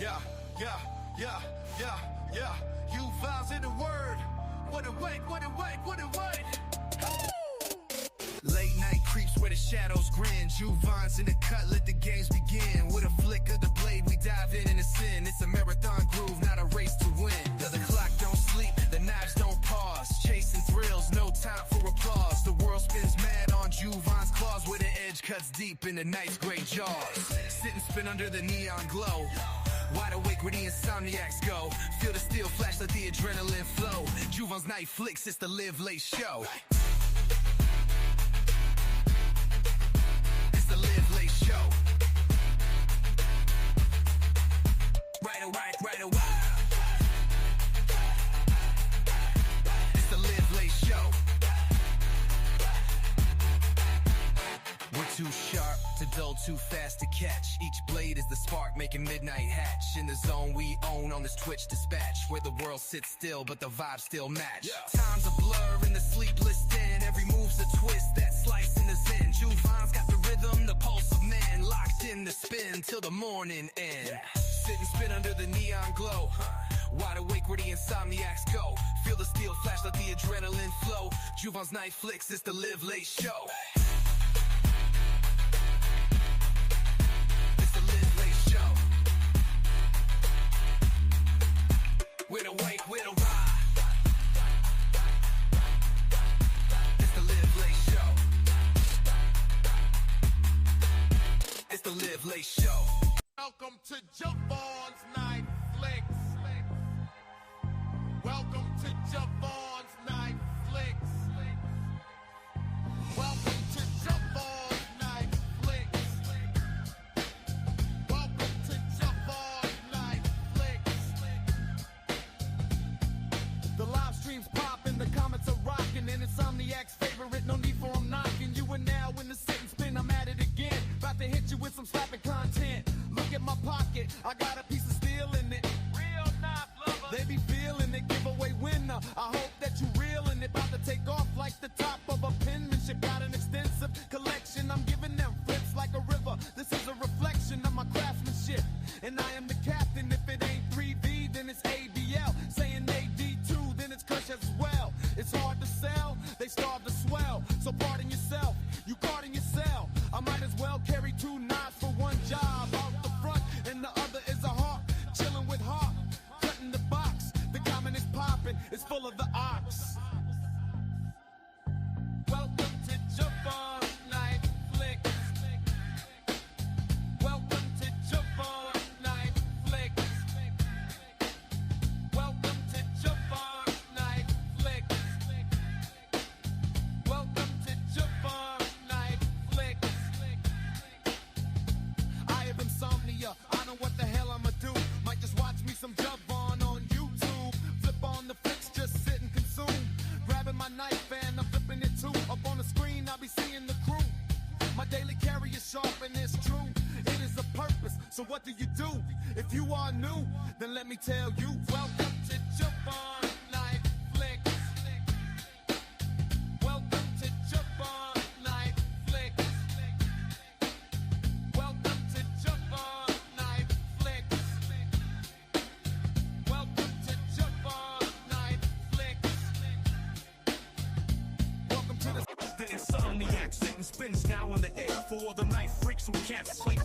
Yeah, yeah, yeah, yeah, yeah. You vibes in the word. What a wait, what a wait, what a wait. Late night creeps where the shadows grin. Juvons in the cut, let the games begin. With a flick of the blade, we dive in the sin. It's a marathon groove, not a race to win. The clock don't sleep, the knives don't pause. Chasing thrills, no time for applause. The world spins mad on Juvon's claws, where the edge cuts deep in the night's gray jaws. Sit and spin under the neon glow. Wide awake where the insomniacs go. Feel the steel flash, let the adrenaline flow. Juvon's night flicks, it's the live late show. It's the live late show. Right away, right away. It's the live late show. We're too sharp to dull, too fast to catch. Each blade is the spark making midnight hatch. In the zone we own on this Twitch dispatch, where the world sits still but the vibes still match. Time's a blur in the sleepless den. Every move's a twist, that slice in the zen. Juvon's got the rhythm, the pulse of man. Locked in the spin till the morning end. Sit and spin under the neon glow. Wide awake where the insomniacs go. Feel the steel flash, let the adrenaline flow. Juvon's night flicks, it's the live late show. Show. With a wait, with a ride. It's the live late show. It's the live late show. Welcome to Jump On's Night Flicks. Welcome to Jump On's Night Flicks. Welcome to Jump On's Night Flicks. Welcome to Jump On's Night Flicks. The live streams popping, the comments are rocking, and Insomniac's favorite, no need for them knocking. You are now in the sit and spin, I'm at it again. About to hit you with some slapping content. Look at my pocket, I got a piece of steel in it. Real knife lover. They be feeling it, giveaway winner. I hope that you reelin' it, about to take off like the top of a penmanship. Got an extensive collection, I'm giving them flips like a river. This is a reflection of my craftsmanship, and I am the captain. If it ain't 3V, then it's ABL. Saying AD2, then it's Kush as well. It's hard to sell, they starve to swell. So pardon yourself, you caught in your cell. I might as well carry two knives for one job. Out the front, and the other is a hawk. Chilling with hawk, cutting the box. The comment is popping, it's full of the ox. Welcome to Jump On Night Flicks. Welcome to Jump On Night Flicks. Welcome to Jump On Night Flicks. Welcome to Jump On Night Flicks. I have insomnia, I know what the hell I'ma do. Might just watch me some Jump On YouTube. Flip on the flicks, just sit and consume. Grabbing my knife and I'm flipping it too. Up on the screen, I'll be seeing the crew. My daily carry is sharp and it's true. It is a purpose, so what do you do? If you are new, then let me tell you. Welcome to Jump On Night Flicks. Welcome to Jump On Night Flicks. Welcome to Jump On Night Flicks. Welcome to Jump On Night Flicks. Welcome to The Insomniac sitting spins now on the air for all the night freaks who can't sleep.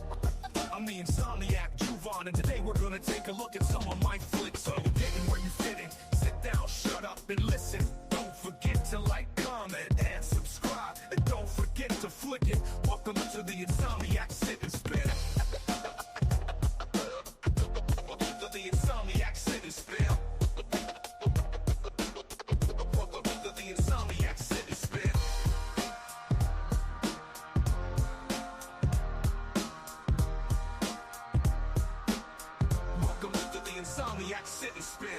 I'm the Insomniac Juvon, and today we're gonna take a look at some of my flicks. So you're getting where you're fitting. Sit down, shut up, and listen. Don't forget to like, comment, and subscribe. And don't forget to flick it. Welcome to the Insomniac sit and spin. Welcome to the Insomniac sit and spin. Welcome to the Insomniac sit and spin. Welcome to the Insomniac sit and spin.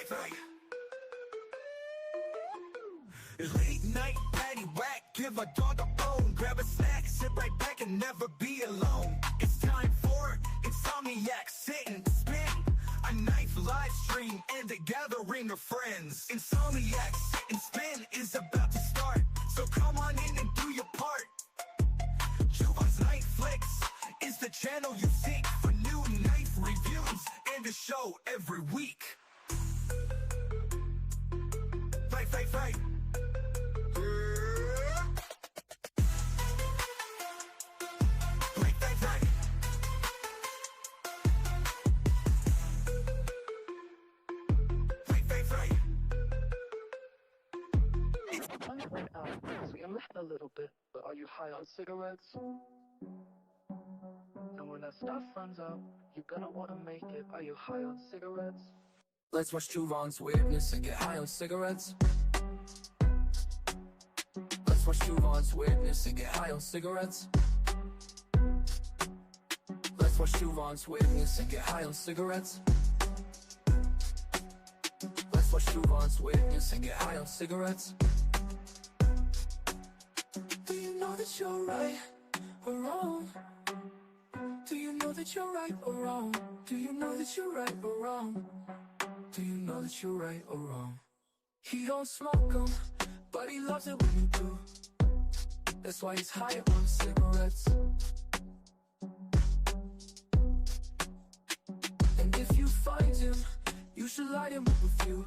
Play. Late night give a dog a bone. Grab a snack, sit right back and never be alone. It's time for Insomniac, sit and spin. A knife live stream and a gathering of friends. Insomniac, sit and spin is about to start. So come on in and do your part. Juvan's Night Flicks is the channel you seek for new knife reviews and a show every week. Fight, fight, fight. Fight, fight, fight. Fight, fight, fight. I went out because we laughed a little bit, but are you high on cigarettes? And when that stuff runs out, you're gonna wanna make it. Are you high on cigarettes? Let's watch Juvan's weirdness and get high on cigarettes. Let's watch Juvan's weirdness and get high on cigarettes. Let's watch Juvan's weirdness and get high on cigarettes. Let's watch Juvan's weirdness and get high on cigarettes. Do you know that you're right or wrong? Do you know that you're right or wrong? Do you know that you're right or wrong? Do you know that you're right or wrong? He don't smoke them, but he loves it when you do. That's why he's high on cigarettes. And if you find him, you should light him up a few.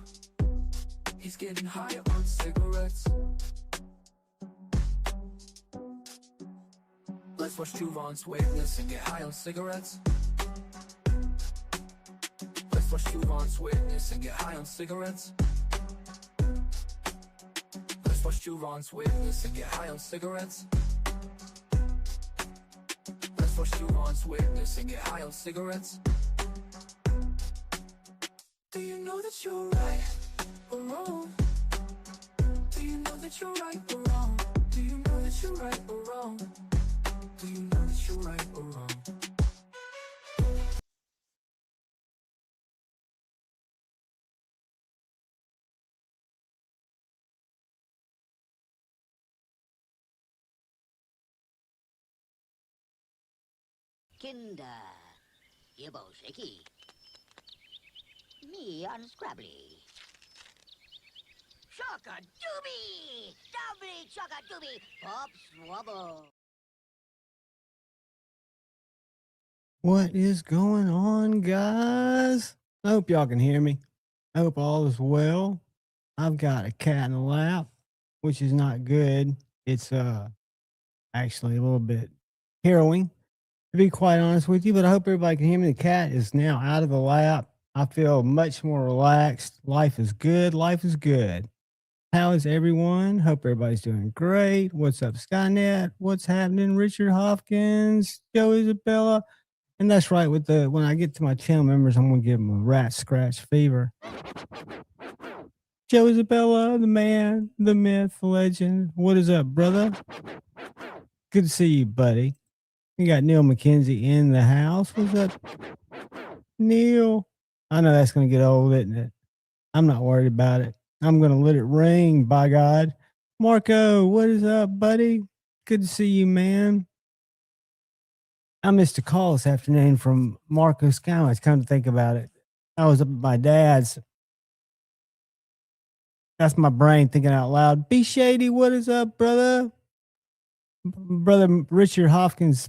He's getting high on cigarettes. Let's watch Juvan's weirdness and get high on cigarettes. Let's watch Juvan's weirdness and get high on cigarettes. Let's watch Juvan's weirdness and get high on cigarettes. Let's watch Juvan's weirdness and get high on cigarettes. Do you know that you're right or wrong? Do you know that you're right or wrong? Do you know that you're right or wrong? Do you know that you're right or wrong? Kinder, Yibbo Shaky, me unscrabbly. Shaka doobie, doubly shaka doobie, pop swabble. What is going on, guys? I hope y'all can hear me. I hope all is well. I've got a cat in the lap, which is not good. It's actually a little bit harrowing, to be quite honest with you, but I hope everybody can hear me. The cat is now out of the lap. I feel much more relaxed. Life is good. Life is good. How is everyone? Hope everybody's doing great. What's up, Skynet? What's happening? Richard Hopkins, Joe Isabella. And that's right, with the when I get to my channel members, I'm gonna give them a rat scratch fever. Joe Isabella, the man, the myth, the legend. What is up, brother? Good to see you, buddy. We got Neil McKenzie in the house. What's up, Neil? I know that's gonna get old, isn't it? I'm not worried about it. I'm gonna let it ring, by God. Marco, what is up, buddy? Good to see you, man. I missed a call this afternoon from Marco Skywatch. Come to think about it, I was up at my dad's. That's my brain thinking out loud. Be Shady, what is up, brother? Brother Richard Hopkins,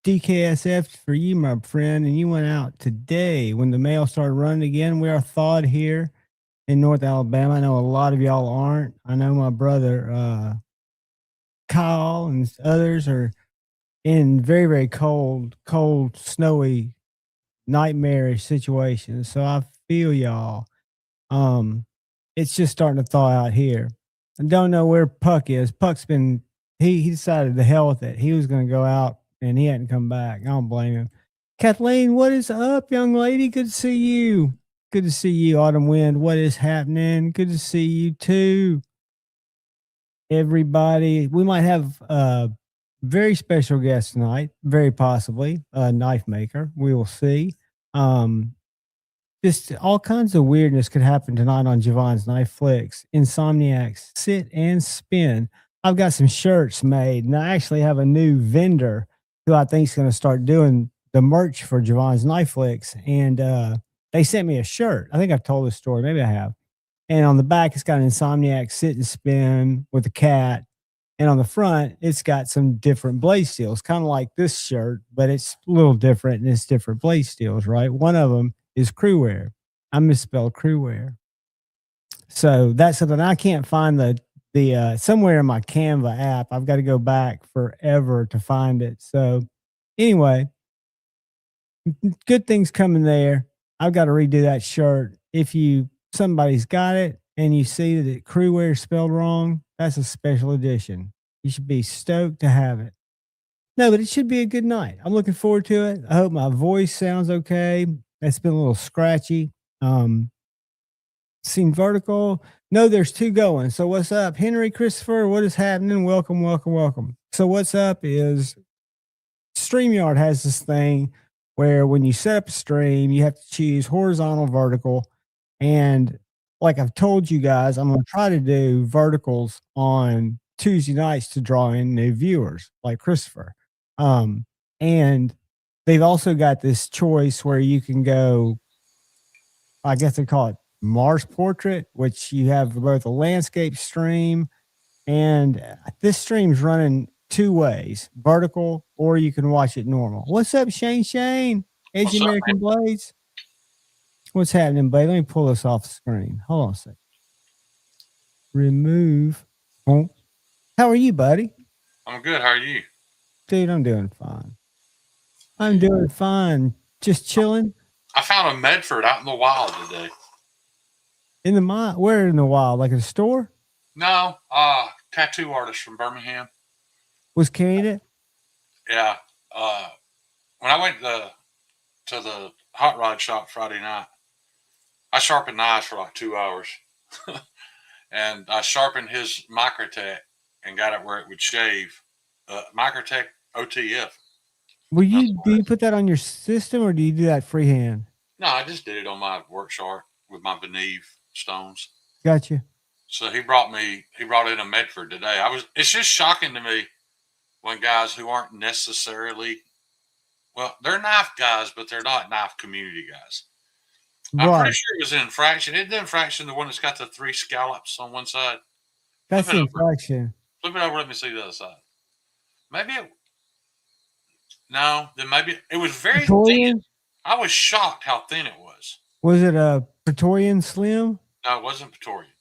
DKSF for you, my friend. And you went out today when the mail started running again. We are thawed here in North Alabama. I know a lot of y'all aren't. I know my brother Kyle and others are in very, very cold, snowy, nightmarish situations. So I feel y'all. It's just starting to thaw out here. I don't know where Puck is. Puck's been, he decided to hell with it. He was going to go out and he hadn't come back. I don't blame him. Kathleen, what is up, young lady? Good to see you. Good to see you, Autumn Wind. What is happening? Good to see you too. Everybody, we might have very special guest tonight, very possibly a knife maker. We will see. Just all kinds of weirdness could happen tonight on Juvan's Knife Flicks. Insomniac's Sit and Spin. I've got some shirts made, and I actually have a new vendor who I think is going to start doing the merch for Javon's Knife Flicks. And they sent me a shirt. I think I've told this story. Maybe I have. And on the back, it's got an Insomniac sit and spin with a cat. And on the front, it's got some different blade steels, kind of like this shirt, but it's a little different and it's different blade steels, right? One of them is crew wear. I misspelled crew wear. So that's something I can't find the somewhere in my Canva app. I've got to go back forever to find it. So anyway, good things coming there. I've got to redo that shirt. If somebody's got it and you see that it crew wear spelled wrong, that's a special edition. You should be stoked to have it. No, but it should be a good night. I'm looking forward to it. I hope my voice sounds okay. It's been a little scratchy. Seen vertical. No, there's two going. So what's up, Henry Christopher? What is happening? Welcome, welcome, welcome. So what's up is StreamYard has this thing where when you set up a stream, you have to choose horizontal, vertical, and like I've told you guys, I'm going to try to do verticals on Tuesday nights to draw in new viewers like Christopher. And they've also got this choice where you can go, I guess they call it Mars Portrait, which you have both a landscape stream, and this stream's running two ways, vertical, or you can watch it normal. What's up, Shane? Edge American Blades. What's happening, buddy? Let me pull this off the screen. Hold on a second. Remove. Oh. How are you, buddy? I'm good. How are you? Dude, I'm doing fine. I'm doing fine. Just chilling. I found a Medford out in the wild today. In the where in the wild? Like a store? No, tattoo artist from Birmingham. Was carrying it? Yeah. When I went to the hot rod shop Friday night, I sharpened knives for like 2 hours. And I sharpened his Microtech and got it where it would shave. Microtech OTF. Do you put that on your system or do you do that freehand? No, I just did it on my work sharp with my Beneve stones. Gotcha. So he brought in a Medford today. It's just shocking to me when guys who aren't necessarily, well, they're knife guys, but they're not knife community guys. Right. I'm pretty sure it was an infraction. Isn't the infraction the one that's got the 3 scallops on one side? That's the infraction. Flip it over. Let me see the other side. Then maybe it was very Praetorian? thin. I was shocked how thin it was. Was it a Praetorian Slim? No, it wasn't Praetorian.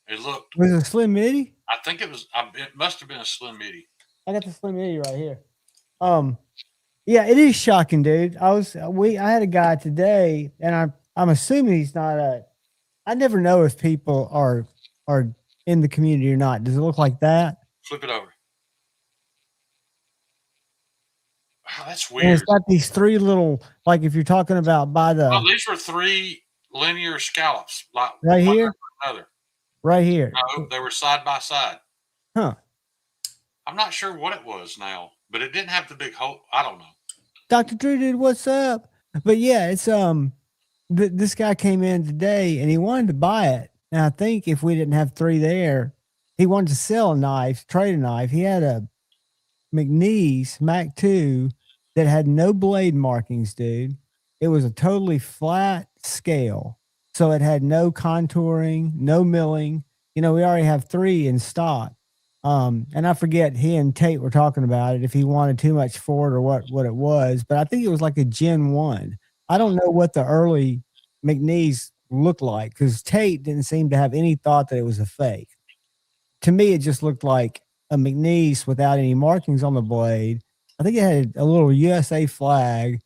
It looked. Was it a Slim Midi? I think it was. It must have been a Slim Midi. I got the Slim Midi right here. Yeah, it is shocking, dude. I had a guy today, and I'm assuming he's not I never know if people are in the community or not. Does it look like that? Flip it over. Wow, that's And weird. it's got these 3 little, like if you're talking about by the These were 3 linear scallops, like right one here, after another. right here. No, they were side by side. Huh. I'm not sure what it was now, but it didn't have the big hole. I don't know. Dr. Drew, dude, what's up? But yeah, it's this guy came in today and he wanted to buy it. And I think if we didn't have 3 there, he wanted to sell a knife, trade a knife. He had a McNeese Mac 2 that had no blade markings, dude. It was a totally flat scale. So it had no contouring, no milling. We already have 3 in stock. And I forget, he and Tate were talking about it, if he wanted too much for it or what it was, but I think it was like a Gen 1. I don't know what the early McNeese looked like because Tate didn't seem to have any thought that it was a fake. To me, it just looked like a McNeese without any markings on the blade. I think it had a little USA flag,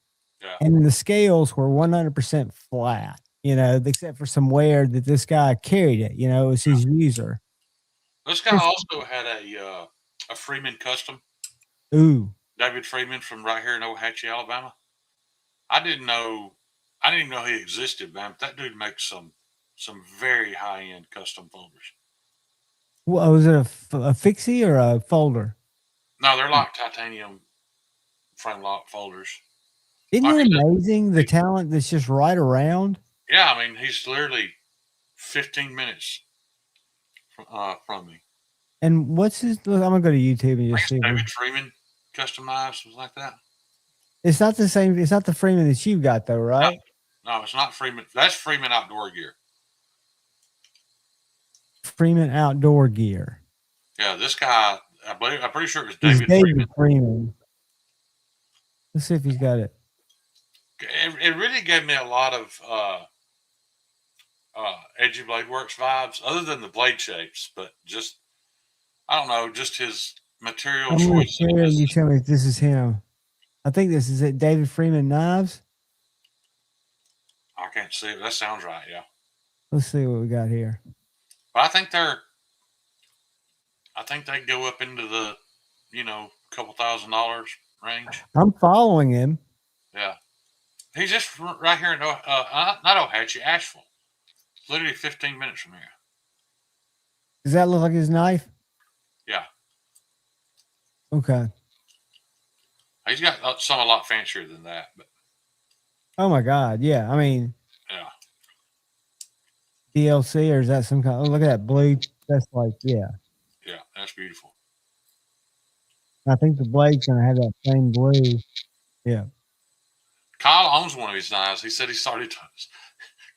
and the scales were 100% flat, except for some wear that this guy carried it. It was his user. This guy also had a Freeman custom. Ooh. David Freeman from right here in Ohatchee, Alabama. I didn't even know he existed, man. But that dude makes some very high end custom folders. Well, was it a fixie or a folder? No, they're like titanium frame lock folders. Isn't it amazing the talent that's just right around? Yeah, I mean, he's literally 15 minutes from me. And what's his? I'm gonna go to YouTube and I just guess see. David Freeman custom knives, something like that. It's not the same. It's not the Freeman that you've got though, right? No, it's not Freeman. That's Freeman Outdoor Gear. Freeman Outdoor Gear. Yeah, this guy, I'm pretty sure it was It's David Freeman. Freeman. Let's see if he's got it. It really gave me a lot of Edgy Blade Works vibes, other than the blade shapes, but just, I don't know, just his material I'm gonna choice. share and you tell me if this is him. I think this is it. David Freeman Knives. I can't see it. That sounds right, yeah. Let's see what we got here. But I think they go up into the, couple $1,000 range. I'm following him. Yeah. He's just right here in, not Ohatchee, Asheville. Literally 15 minutes from here. Does that look like his knife? Yeah. Okay. He's got some a lot fancier than that, but. Oh my God. Yeah. I mean. Yeah. DLC, or is that some kind? Oh, look at that blue. That's like, yeah. Yeah, that's beautiful. I think the blade's gonna have that same blue. Yeah. Kyle owns one of his knives. He said he started.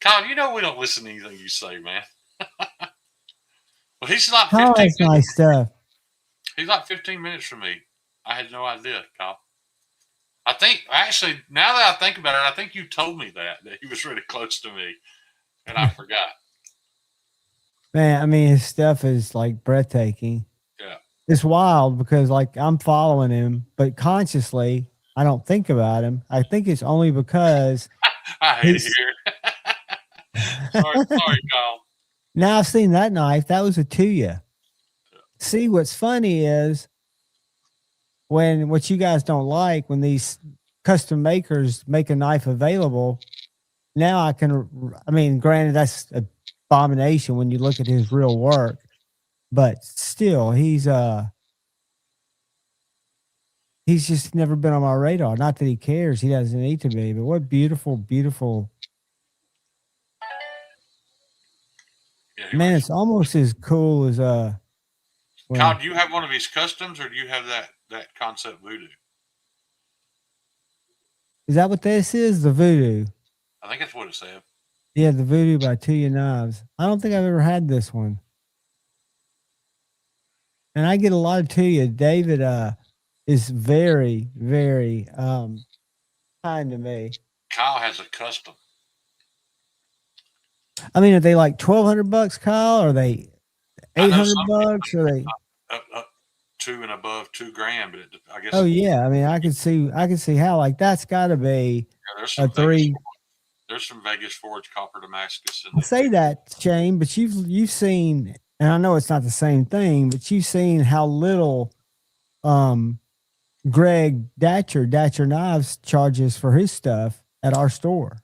Kyle, we don't listen to anything you say, man. Well, he's like 15 that's nice stuff. He's like 15 minutes from me. I had no idea, Kyle. I think, actually, now that I think about it, I think you told me that he was really close to me, and I forgot. Man, I mean, his stuff is like breathtaking. Yeah. It's wild because, like, I'm following him, but consciously, I don't think about him. I think it's only because I hate it here. sorry, Kyle. Now I've seen that knife. That was a Tuya. See, what's funny is what you guys don't like when these custom makers make a knife available. Now I mean, granted, that's an abomination when you look at his real work, but still, he's just never been on my radar. Not that he cares. He doesn't need to be, but what beautiful, beautiful. Yeah, Man, it's almost as cool as Kyle, do you have one of his customs, or do you have that concept voodoo? Is that what this is? The voodoo? I think that's what it said. Yeah, the voodoo by Tuya Knives. I don't think I've ever had this one. And I get a lot of Tuya. David is very, very kind to me. Kyle has a custom. I mean, are they like $1,200, Kyle? Or are they $800? Or are they up to and above $2,000? But I guess. Oh yeah, I mean, I can see how, like, that's got to be a three. There's some Vegas Forge copper Damascus. I say that, Shane, but you've seen, and I know it's not the same thing, but you've seen how little Greg Datcher Knives charges for his stuff at our store.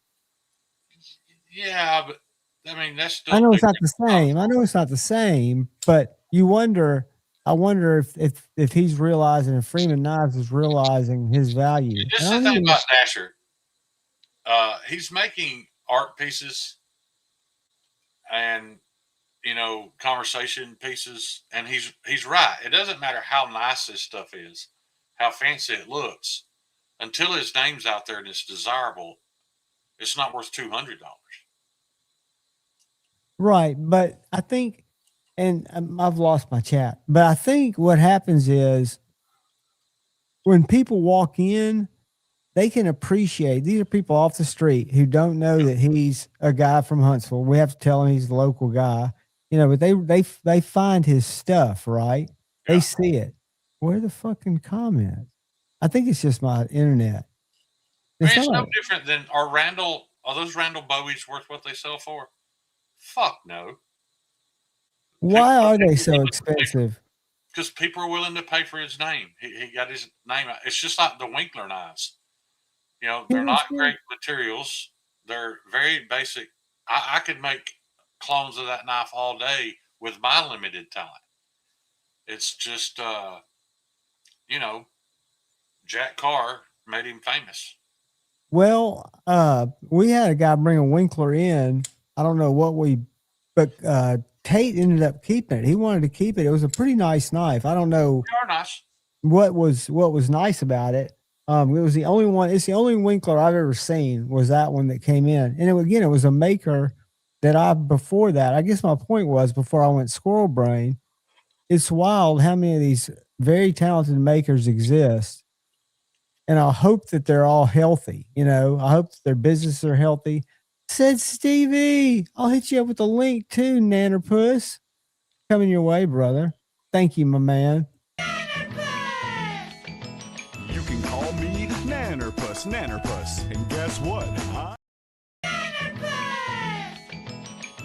Yeah, but I mean, that's still. I know it's not the same. I know it's not the same, but you wonder. I wonder if he's realizing, if Freeman Knives is realizing his value. Just the thing about Dasher, he's making art pieces and conversation pieces, and he's right. It doesn't matter how nice this stuff is, how fancy it looks, until his name's out there and it's desirable. It's not worth $200. Right, but I think, and I've lost my chat, but I think what happens is when people walk in, they can appreciate, these are people off the street who don't know that he's a guy from Huntsville. We have to tell them he's the local guy, but they find his stuff, right? Yeah. They see it. Where are the fucking comments? I think it's just my internet. It's no different than are those Randall Bowies worth what they sell for? Fuck no. Why are they so expensive? Because people are willing to pay for his name. He got his name out. It's just like the Winkler knives. They're not great materials. They're very basic. I could make clones of that knife all day with my limited talent. It's just, Jack Carr made him famous. Well, we had a guy bring a Winkler in. I don't know what but Tate ended up keeping it. He wanted to keep it. It was a pretty nice knife. I don't know They are nice. what was nice about it. It was the only one. It's the only Winkler I've ever seen was that one that came in, and again, it was a maker that before that. I guess my point was before I went squirrel brain. It's wild how many of these very talented makers exist, and I hope that they're all healthy. I hope that their businesses are healthy. Said Stevie, I'll hit you up with a link too, Nannerpuss. Coming your way, brother. Thank you, my man. You can call me Nannerpuss, and guess what?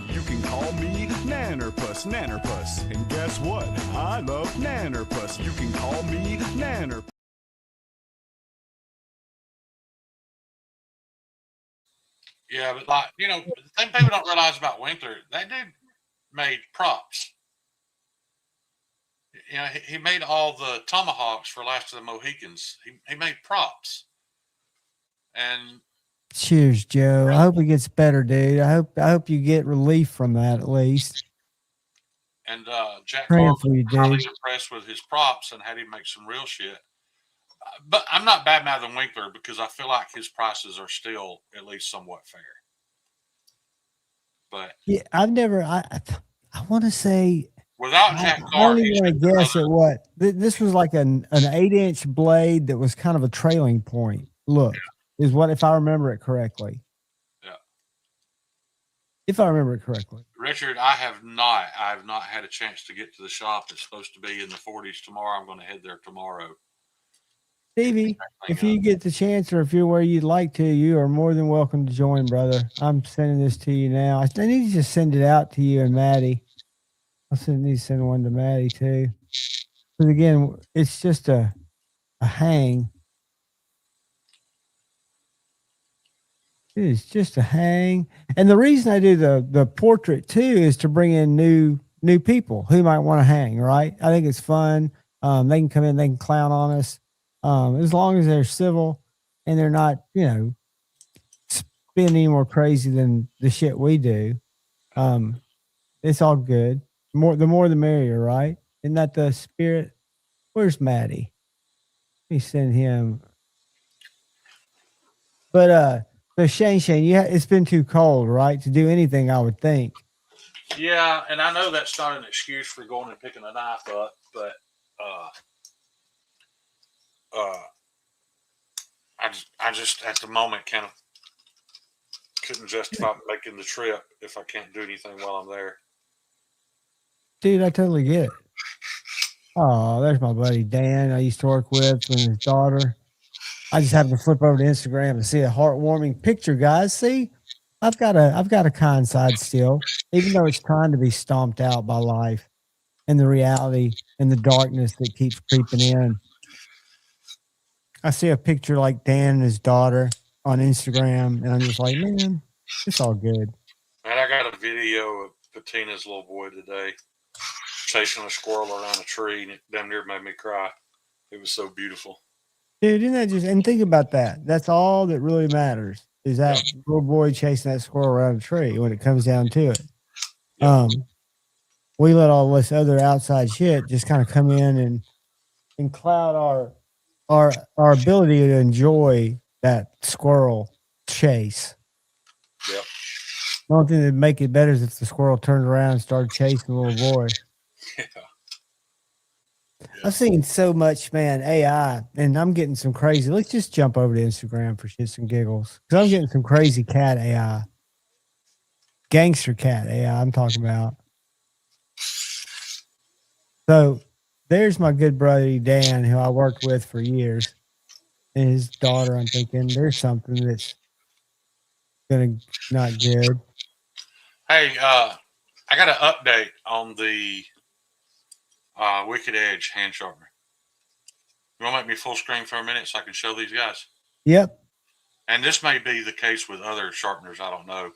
You can call me Nannerpuss, and guess what? I love Nannerpuss. You can call me Nannerpuss. Yeah, but the thing people don't realize about Winkler, that dude made props. He made all the tomahawks for Last of the Mohicans. He made props. And cheers, Joe. I hope it gets better, dude. I hope you get relief from that at least. And Jack Praying Carr for you, was highly dude. impressed with his props and had him make some real shit. But I'm not bad-mouthing Winkler because I feel like his prices are still at least somewhat fair. But yeah, I've never. I want to say without Jack I Carr, don't even want to guess at what this was like an 8-inch blade that was kind of a trailing point. Look, is what if I remember it correctly. Yeah. If I remember it correctly. Richard, I have not had a chance to get to the shop. It's supposed to be in the 40s tomorrow. I'm going to head there tomorrow. Stevie, if you get the chance or if you're where you'd like to, you are more than welcome to join, brother. I'm sending this to you now. I need to just send it out to you and Maddie. I need to send one to Maddie too. Because again, it's just a hang. It is just a hang. And the reason I do the portrait too is to bring in new people who might want to hang, right? I think it's fun. They can come in, they can clown on us. As long as they're civil and they're not, spending any more crazy than the shit we do. It's all good. The more the merrier, right? Isn't that the spirit? Where's Maddie? Let me send him. But so Shane, it's been too cold, right, to do anything, I would think. Yeah, and I know that's not an excuse for going and picking a knife up, but I just at the moment kind of couldn't justify making the trip if I can't do anything while I'm there. Dude, I totally get it. Oh, there's my buddy Dan I used to work with and his daughter. I just happened to flip over to Instagram and see a heartwarming picture, guys. See, I've got a kind side still, even though it's trying to be stomped out by life and the reality and the darkness that keeps creeping in. I see a picture like Dan and his daughter on Instagram, and I'm just like, man, it's all good. Man, I got a video of Patina's little boy today chasing a squirrel around a tree, and it damn near made me cry. It was so beautiful. Dude, isn't that and think about that. That's all that really matters is that little boy chasing that squirrel around a tree when it comes down to it. Yep. We let all this other outside shit just kind of come in and cloud our ability to enjoy that squirrel chase. Yep. The only thing that'd make it better is if the squirrel turned around and started chasing the little boy. Yeah. I've seen so much, man, AI, and I'm getting some crazy. Let's just jump over to Instagram for shits and giggles. Because I'm getting some crazy cat AI. Gangster cat AI, I'm talking about. So there's my good brother, Dan, who I worked with for years. And his daughter, I'm thinking, there's something that's going to not good. Hey, I got an update on the Wicked Edge hand sharpener. You want to make me full screen for a minute so I can show these guys? Yep. And this may be the case with other sharpeners. I don't know.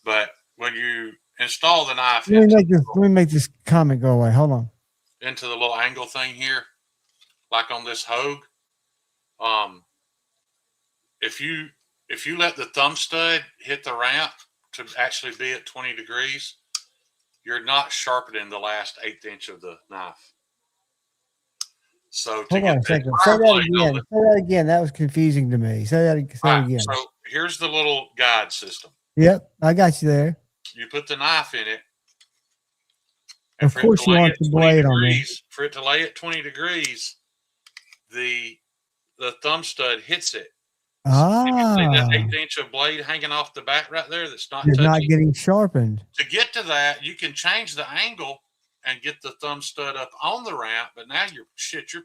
But when you install the knife, let me make this comment go away. Hold on. Into the little angle thing here, like on this Hogue, if you let the thumb stud hit the ramp to actually be at 20 degrees, you're not sharpening the last 1/8 inch of the knife. So to Hold on get a that second. Say fire that blade on again. it, Say that again. That was confusing to me. Say that again. so here's the little guide system. Yep, I got you there. You put the knife in it, and Of for it course, to you lay want at the 20 blade on there. degrees, for it to lay at 20 degrees, the thumb stud hits it. So if you see that 1/8 inch of blade hanging off the back right there that's not It's touching, not getting sharpened. to get to that, you can change the angle and get the thumb stud up on the ramp, but now you're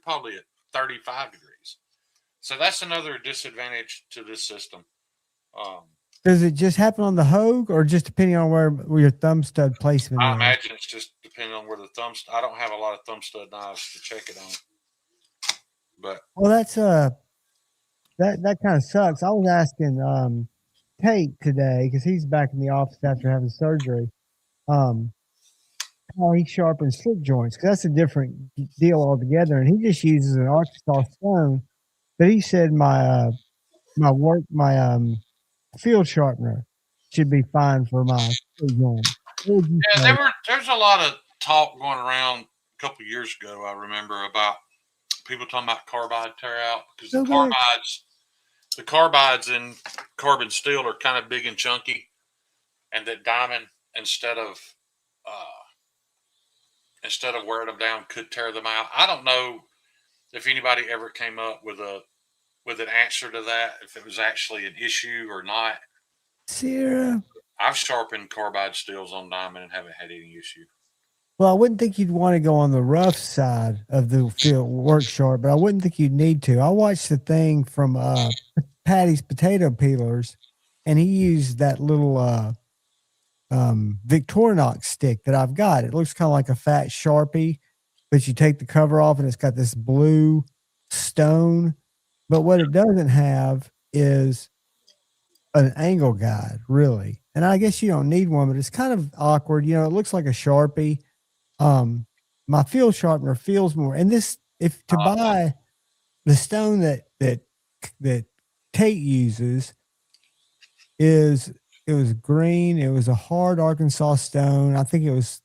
probably at 35 degrees. So that's another disadvantage to this system. Does it just happen on the Hogue, or just depending on where your thumb stud placement I is? imagine it's just depending on where the I don't have a lot of thumb stud knives to check it on. But Well, that's that kind of sucks. I was asking Tate today because he's back in the office after having surgery. How he sharpens slip joints, because that's a different deal altogether. And he just uses an Arkansas stone. But he said my field sharpener should be fine for my slip joint. What would you yeah, say? there's a lot of talk going around a couple years ago. I remember about people talking about carbide tear out, because the carbides in carbon steel are kind of big and chunky, and that diamond instead of wearing them down could tear them out. I don't know if anybody ever came up with an answer to that, if it was actually an issue or not. Sierra. I've sharpened carbide steels on diamond and haven't had any issue. Well, I wouldn't think you'd want to go on the rough side of the field work sharp, but I wouldn't think you'd need to. I watched the thing from Patty's potato peelers, and he used that little Victorinox stick that I've got. It looks kind of like a fat Sharpie, but you take the cover off and it's got this blue stone. But what it doesn't have is an angle guide, really. And I guess you don't need one, but it's kind of awkward. You know, it looks like a Sharpie. My field sharpener feels more. And this, if to buy the stone that Tate uses, it was green. It was a hard Arkansas stone. I think it was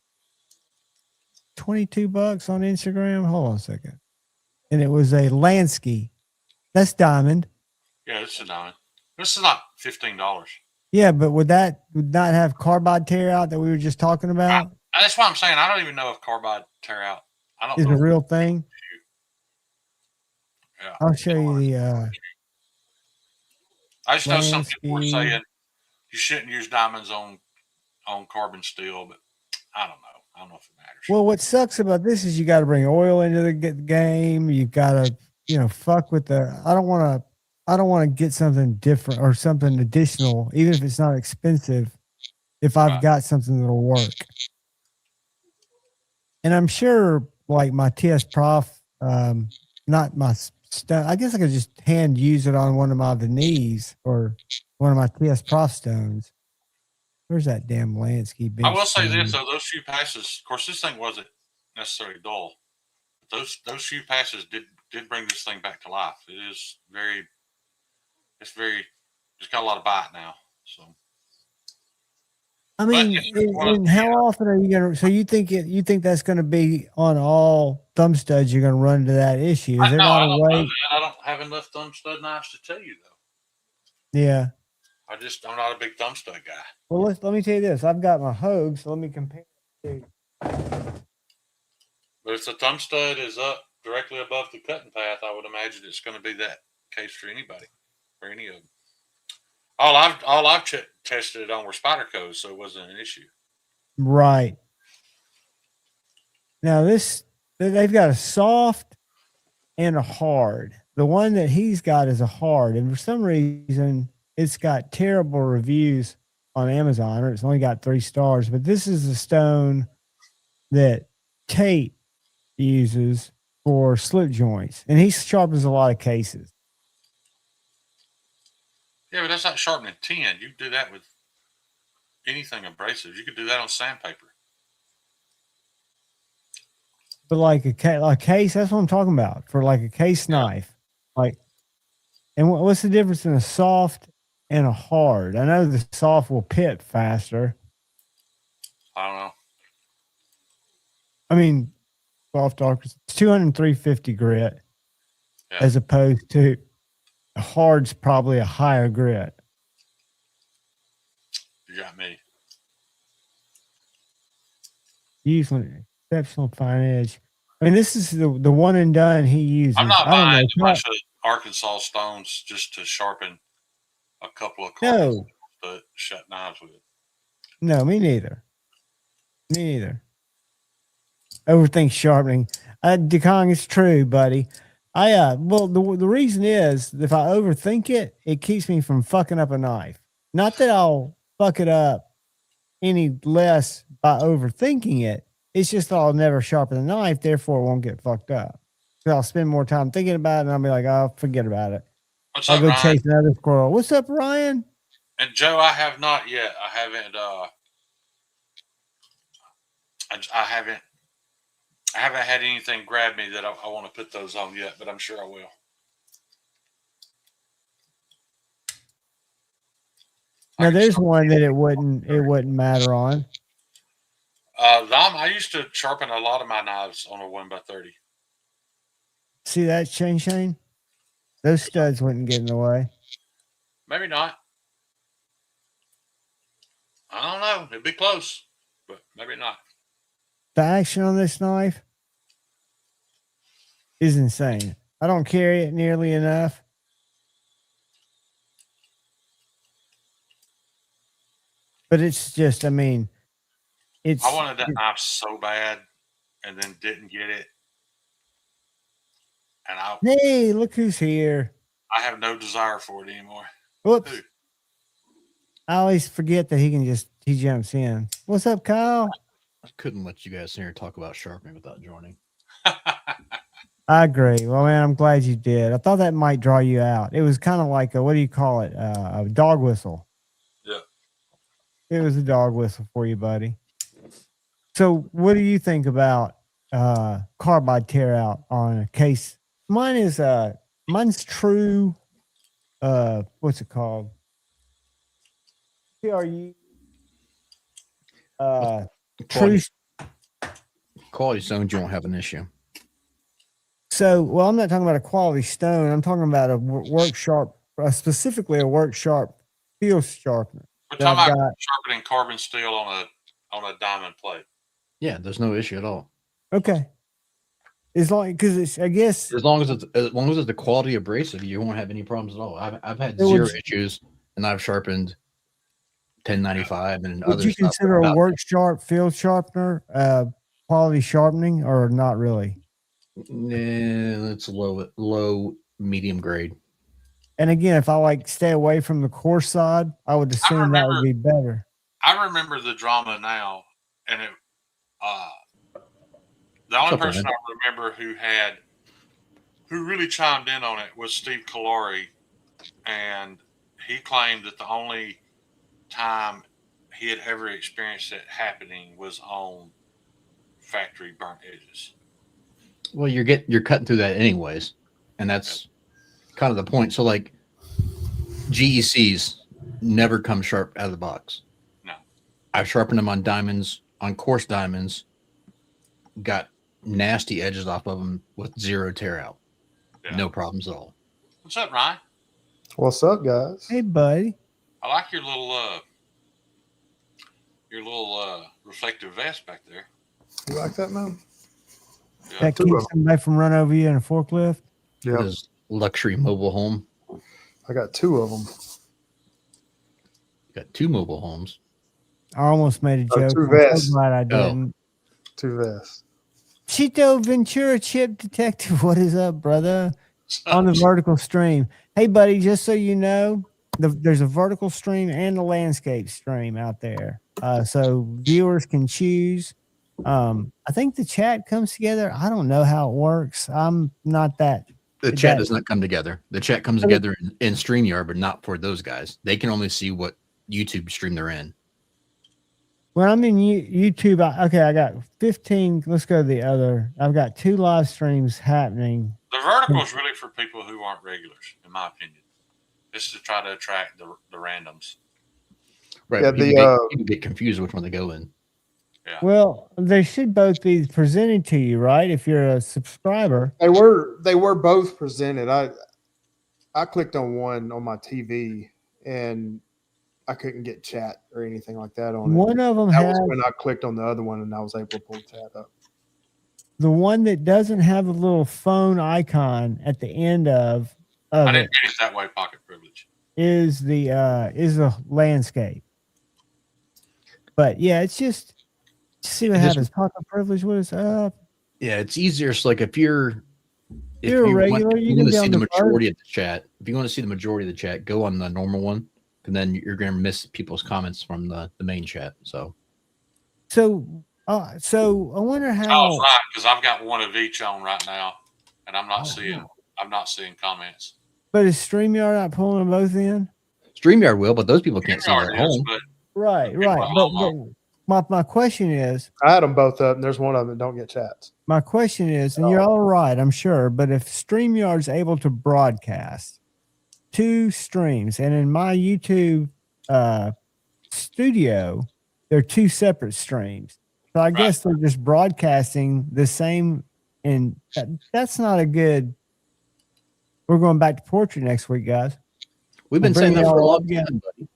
$22 on Instagram. Hold on a second. And it was a Lansky. That's diamond. Yeah, it's a diamond. This is not $15. Yeah, but would not have carbide tear out that we were just talking about? That's what I'm saying. I don't even know if carbide tear out. I don't is know a real thing. Yeah. I'll show you the. I just know some people were saying you shouldn't use diamonds on carbon steel, but I don't know. I don't know if it matters. Well, what sucks about this is you got to bring oil into the game. You've got to, fuck with the. I don't want to get something different or something additional, even if it's not expensive, if I've got something that'll work. And I'm sure, like my TS Prof, not my stone. I guess I could just hand use it on one of my Venise or one of my TS Prof stones. Where's that damn Lansky bench? I will say this though: those few passes. Of course, this thing wasn't necessarily dull. But those few passes did bring this thing back to life. It is very. It's got a lot of bite now. So. I mean, and how often are you gonna? So you think that's gonna be on all thumb studs? You're gonna run into that issue? Is there not a way? I don't have enough thumb stud knives to tell you though. Yeah. I'm not a big thumb stud guy. Well, let me tell you this. I've got my Hogue, so let me compare. But if the thumb stud is up directly above the cutting path, I would imagine it's going to be that case for anybody, for any of them. All I've tested it on were Spyderco's, so it wasn't an issue. Right. Now they've got a soft and a hard. The one that he's got is a hard, and for some reason it's got terrible reviews on Amazon, or it's only got 3 stars. But this is the stone that Tate uses for slip joints, and he sharpens a lot of cases. Yeah, but that's not sharpening tin. You can do that with anything abrasive. You could do that on sandpaper. But like a case, that's what I'm talking about. For like a case knife, like, and what's the difference in a soft and a hard? I know the soft will pit faster. I don't know. I mean, soft dark. It's 203.50 grit, Yeah. as opposed to hard's probably a higher grit. You got me. Using exceptional fine edge. I mean, this is the one and done he uses. I'm not I don't buying a know. bunch of Arkansas stones just to sharpen a couple of No. cards to shut knives with. No, me neither. Me neither. Overthink sharpening. DeKong, it's true, buddy. Well, the reason is if I overthink it, it keeps me from fucking up a knife. Not that I'll fuck it up any less by overthinking it. It's just that I'll never sharpen the knife, therefore it won't get fucked up. So I'll spend more time thinking about it, and I'll be like, "Oh, forget about it." What's I'll up, go Ryan? chase another squirrel. What's up, Ryan? And Joe, I have not yet. I haven't. I haven't had anything grab me that I want to put those on yet, but I'm sure I will. Now there's one that it wouldn't matter on. I used to sharpen a lot of my knives on a 1x30. See that, Shane? Those studs wouldn't get in the way. Maybe not. I don't know. It'd be close, but maybe not. The action on this knife is insane. I don't carry it nearly enough. But it's just, I mean, I wanted that knife so bad and then didn't get it. And hey, look who's here. I have no desire for it anymore. Whoops. Who? I always forget that he jumps in. What's up, Kyle? I couldn't let you guys sit here and talk about sharpening without joining. I agree. Well, man, I'm glad you did. I thought that might draw you out. It was kind of like what do you call it? A dog whistle. Yeah. It was a dog whistle for you, buddy. So what do you think about carbide tear out on a case? Mine's true. What's it called? TRU. True. Quality stones, you won't have an issue. So, well, I'm not talking about a quality stone. I'm talking about specifically a work sharp field sharpener. We're talking about sharpening carbon steel on a diamond plate. Yeah, there's no issue at all. Okay. As long because it's, I guess, as long as it's the quality abrasive, you won't have any problems at all. I've had zero issues, and I've sharpened 1095 and would other. You consider a work sharp field sharpener quality sharpening or not really? It's low medium grade. And again, if I stay away from the coarse side, I would assume that would be better. I remember the drama now, and the only person I remember who really chimed in on it was Steve Kalari, and he claimed that the only time he had ever experienced it happening was on factory burnt edges. Well, you're cutting through that anyways, and that's kind of the point. So GECs never come sharp out of the box. No, I've sharpened them on diamonds, on coarse diamonds, got nasty edges off of them with zero tear out. Yeah. No problems at all. What's up, Ryan? What's up, guys? Hey, buddy. I like your little reflective vest back there. You like that, man? Yeah. That keeps somebody from running over you in a forklift? Yeah. His luxury mobile home. I got two of them. You got two mobile homes. I almost made a joke. Two vests. I'm so glad I didn't. Two vests. Chito Ventura Chip Detective, what is up, brother? On the vertical stream. Hey, buddy, just so you know, there's a vertical stream and a landscape stream out there. So viewers can choose. I think the chat comes together. I don't know how it works. I'm not that. The chat does not come together. The chat comes together in StreamYard, but not for those guys. They can only see what YouTube stream they're in. Well, I'm in YouTube. I got 15. Let's go to the other. I've got 2 live streams happening. The vertical is really for people who aren't regulars, in my opinion. This is to try to attract the randoms. Right. Yeah, people get confused which one they go in. Yeah. Well, they should both be presented to you, right? If you're a subscriber. They were both presented. I clicked on one on my TV and I couldn't get chat or anything like that on it. One of them That has was when I clicked on the other one and I was able to pull chat up. the one that doesn't have a little phone icon at the end of I it didn't get it that way, pocket privilege. is the landscape. But yeah, it's just see what happens. Pocket privilege, what is up? Yeah, it's easier. So like if you're You're a regular, you can want to be see on the the majority of the chat. If you want to see the majority of the chat, go on the normal one, and then you're going to miss people's comments from the main chat. So I wonder I how. was right because I've got one of each on right now, and I'm not Oh, seeing. wow. I'm not seeing comments. But is StreamYard not pulling them both in? StreamYard will, but those people can't see that at StreamYard is, home. but Right. But my question is, I had them both up, and there's one of them that don't get chats. and you're all right, I'm sure, but if StreamYard's able to broadcast 2 streams, and in my YouTube studio, they're 2 separate streams. So I guess they're just broadcasting the same, and that's not a good. We're going back to portrait next week, guys. We've been saying that for a long time, buddy.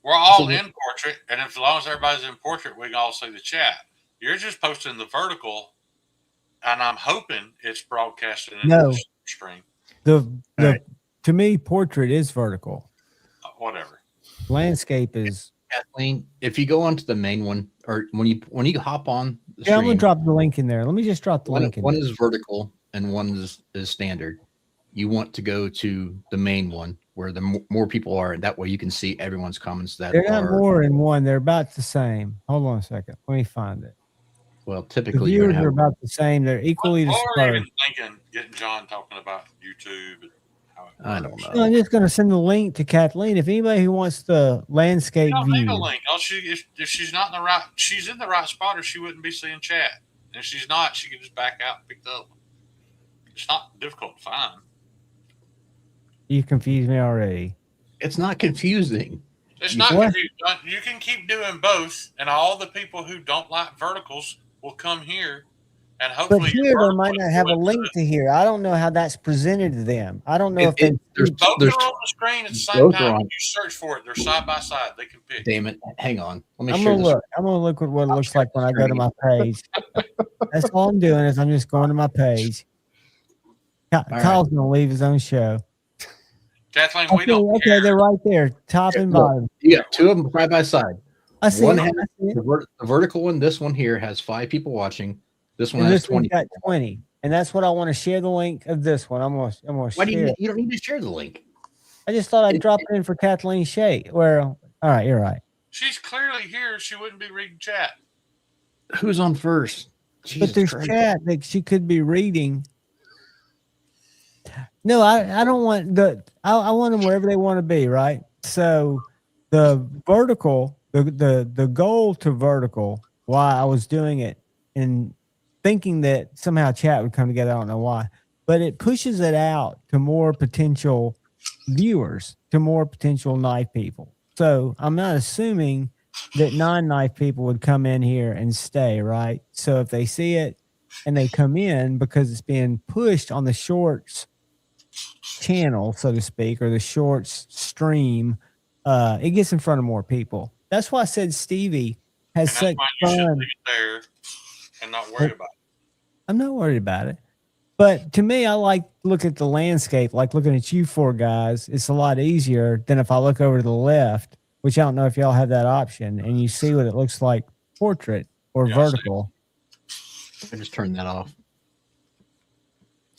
we're all in portrait, and as long as everybody's in portrait, we can all see the chat. You're just posting the vertical, and I'm hoping it's broadcasting in the screen. To me, portrait is vertical. Whatever. Landscape is. Kathleen, if you go onto the main one, or when you hop on the Yeah, I'm stream, gonna drop the link in there. Let me just drop the link in one there. is vertical and one is standard. You want to go to the main one where the more people are, and that way you can see everyone's comments that They're not are more in one. They're about the same. Hold on a second. Let me find it. well. The Typically, you're viewers gonna are have about the same. They're equally What were you dispersed. even thinking, getting John talking about YouTube and how it I don't works? know. I'm just gonna send the link to Kathleen. If anybody who wants the landscape You don't need a view, link. If she's not in the right, she's in the right spot, or she wouldn't be seeing chat. And if she's not, she can just back out and pick it up. It's not difficult to find. you confused me already. It's not confusing. It's not What? confusing. You can keep doing both, and all the people who don't like verticals will come here, and But hopefully here they might not have a link to here. I don't know how that's presented to them. I don't know if they. There's both are on the screen at the same both are time. on. When you search for it, they're side by side. They can pick. Damn it! Hang on. Let me I'm share gonna this. look. I'm gonna look at what it looks like when I go to my page. That's all I'm doing is I'm just going to my page. Kyle's gonna leave his own show. Kathleen, we don't Okay, care. they're right there, top and Look, bottom. you got 2 of them side by side. I see One it. has I see it. the vertical one. This one here has 5 people watching. This one And has this one's 20. got 20, and that's what I want to share the link of this one. I'm gonna Why do share. you don't need to share the link? I just thought I'd drop it in for Kathleen Shea. Well, all right, you're right. She's clearly here. She wouldn't be reading chat. Who's on first? Jesus But there's Christ. chat that she could be reading. No, I don't want I want them wherever they want to be, right? So the vertical, the goal to vertical, why I was doing it and thinking that somehow chat would come together. I don't know why, but it pushes it out to more potential viewers, to more potential knife people. So I'm not assuming that non-knife people would come in here and stay, right? So if they see it and they come in because it's being pushed on the shorts channel, so to speak, or the shorts stream, it gets in front of more people. That's why I said Stevie has And such that's why you should fun. leave it there and not worry about it. I'm not worried about it. But to me, I like look at the landscape, like looking at you 4 guys. It's a lot easier than if I look over to the left, which I don't know if y'all have that option, and you see what it looks like portrait or vertical. I just turned that off.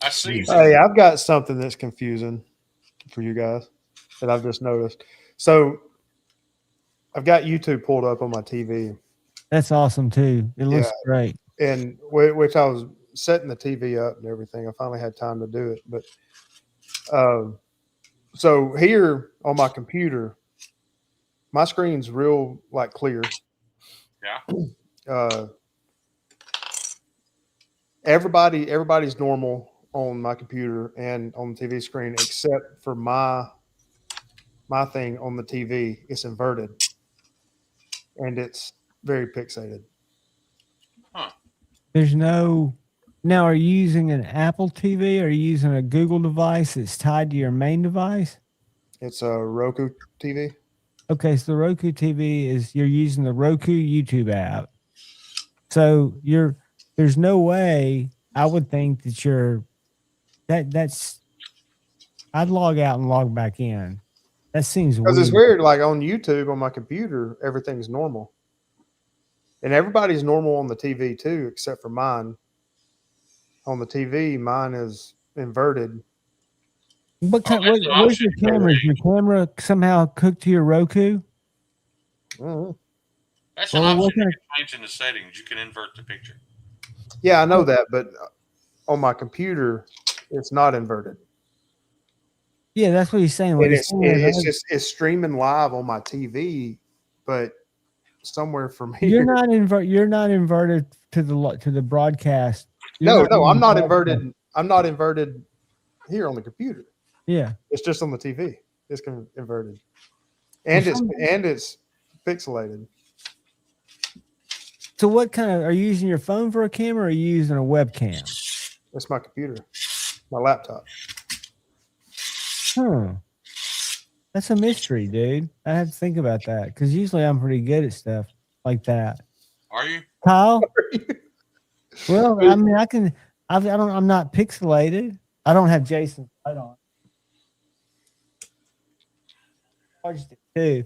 I see. Hey, I've got something that's confusing for you guys that I've just noticed. So I've got YouTube pulled up on my TV. That's awesome too. It looks Yeah. great. And which I was setting the TV up and everything. I finally had time to do it. But so here on my computer, my screen's real like clear. Yeah. Everybody's normal on my computer and on the TV screen, except for my thing on the TV. It's inverted and it's very pixelated. There's no. Now, are you using an Apple TV? Or are you using a Google device that's tied to your main device? It's a Roku TV. Okay, so the Roku TV is you're using the Roku YouTube app. So there's no way I would think that that's I'd log out and log back in. That seems Because weird. it's weird. Like on YouTube, on my computer, everything's normal, and everybody's normal on the TV too, except for mine. On the TV, mine is inverted. What's your option. camera? Is your camera somehow cooked to your Roku? That's an option you can change in the settings. You can invert the picture. Yeah, I know that, but on my computer, it's not inverted. Yeah, that's what he's saying. What he's saying is It's streaming live on my TV, but somewhere from here, you're not inverted to the broadcast. No, I'm not inverted. I'm not inverted here on the computer. Yeah, it's just on the TV. It's inverted, and it's pixelated. So what kind of, are you using your phone for a camera or are you using a webcam? That's my computer, my laptop. That's a mystery, dude. I have to think about that because usually I'm pretty good at stuff like that. Are you, Kyle? Well, I mean, I'm not pixelated. I don't have Jason's light on. Charged it too.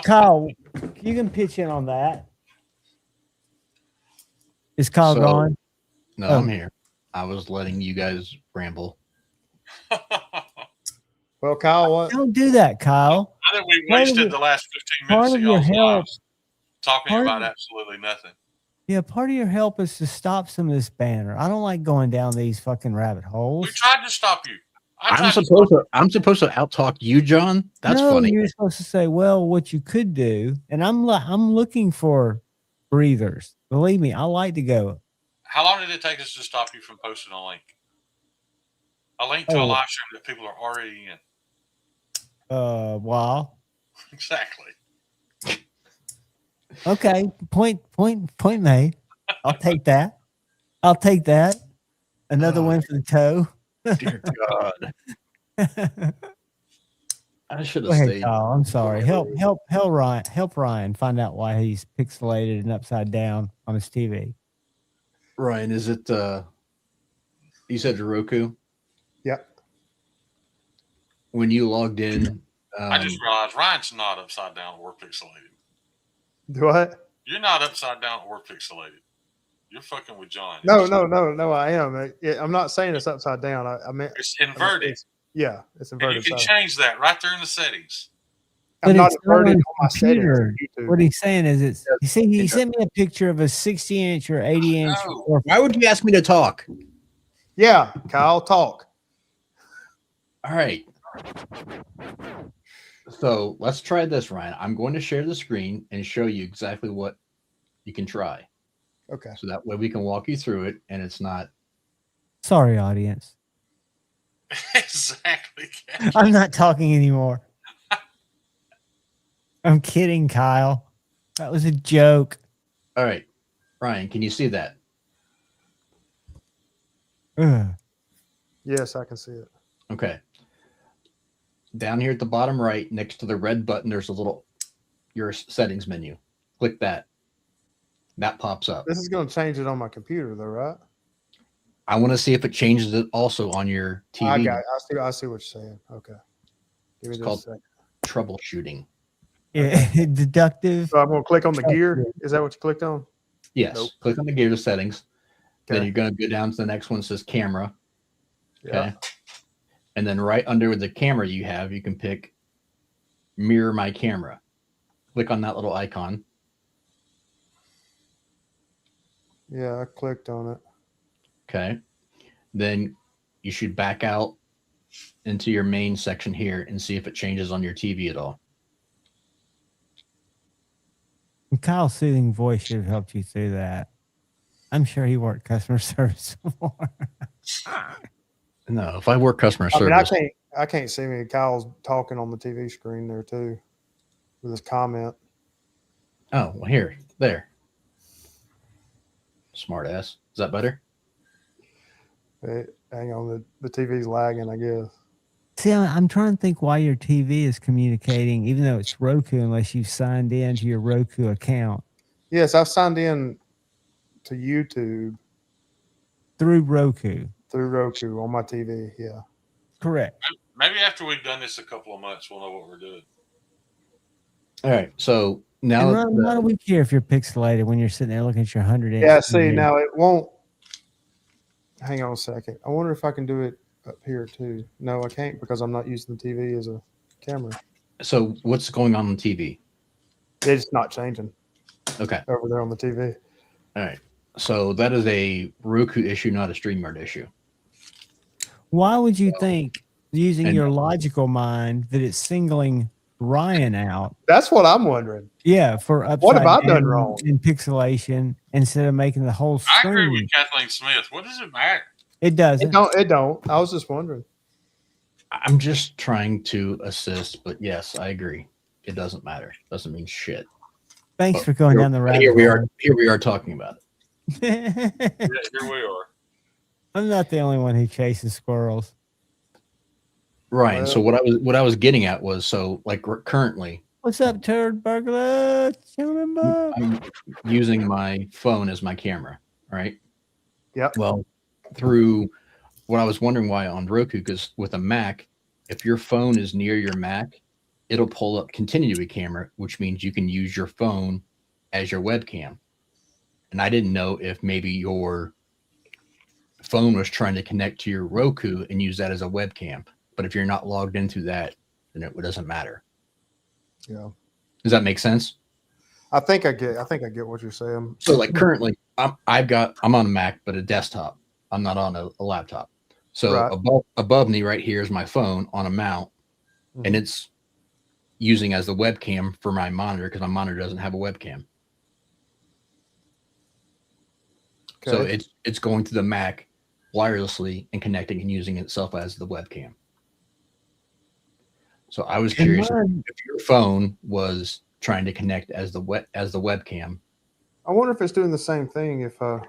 Kyle, you can pitch in on that. Is Kyle gone? No, I'm here. I was letting you guys ramble. Well, Kyle, what? Don't do that, Kyle. I think we wasted the last 15 minutes of y'all's lives talking about absolutely nothing. Yeah, part of your help is to stop some of this banner. I don't like going down these fucking rabbit holes. We tried to stop you. I'm supposed to outtalk you, John. That's funny. You're supposed to say, well, what you could do, and I'm looking for breathers. Believe me, I like to go. How long did it take us to stop you from posting a link? A link to a live stream that people are already in. While. Exactly. Okay. Point made. I'll take that. Another win for the toe. Dear God. I should have Ahead, stayed. Kyle, I'm sorry. Help Ryan find out why he's pixelated and upside down on his TV. Ryan, is it you said Roku? Yep. When you logged in, I just realized Ryan's not upside down or pixelated. What? You're not upside down or pixelated. You're fucking with John. No, I am. I'm not saying it's upside down. I meant it's inverted. It's inverted. And you can change that right there in the settings. I'm not inverted on my settings. What he's saying is he sent me a picture of a 60-inch or 80-inch. No. Why would you ask me to talk? Yeah, Kyle, talk. All right. So let's try this, Ryan. I'm going to share the screen and show you exactly what you can try. Okay. So that way we can walk you through it and it's not. Sorry, audience. Exactly. I'm not talking anymore. I'm kidding, Kyle. That was a joke. All right. Ryan, can you see that? Yes, I can see it. Okay. Down here at the bottom right, next to the red button, there's a little your settings menu. Click that. That pops up. This is going to change it on my computer, though, right? I want to see if it changes it also on your TV. I got it. I see what you're saying. Okay. Give me it's called a second. Troubleshooting. Yeah, deductive. So I'm going to click on the gear. Is that what you clicked on? Yes. Nope. Click on the gear to settings. Okay. Then you're going to go down to the next one that says camera. Okay. Yeah. And then right under the camera you can pick mirror my camera. Click on that little icon. Yeah, I clicked on it. Okay. Then you should back out into your main section here and see if it changes on your TV at all. Kyle's soothing voice should have helped you through that. I'm sure he worked customer service before. No, if I work customer service. I can't see me. Kyle's talking on the TV screen there too with his comment. Oh, well, there. Smart ass. Is that better? Hey, hang on, the TV's lagging, I guess. See, I'm trying to think why your TV is communicating, even though it's Roku, unless you've signed in to your Roku account Yes, I've signed in to YouTube through Roku. through Roku on my TV. Yeah. Correct. Maybe after we've done this a couple of months, we'll know what we're doing. All right. So now, And Ron, why do we care if you're pixelated when you're sitting there looking at your 100-inch? Yeah, see, TV? now it won't. Hang on a second. I wonder if I can do it up here too. No, I can't because I'm not using the TV as a camera. so what's going on the TV? It's not changing Okay. over there on the TV. All right. So that is a Roku issue, not a StreamYard issue. Why would you think, using And- your logical mind, that it's singling Ryan out? That's what I'm wondering. Yeah, for upside What have I done down wrong? in pixelation instead of making the whole I agree screen? with Kathleen Smith. What does it matter? It doesn't. It don't. I was just wondering. I'm just trying to assist, but yes, I agree. It doesn't matter. Doesn't mean shit. Thanks for going down the rabbit Here we hole. are. Here we are talking about it. Yeah, here we are. I'm not the only one who chases squirrels. Ryan. So what I was getting at was, so like currently What's up, turd burglar? I'm using my phone as my camera, right? Yep. Well, through what I was wondering why on Roku, because with a Mac, if your phone is near your Mac, it'll pull up continuity camera, which means you can use your phone as your webcam. And I didn't know if maybe your phone was trying to connect to your Roku and use that as a webcam. But if you're not logged into that, then it doesn't matter. Yeah. Does that make sense? I think I get what you're saying. So like currently I'm on a Mac, but a desktop. I'm not on a laptop. So Right. above me right here is my phone on a mount, Mhm. and it's using as the webcam for my monitor because my monitor doesn't have a webcam. So Okay. it's going to the Mac wirelessly and connecting and using itself as the webcam. So I was curious if your phone was trying to connect as the webcam. I wonder if it's doing the same thing. If You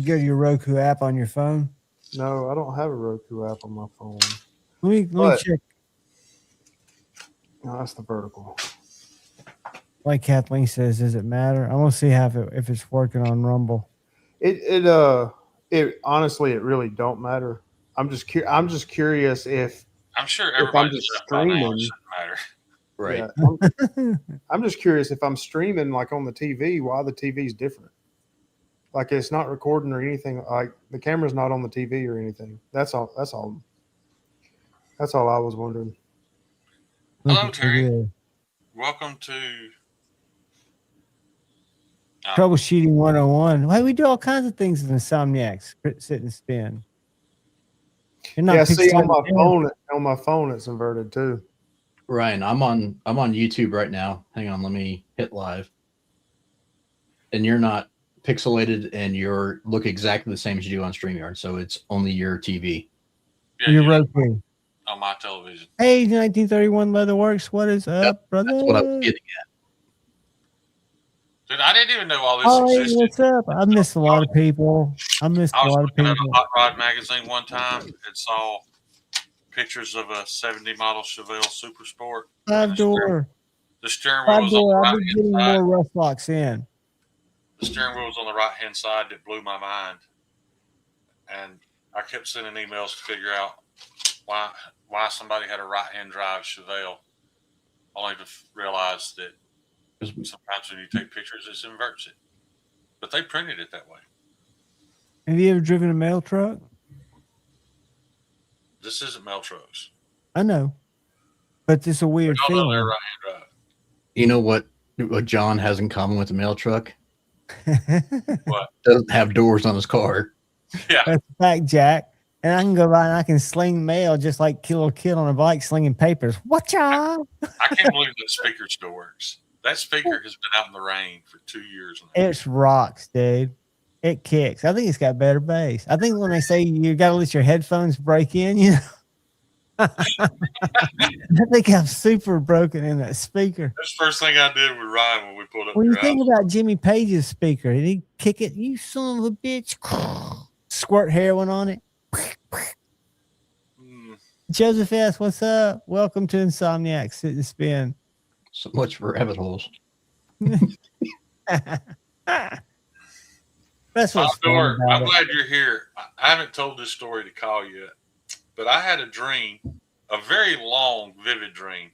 go to your Roku app on your phone. no, I don't have a Roku app on my phone. Let me But- check. No, that's the vertical. Like Kathleen says, does it matter? I want to see if it's working on Rumble. It honestly, it really don't matter. I'm just curious if I'm sure I'm everybody just does that by now. It streaming. shouldn't matter. Right. Yeah, I'm just curious if I'm streaming like on the TV, why the TV's different. Like it's not recording or anything. Like the camera's not on the TV or anything. That's all. That's all I was wondering. Hello, Look at Terry. this. Welcome to Troubleshooting 101. Why we do all kinds of things in Insomniacs. Sit and spin. You're not Yeah, see on pixelated my down. phone it's inverted too. Ryan, I'm on YouTube right now. Hang on, let me hit live. And you're not pixelated, and you look exactly the same as you do on StreamYard. So it's only your TV. Your Roku. on my television. Hey, 1931 Leatherworks. What is up, brother? That's what I was getting at. Dude, I didn't even know all this Oh, hey, existed. what's up? I missed a lot of people. I missed I a was lot of looking at people. a Hot Rod magazine one time and saw pictures of a 70 model Chevelle Super Sport. Five door. The steering wheel Five was on the door. I've right been hand getting side. more rust locks in. The steering wheel was on the right hand side that blew my mind. And I kept sending emails to figure out why somebody had a right hand drive Chevelle, only to realize that sometimes when you take pictures, it inverts it. But they printed it that way. Have you ever driven a mail truck? This isn't mail trucks. I know, but it's a weird We all know they're feeling. right hand drive. You know what John has in common with the mail truck? What? Doesn't have doors on his car. Yeah. That's a fact, Jack. And I can go by and I can sling mail just like little kid on a bike slinging papers. What y'all? I can't believe that speaker still works. That speaker has been out in the rain for 2 years now. It's rocks, dude. It kicks. I think it's got better bass. I think when they say you got to let your headphones break in, you know. I think I'm super broken in that speaker. That's the first thing I did with Ryan when we pulled up When to you your think house. about Jimmy Page's speaker, and he kick it, you son of a bitch, squirt heroin on it. Mm, Joseph S., what's up? Welcome to Insomniac. Sit and spin. So much for rabbit holes. That's what's fun Door, about I'm it. glad you're here. I haven't told this story to Kyle yet, but I had a dream, a very long, vivid dream,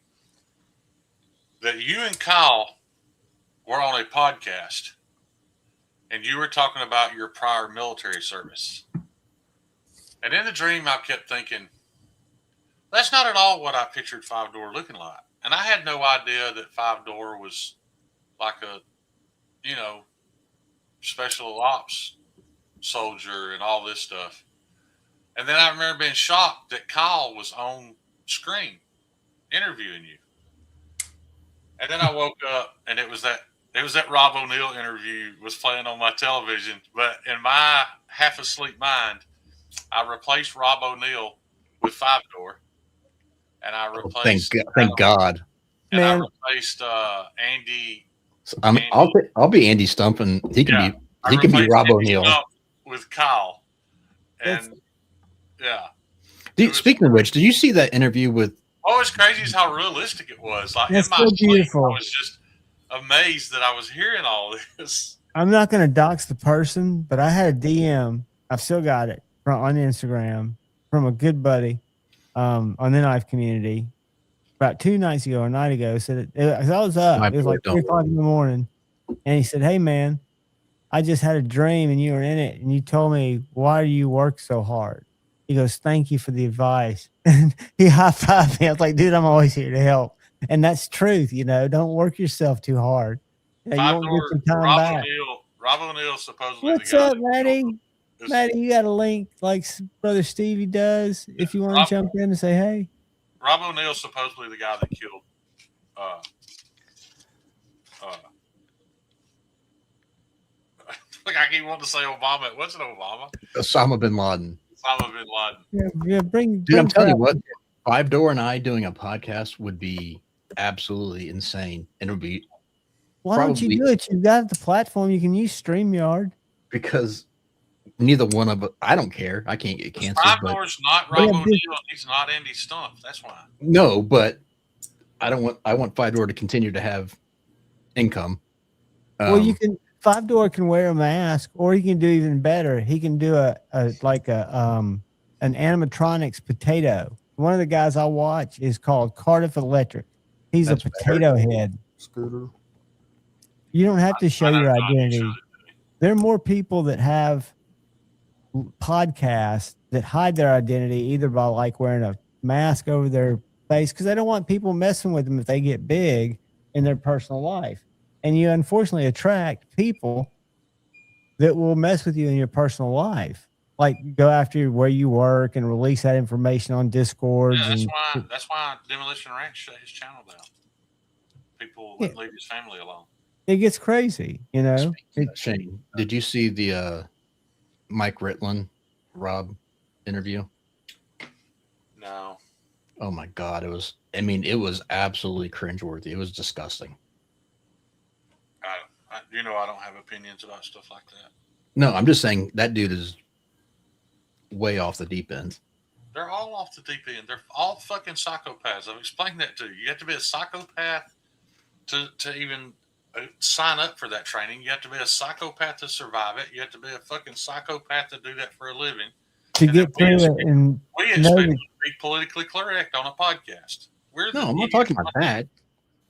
that you and Kyle were on a podcast and you were talking about your prior military service. And in the dream, I kept thinking, that's not at all what I pictured Five Door looking like. And I had no idea that Five Door was like a, you know, special ops soldier and all this stuff. And then I remember being shocked that Kyle was on screen interviewing you. And then I woke up and it was that Rob O'Neill interview was playing on my television. But in my half asleep mind, I replaced Rob O'Neill with Five Door. And I replaced Thank God. And Man. I replaced Andy. So I'll be Andy Stump, and he can Yeah, be I Rob replaced Andy O'Neill. Stump with Kyle. That's- And yeah. Dude, speaking of which, did you see that interview with? What was crazy is how realistic it was. Like That's in my so sleep, beautiful. I was just amazed that I was hearing all this. I'm not going to dox the person, but I had a DM. I've still got it on Instagram from a good buddy on the knife community about 2 nights ago or a night ago. Said I was up. My It was boy, like 3 o'clock in the morning. And he said, "Hey, man, I just had a dream and you were in it. And you told me, why do you work so hard?" He goes, "Thank you for the advice." And he high-fived me. I was like, "Dude, I'm always here to help." And that's truth, you know. Don't work yourself too hard. You know, you won't get some time back. Rob O'Neill supposedly What's the guy up, that Maddie? killed- is- Maddie, you got a link like Brother Stevie does if you want Rob- to jump in and say, hey. Rob O'Neill supposedly the guy that killed like I keep wanting to say Obama. What's it, Obama? Osama bin Laden. Osama bin Laden. Yeah, bring Dude, I'm telling you crap. what, Five Door and I doing a podcast would be absolutely insane. And it would be Why don't you probably- do it? You've got the platform. You can use StreamYard. because neither one of us, I don't care. I can't get canceled. Five But Door's not Yeah, Rob this- O'Neill. He's not Andy Stump. That's why. no, but I want Five Door to continue to have income. Well, you can 5-Door can wear a mask, or he can do even better. He can do an animatronics potato. One of the guys I watch is called Cardiff Electric. He's That's a potato head. Scooter. You don't have to show I don't your know how to identity. show it. There are more people that have podcasts that hide their identity either by like wearing a mask over their face because they don't want people messing with them if they get big in their personal life. And you unfortunately attract people that will mess with you in your personal life, like go after where you work and release that information on Discords. Yeah, and that's why Demolition Ranch shut his channel down. People wouldn't leave his family alone. it gets crazy, you know. Shane, did you see the Mike Ritlin Rob interview? No. Oh my God. It was absolutely cringeworthy. It was disgusting. I don't have opinions about stuff like that. No, I'm just saying that dude is way off the deep end. They're all off the deep end. They're all fucking psychopaths. I've explained that to you. You have to be a psychopath to even sign up for that training. You have to be a psychopath to survive it. You have to be a fucking psychopath to do that for a living. To And get then through it, and We know expect that- to be politically correct on a podcast. No, I'm not talking about that.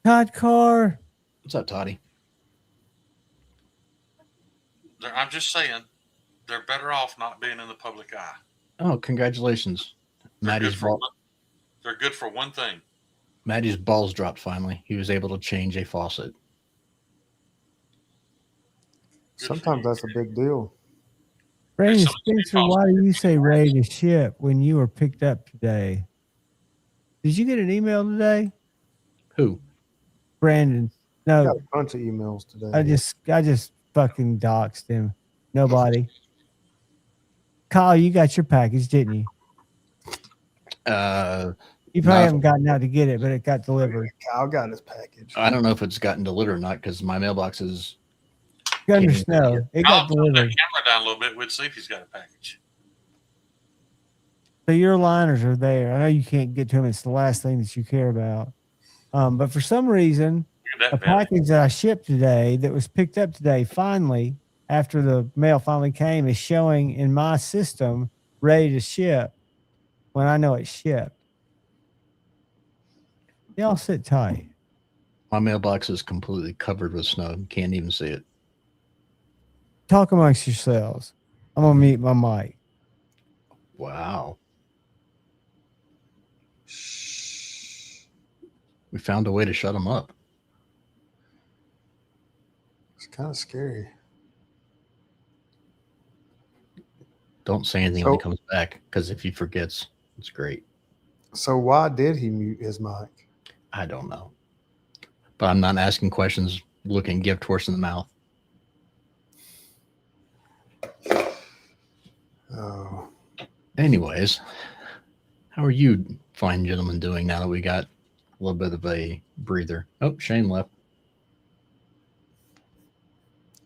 Todd Carr. What's up, Toddy? I'm just saying, they're better off not being in the public eye. Oh, congratulations. They're good Maddie's for one thing. Maddie's balls dropped finally. He was able to change a faucet. Sometimes that's a big deal. Brandon Some of these Spencer, people- why do you say ready to ship when you were picked up today? Did you get an email today? Who? Brandon. I No, got a bunch of emails today. I just fucking doxed him. Nobody. Kyle, you got your package, didn't you? You probably Not, haven't gotten out to get it, but it got delivered. Kyle got his package. I don't know if it's gotten delivered or not because my mailbox is. Gunner Snow. It got I'll turn that delivered. camera down a little bit. We'd see if he's got a package. So your liners are there. I know you can't get to them. It's the last thing that you care about. But for some reason, Look a at that belly. package that I shipped today that was picked up today, finally, after the mail finally came, is showing in my system ready to ship when I know it's shipped. Y'all sit tight. My mailbox is completely covered with snow. You can't even see it. Talk amongst yourselves. I'm gonna mute my mic. Wow. We found a way to shut him up. It's kind of scary. Don't say anything when he comes back, because if he forgets, it's great. So why did he mute his mic? I don't know. But I'm not asking questions looking gift horse in the mouth. Oh. Anyways, how are you fine gentlemen doing now that we got a little bit of a breather? Oh, Shane left.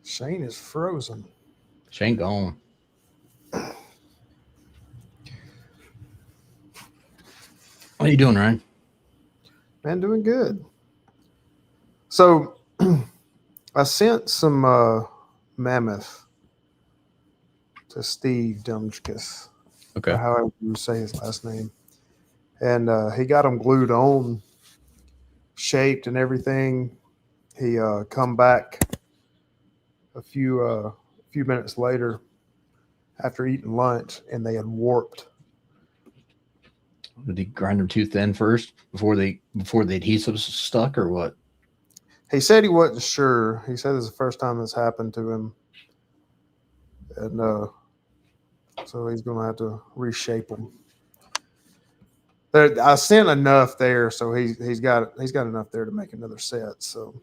Shane is frozen. Shane gone. How you doing, Ryan? Man, doing good. So I sent some mammoth to Steve Dumchkus. Okay. Or however you say his last name. And he got them glued on, shaped and everything. He come back a few minutes later after eating lunch, and they had warped. Did he grind them too thin first before the adhesives stuck, or what? He said he wasn't sure. He said it's the first time this happened to him, and so he's going to have to reshape them. I sent enough there, so he's got enough there to make another set. So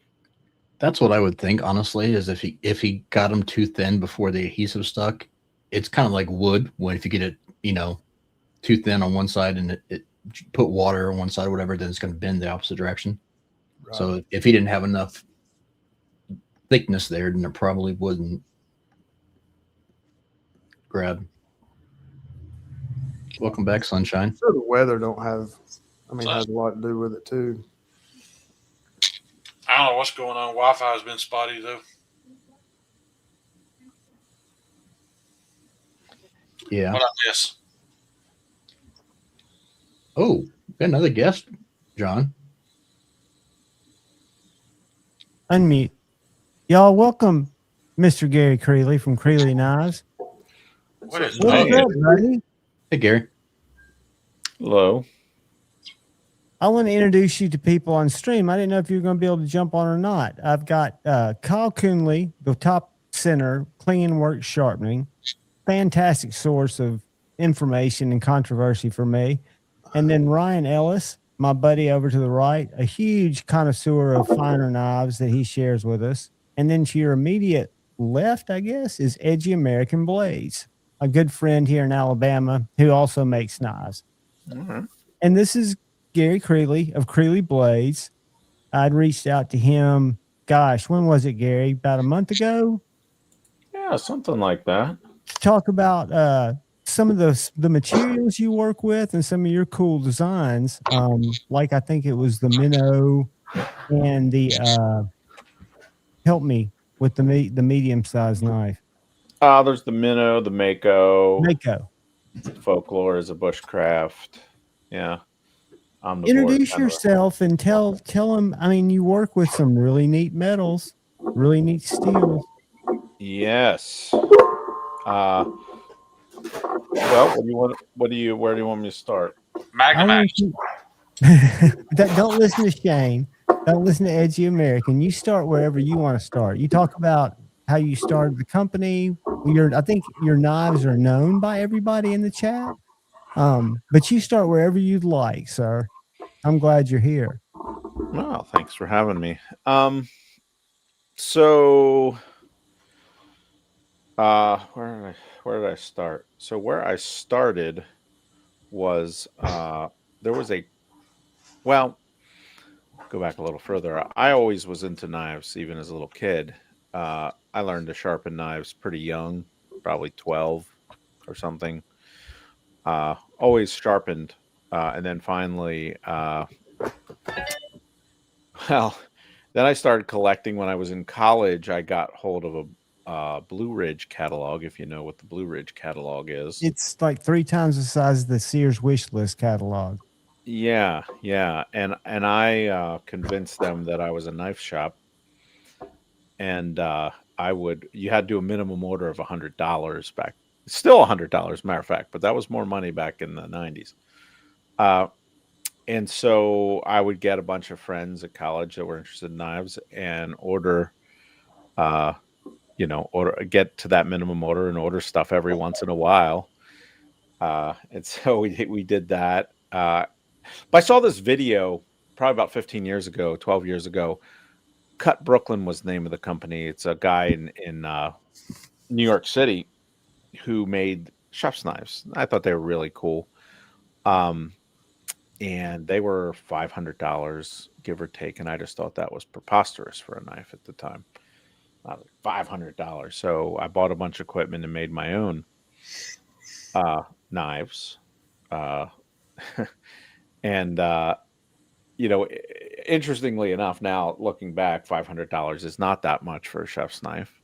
that's what I would think, honestly, is if he got them too thin before the adhesive stuck, it's kind of like wood. When if you get it, too thin on one side and it put water on one side or whatever, then it's going to bend the opposite direction. Right. So if he didn't have enough thickness there, then it probably wouldn't grab. Welcome back, Sunshine. So the weather has a lot to do with it too. I don't know what's going on. Wi-Fi has been spotty though. Yeah. What about this? Oh, got another guest, John. Unmute. Y'all welcome Mr. Gary Creeley from Creeley Knives. What's up, buddy? Hey, Gary. Hello. I want to introduce you to people on stream. I didn't know if you were going to be able to jump on or not. I've got Kyle Coonley, the top center, Clean Work Sharpening. Fantastic source of information and controversy for me. And then Ryan Ellis, my buddy over to the right, a huge connoisseur of finer knives that he shares with us. And then to your immediate left, I guess, is Edgy American Blades, a good friend here in Alabama who also makes knives. Mm-hmm. And this is Gary Creeley of Creeley Blades. I'd reached out to him, gosh, when was it, Gary? About a month ago? Yeah, something like that. To talk about some of the materials you work with and some of your cool designs. Like I think it was the minnow and the help me with the medium-sized knife. There's the minnow, the mako. Folklore is a bushcraft. Yeah. Introduce yourself and tell them. I mean, you work with some really neat metals, really neat steels. Yes. Well, where do you want me to start? Don't listen to Shane. Don't listen to Edgy American. You start wherever you want to start. You talk about how you started the company. I think your knives are known by everybody in the chat. But you start wherever you'd like, sir. I'm glad you're here. Well, thanks for having me. So where did I start? So where I started was there was a well, go back a little further. I always was into knives, even as a little kid. I learned to sharpen knives pretty young, probably 12 or something. Always sharpened, and then finally, well, then I started collecting when I was in college. I got hold of a Blue Ridge catalog, if you know what the Blue Ridge catalog is. It's like 3 times the size of the Sears wish list catalog. Yeah, yeah, and I convinced them that I was a knife shop, and you had to do a minimum order of $100 back. Still $100, matter of fact, but that was more money back in the 90s. And so I would get a bunch of friends at college that were interested in knives and order, get to that minimum order and order stuff every once in a while. And so we did that. But I saw this video probably about 15 years ago, 12 years ago. Cut Brooklyn was the name of the company. It's a guy in New York City who made chef's knives. I thought they were really cool. And they were $500, give or take. And I just thought that was preposterous for a knife at the time. $500. So I bought a bunch of equipment and made my own knives. And, interestingly enough, now looking back, $500 is not that much for a chef's knife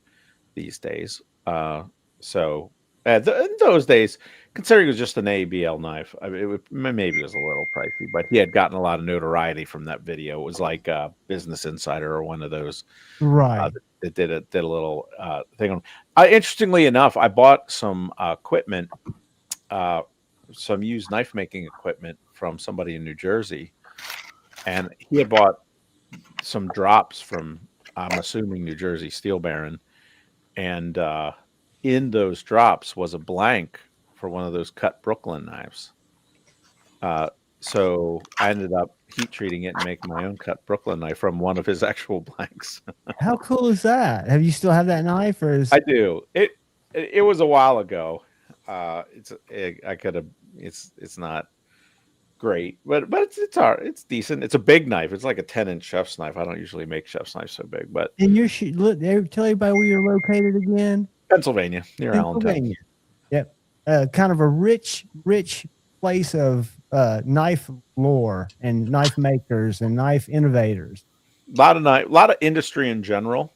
these days. So in those days, considering it was just an ABL knife, I mean, maybe it was a little pricey, but he had gotten a lot of notoriety from that video. It was like Business Insider or one of those, Right. that did a little thing on. Interestingly enough, I bought some equipment, some used knife making equipment from somebody in New Jersey, and he had bought some drops from, I'm assuming, New Jersey Steel Baron, and in those drops was a blank for one of those Cut Brooklyn knives. So I ended up heat treating it and making my own Cut Brooklyn knife from one of his actual blanks. How cool is that? Have you still have that knife, or is I do. It was a while ago. It's not great, but it's decent. It's a big knife. It's like a 10-inch chef's knife. I don't usually make chef's knives so big, but and you're look? Tell everybody where you're located again. Pennsylvania, near Allentown. Yep. Kind of a rich place of knife lore and knife makers and knife innovators. A lot of industry in general.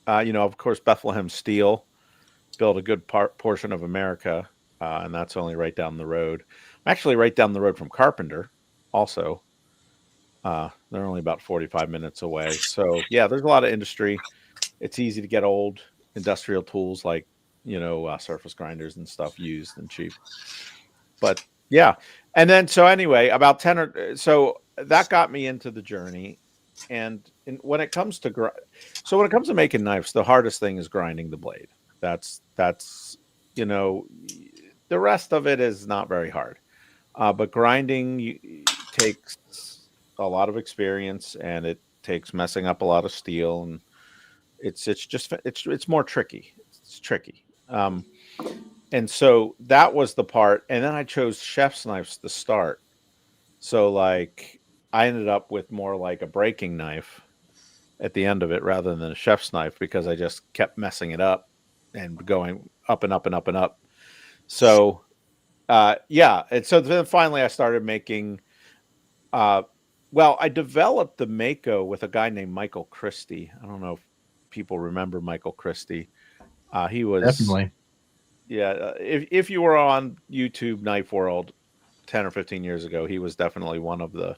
Of course, Bethlehem Steel built a good portion of America, and that's only right down the road. I'm actually right down the road from Carpenter, also. They're only about 45 minutes away. So, yeah, there's a lot of industry. It's easy to get old industrial tools like, surface grinders and stuff used and cheap. But, yeah. And then, so anyway, about 10 or so that got me into the journey. And when it comes to making knives, the hardest thing is grinding the blade. That's the rest of it is not very hard. But grinding takes a lot of experience, and it takes messing up a lot of steel, and it's more tricky. It's tricky. And so that was the part. And then I chose chef's knives to start. So like I ended up with more like a breaking knife at the end of it rather than a chef's knife, because I just kept messing it up and going up and up and up and up. So, and so then finally I started making, I developed the Mako with a guy named Michael Christie. I don't know if people remember Michael Christie. He was Definitely. Yeah. If you were on YouTube Knife World 10 or 15 years ago, he was definitely one of the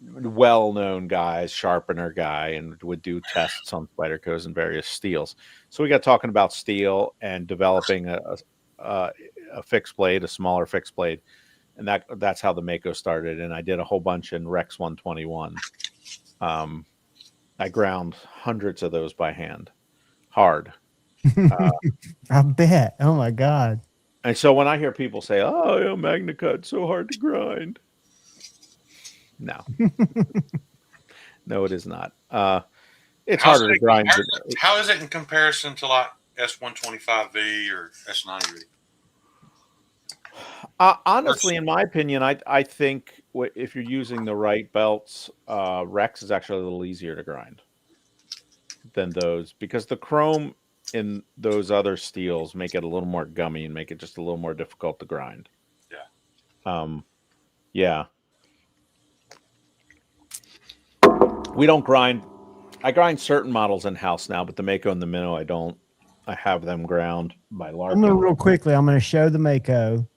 well-known guys, sharpener guy, and would do tests on Spydercos and various steels. So we got talking about steel and developing a fixed blade, a smaller fixed blade, and that's how the Mako started. And I did a whole bunch in Rex 121. I ground hundreds of those by hand, hard. I bet. Oh my God. And so when I hear people say, "Oh, Magna Cut's so hard to grind," no, no, it is not. It's harder to grind. How is it in comparison to like S125V or S90V? Honestly, in my opinion, I think if you're using the right belts, Rex is actually a little easier to grind than those, because the chrome in those other steels make it a little more gummy and make it just a little more difficult to grind. Yeah. Yeah. We don't grind. I grind certain models in house now, but the Mako and the Minnow, I don't. I have them ground by I'm gonna Larkin. real quickly. I'm gonna show the Mako,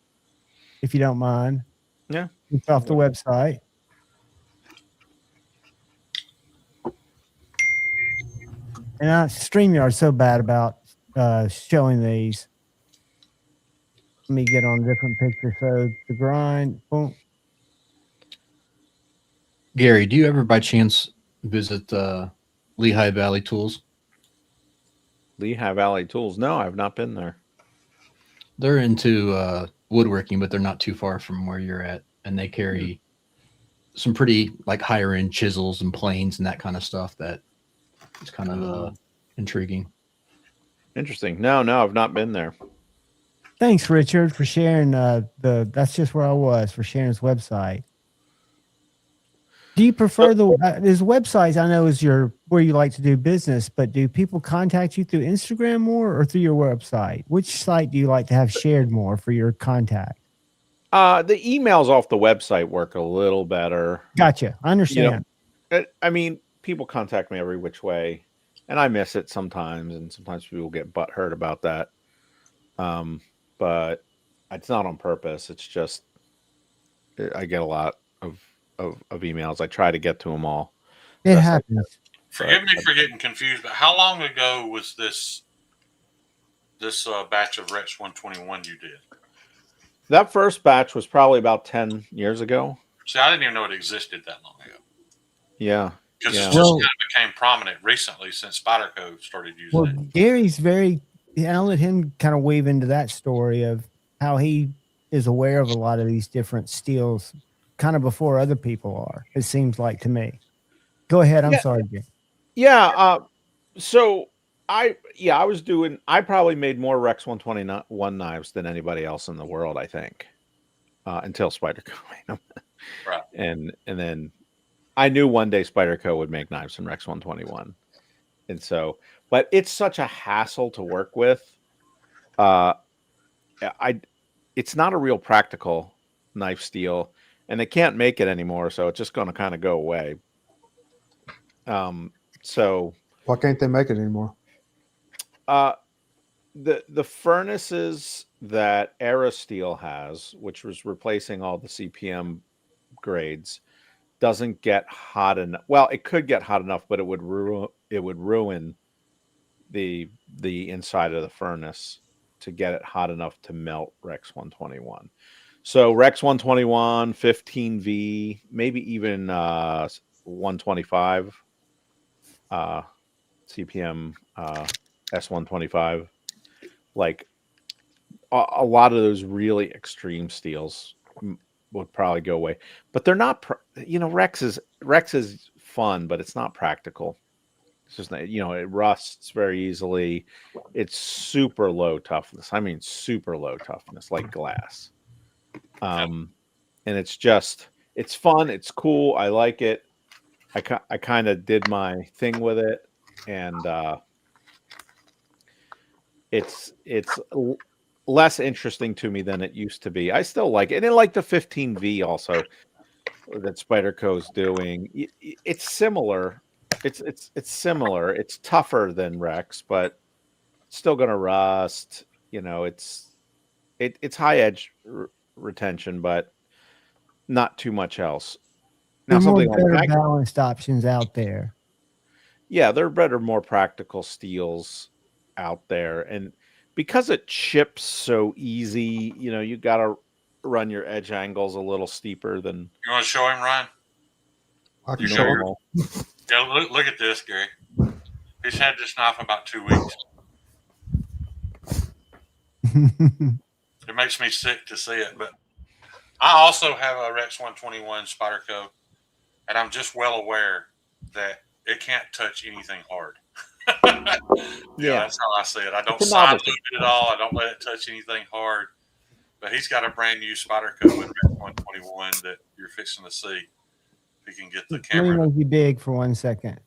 if you don't mind. Yeah. It's off the website. And StreamYard's so bad about showing these. Let me get on a different picture. So the grind, boom. Gary, do you ever by chance visit Lehigh Valley Tools? Lehigh Valley Tools. No, I've not been there. They're into woodworking, but they're not too far from where you're at, and they carry some pretty like higher end chisels and planes and that kind of stuff. That is kind of intriguing. Interesting. No, I've not been there. Thanks, Richard, for sharing that's just where I was, for sharing his website. Do you prefer his websites? I know is where you like to do business, but do people contact you through Instagram more or through your website? Which site do you like to have shared more for your contact? The emails off the website work a little better. Gotcha. I understand. I mean, people contact me every which way, and I miss it sometimes, and sometimes people get butthurt about that. But it's not on purpose. It's just I get a lot of emails. I try to get to them all. It happens. Forgive me for getting confused, but how long ago was this batch of Rex 121 you did? That first batch was probably about 10 years ago. See, I didn't even know it existed that long ago. Yeah. Because it just kind of became prominent recently since Spyderco started using it. Gary's I'll let him kind of weave into that story of how he is aware of a lot of these different steels kind of before other people are, it seems like to me. Go ahead. I'm sorry, Jay. Yeah. So I probably made more Rex 121 knives than anybody else in the world, I think, until Spyderco made them. Right. And then I knew one day Spyderco would make knives in Rex 121. And so, but it's such a hassle to work with. It's not a real practical knife steel, and they can't make it anymore, so it's just going to kind of go away. So why can't they make it anymore? The furnaces that Aerosteel has, which was replacing all the CPM grades, doesn't get hot enough. Well, it could get hot enough, but it would ruin the inside of the furnace to get it hot enough to melt Rex 121. So Rex 121, 15V, maybe even 125 CPM S125. Like a lot of those really extreme steels would probably go away, but they're not. Rex is fun, but it's not practical. It's just it rusts very easily. It's super low toughness. I mean, super low toughness, like glass. And it's fun. It's cool. I like it. I kind of did my thing with it, and it's less interesting to me than it used to be. I still like it, and I like the 15V also that Spyderco's doing. It's similar. It's similar. It's tougher than Rex, but it's still going to rust. It's high edge retention, but not too much else. Now, something like better balanced options out there. Yeah, there are better, more practical steels out there, and because it chips so easy, you got to run your edge angles a little steeper than. You want to show him, Ryan? You normal. Yeah, look at this, Gary. He's had this knife about 2 weeks. It makes me sick to see it, but I also have a Rex 121 Spyderco, and I'm just well aware that it can't touch anything hard. Yeah, that's how I see it. I don't side loop it at all. I don't let it touch anything hard. But he's got a brand new Spyderco in Rex 121 that you're fixing to see. If you can get the Let me camera. make you big for 1 second.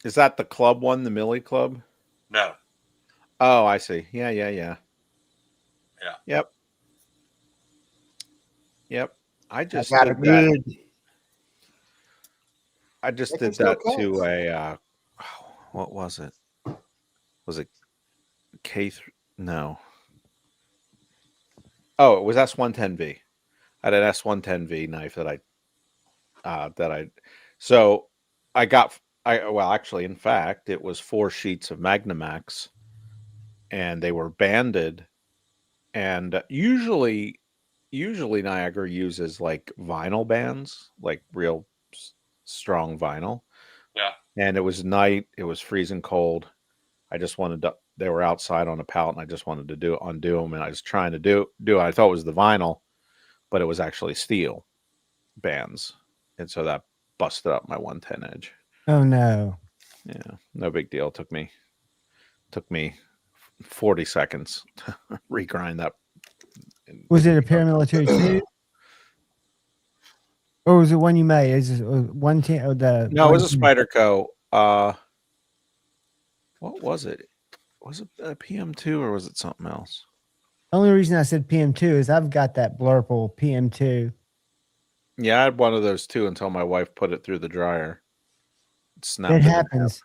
Is that the club one, the Millie Club? No. Oh, I see. Yeah. Yeah. Yep. I just got did it that. good. I just They did can still that to cut. a what was it? Was it K3? No. Oh, it was S110V. I had an S110V knife so I got well, actually, in fact, it was 4 sheets of Magnamax, and they were banded. And usually Niagara uses like vinyl bands, like real strong vinyl. Yeah. And it was night. It was freezing cold. I just wanted to. They were outside on a pallet, and I just wanted to undo them. And I was trying to do it. I thought it was the vinyl, but it was actually steel bands, and so that busted up my 110 edge. Oh no. Yeah, no big deal. Took me 40 seconds to regrind that. Was it a paramilitary too? Or was it one you made? Is it 110? No, it was a Spyderco. What was it? Was it a PM2 or was it something else? The only reason I said PM2 is I've got that Blurple PM2. Yeah, I had one of those too until my wife put it through the dryer. It happens.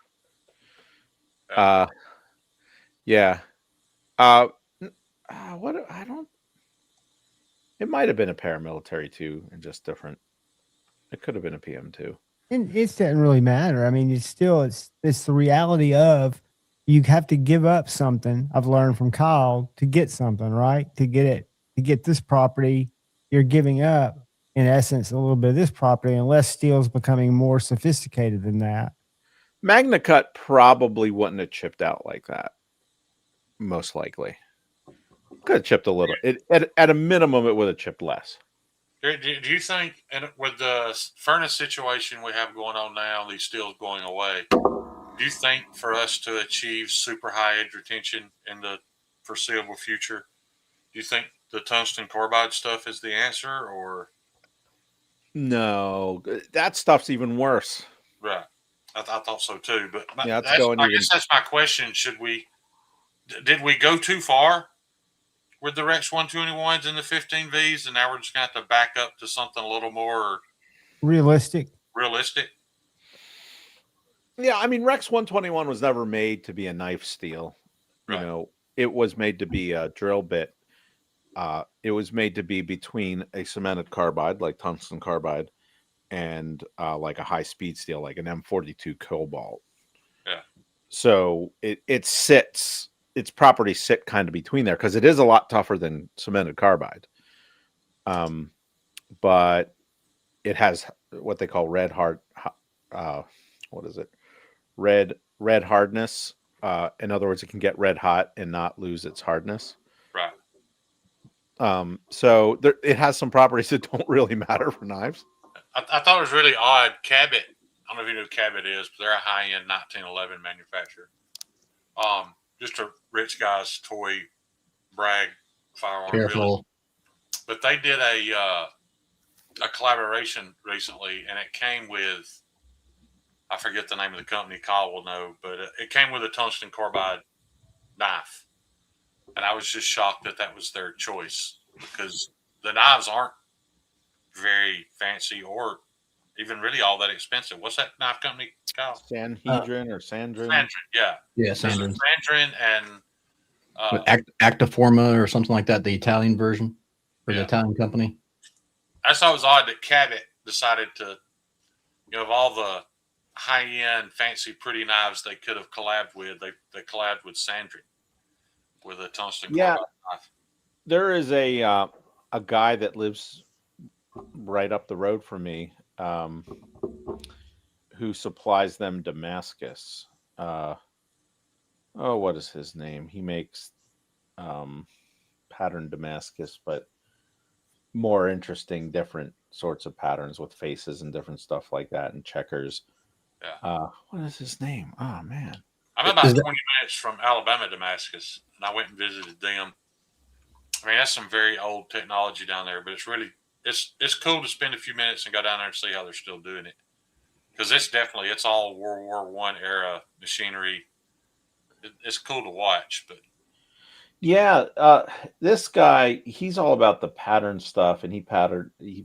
Yeah. What I don't. It might have been a paramilitary too, and just different. It could have been a PM2. And it doesn't really matter. I mean, it's the reality of you have to give up something. I've learned from Kyle to get something, right? To get this property, you're giving up in essence a little bit of this property, unless steel's becoming more sophisticated than that. MagnaCut probably wouldn't have chipped out like that. Most likely, could have chipped a little. At a minimum, it would have chipped less. Do you think, and with the furnace situation we have going on now, these steels going away, do you think for us to achieve super high edge retention in the foreseeable future, do you think the tungsten carbide stuff is the answer, or? No, that stuff's even worse. Right. I thought so too, but yeah, I guess that's my question. Did we go too far with the Rex 121s and the 15Vs, and now we're just going to have to back up to something a little more realistic? Yeah, I mean, Rex 121 was never made to be a knife steel. Right. You know, it was made to be a drill bit. It was made to be between a cemented carbide, like tungsten carbide, and like a high-speed steel, like an M42 Cobalt. Yeah. So its properties sit kind of between there, because it is a lot tougher than cemented carbide. But it has what they call red hardness. In other words, it can get red hot and not lose its hardness. Right. So it has some properties that don't really matter for knives. I thought it was really odd. Cabot, I don't know if you know who Cabot is, but they're a high-end 1911 manufacturer. Just a rich guy's toy brag firearm. Careful. Really. But they did a collaboration recently, and it came with, I forget the name of the company, Kyle will know, but it came with a tungsten carbide knife. And I was just shocked that was their choice, because the knives aren't very fancy or even really all that expensive. What's that knife company, Kyle? Sanhedrin or Sandrin? Sandrin, yeah. Yeah, Sandrin. Sandrin and Actiforma or something like that, the Italian version, or the Italian company. I thought it was odd that Cabot decided to, of all the high-end, fancy, pretty knives they could have collabed with, they collabed with Sandrin with a tungsten carbide knife. There is a guy that lives right up the road from me, who supplies them Damascus. What is his name? He makes pattern Damascus, but more interesting, different sorts of patterns with faces and different stuff like that, and checkers. Yeah. What is his name? Oh man, I'm about 20 minutes from Alabama Damascus, and I went and visited them. I mean, that's some very old technology down there, but it's really it's cool to spend a few minutes and go down there and see how they're still doing it. Because it's all World War I era machinery. It's cool to watch, but Yeah, this guy, he's all about the pattern stuff, and he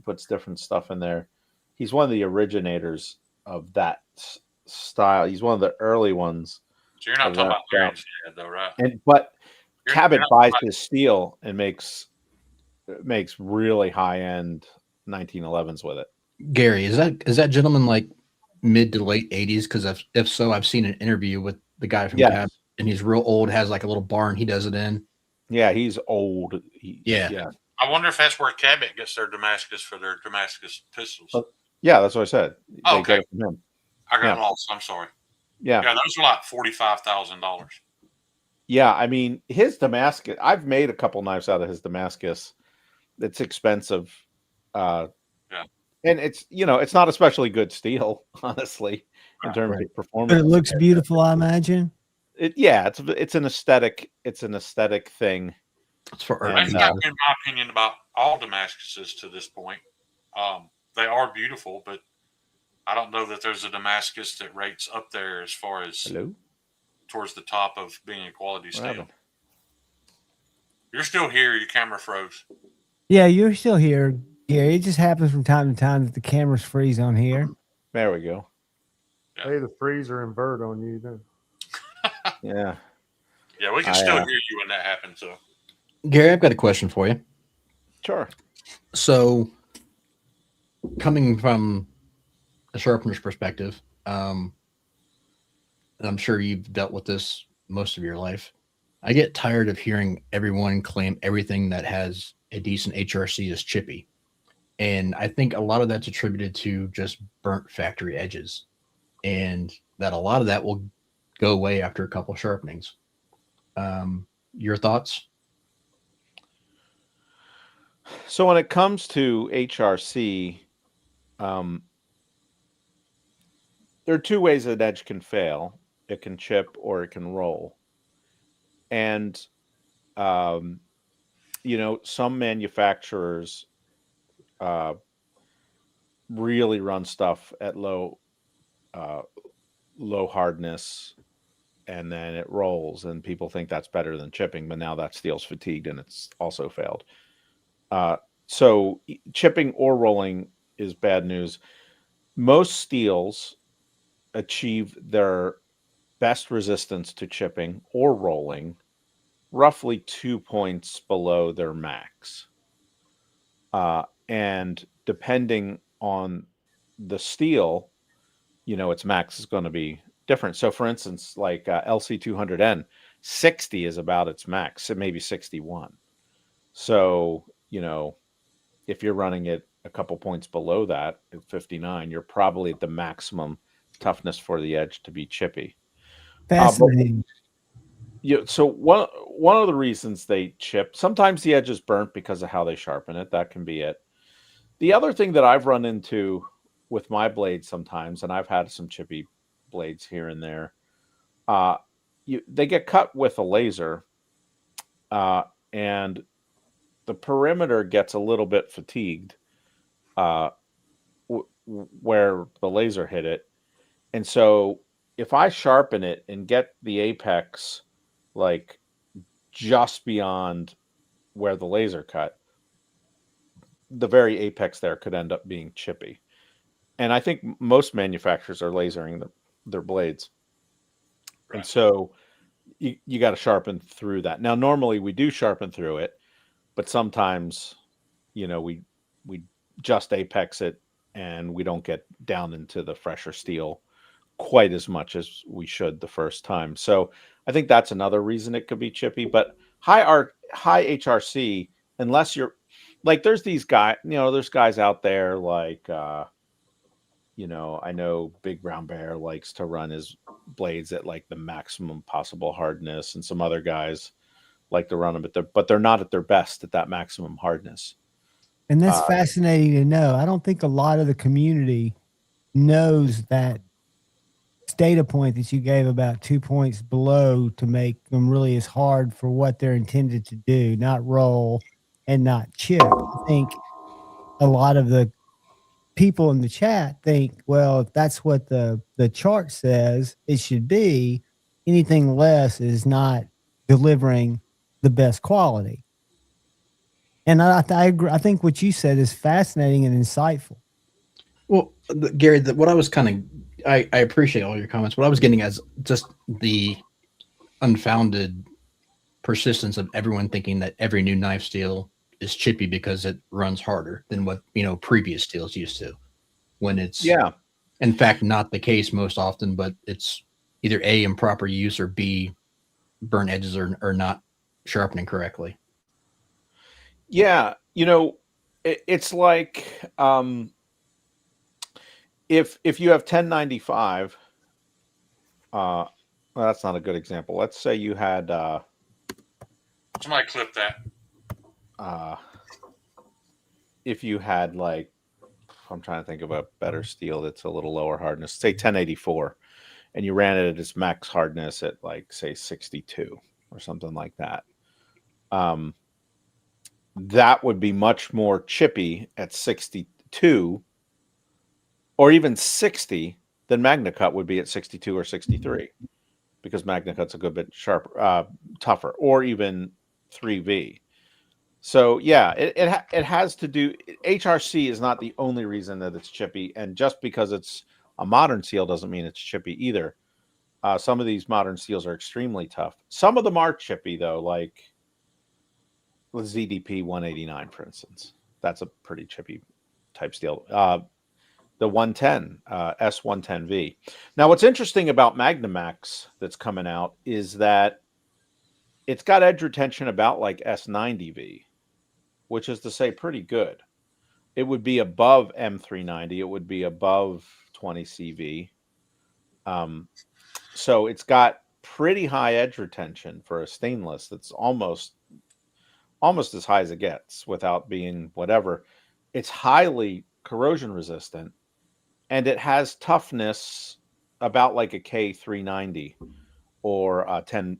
puts different stuff in there. He's one of the originators of that style. He's one of the early ones so you're not of talking that about style. Larry's dad, though, right? But You're Cabot not buys talking his steel and makes really high end 1911s with it. Gary, is that gentleman like mid to late 80s? Because if so, I've seen an interview with the guy from Yes. Cab, and he's real old, has like a little barn he does it in. Yeah, he's old. Yeah. I wonder if that's where Cabot gets their Damascus for their Damascus pistols. Yeah, that's what I said. Oh, They okay. get it from him. I got Yeah. lost. I'm sorry. Yeah. Yeah, those are like $45,000. Yeah, I mean, his Damascus, I've made a couple knives out of his Damascus. It's expensive. Yeah. And it's, it's not especially good steel, honestly, in terms of performance. But it looks beautiful, I imagine. It's an aesthetic thing. It's for And, That's not been my opinion about all Damascuses to this point. They are beautiful, but I don't know that there's a Damascus that rates up there as far as Hello? towards the top of being a quality What steel. happened? You're still here. Your camera froze. Yeah, you're still here, Gary. It just happens from time to time that the cameras freeze on here. There we go. Yeah. Hey, the freezer invert on you then. Yeah. Yeah, we can still hear you when that happens. So, Gary, I've got a question for you. Sure. So, coming from a sharpener's perspective, and I'm sure you've dealt with this most of your life, I get tired of hearing everyone claim everything that has a decent HRC is chippy. And I think a lot of that's attributed to just burnt factory edges, and that a lot of that will go away after a couple of sharpenings. Your thoughts? So when it comes to HRC, there are two ways an edge can fail. It can chip or it can roll. And, some manufacturers really run stuff at low hardness, and then it rolls, and people think that's better than chipping, but now that steel's fatigued and it's also failed. So chipping or rolling is bad news. Most steels achieve their best resistance to chipping or rolling roughly 2 points below their max. And depending on the steel, its max is going to be different. So for instance, like LC200N, 60 is about its max, it may be 61. So, if you're running it a couple points below that at 59, you're probably at the maximum toughness for the edge to be chippy. Fascinating. So one of the reasons they chip, sometimes the edge is burnt because of how they sharpen it. That can be it. The other thing that I've run into with my blades sometimes, and I've had some chippy blades here and there, they get cut with a laser, and the perimeter gets a little bit fatigued where the laser hit it. And so if I sharpen it and get the apex like just beyond where the laser cut, the very apex there could end up being chippy. And I think most manufacturers are lasering their blades. Right. And so you got to sharpen through that. Now, normally we do sharpen through it, but sometimes, we just apex it and we don't get down into the fresher steel quite as much as we should the first time. So I think that's another reason it could be chippy. But high HRC, unless you're like, there's these guys, there's guys out there like, I know Big Brown Bear likes to run his blades at like the maximum possible hardness, and some other guys like to run them but they're not at their best at that maximum hardness. And that's fascinating to know. I don't think a lot of the community knows that data point that you gave about 2 points below to make them really as hard for what they're intended to do, not roll and not chip. I think a lot of the people in the chat think, well, if that's what the chart says it should be, anything less is not delivering the best quality. And I agree. I think what you said is fascinating and insightful. Well, Gary, what I was I appreciate all your comments. What I was getting as just the unfounded persistence of everyone thinking that every new knife steel is chippy because it runs harder than what, previous steels used to, when it's in fact not the case most often, but it's either A, improper use, or B, burn edges are not sharpening correctly. Yeah. It's like, if you have 1095, well, that's not a good example. Let's say you had, Somebody clip that. If you had, like, I'm trying to think of a better steel that's a little lower hardness, say 1084, and you ran it at its max hardness at, like, say 62 or something like that. That would be much more chippy at 62 or even 60 than MagnaCut would be at 62 or 63, because MagnaCut's a good bit tougher, or even 3V. So yeah, it has to do. HRC is not the only reason that it's chippy, and just because it's a modern steel doesn't mean it's chippy either. Some of these modern steels are extremely tough. Some of them are chippy though, like the ZDP 189, for instance. That's a pretty chippy type steel. The 110 S110V. Now, what's interesting about Magnamax that's coming out is that it's got edge retention about like S90V, which is to say pretty good. It would be above M390. It would be above 20 CV. So it's got pretty high edge retention for a stainless. That's almost as high as it gets without being whatever. It's highly corrosion resistant, and it has toughness about like a K390 or a 10.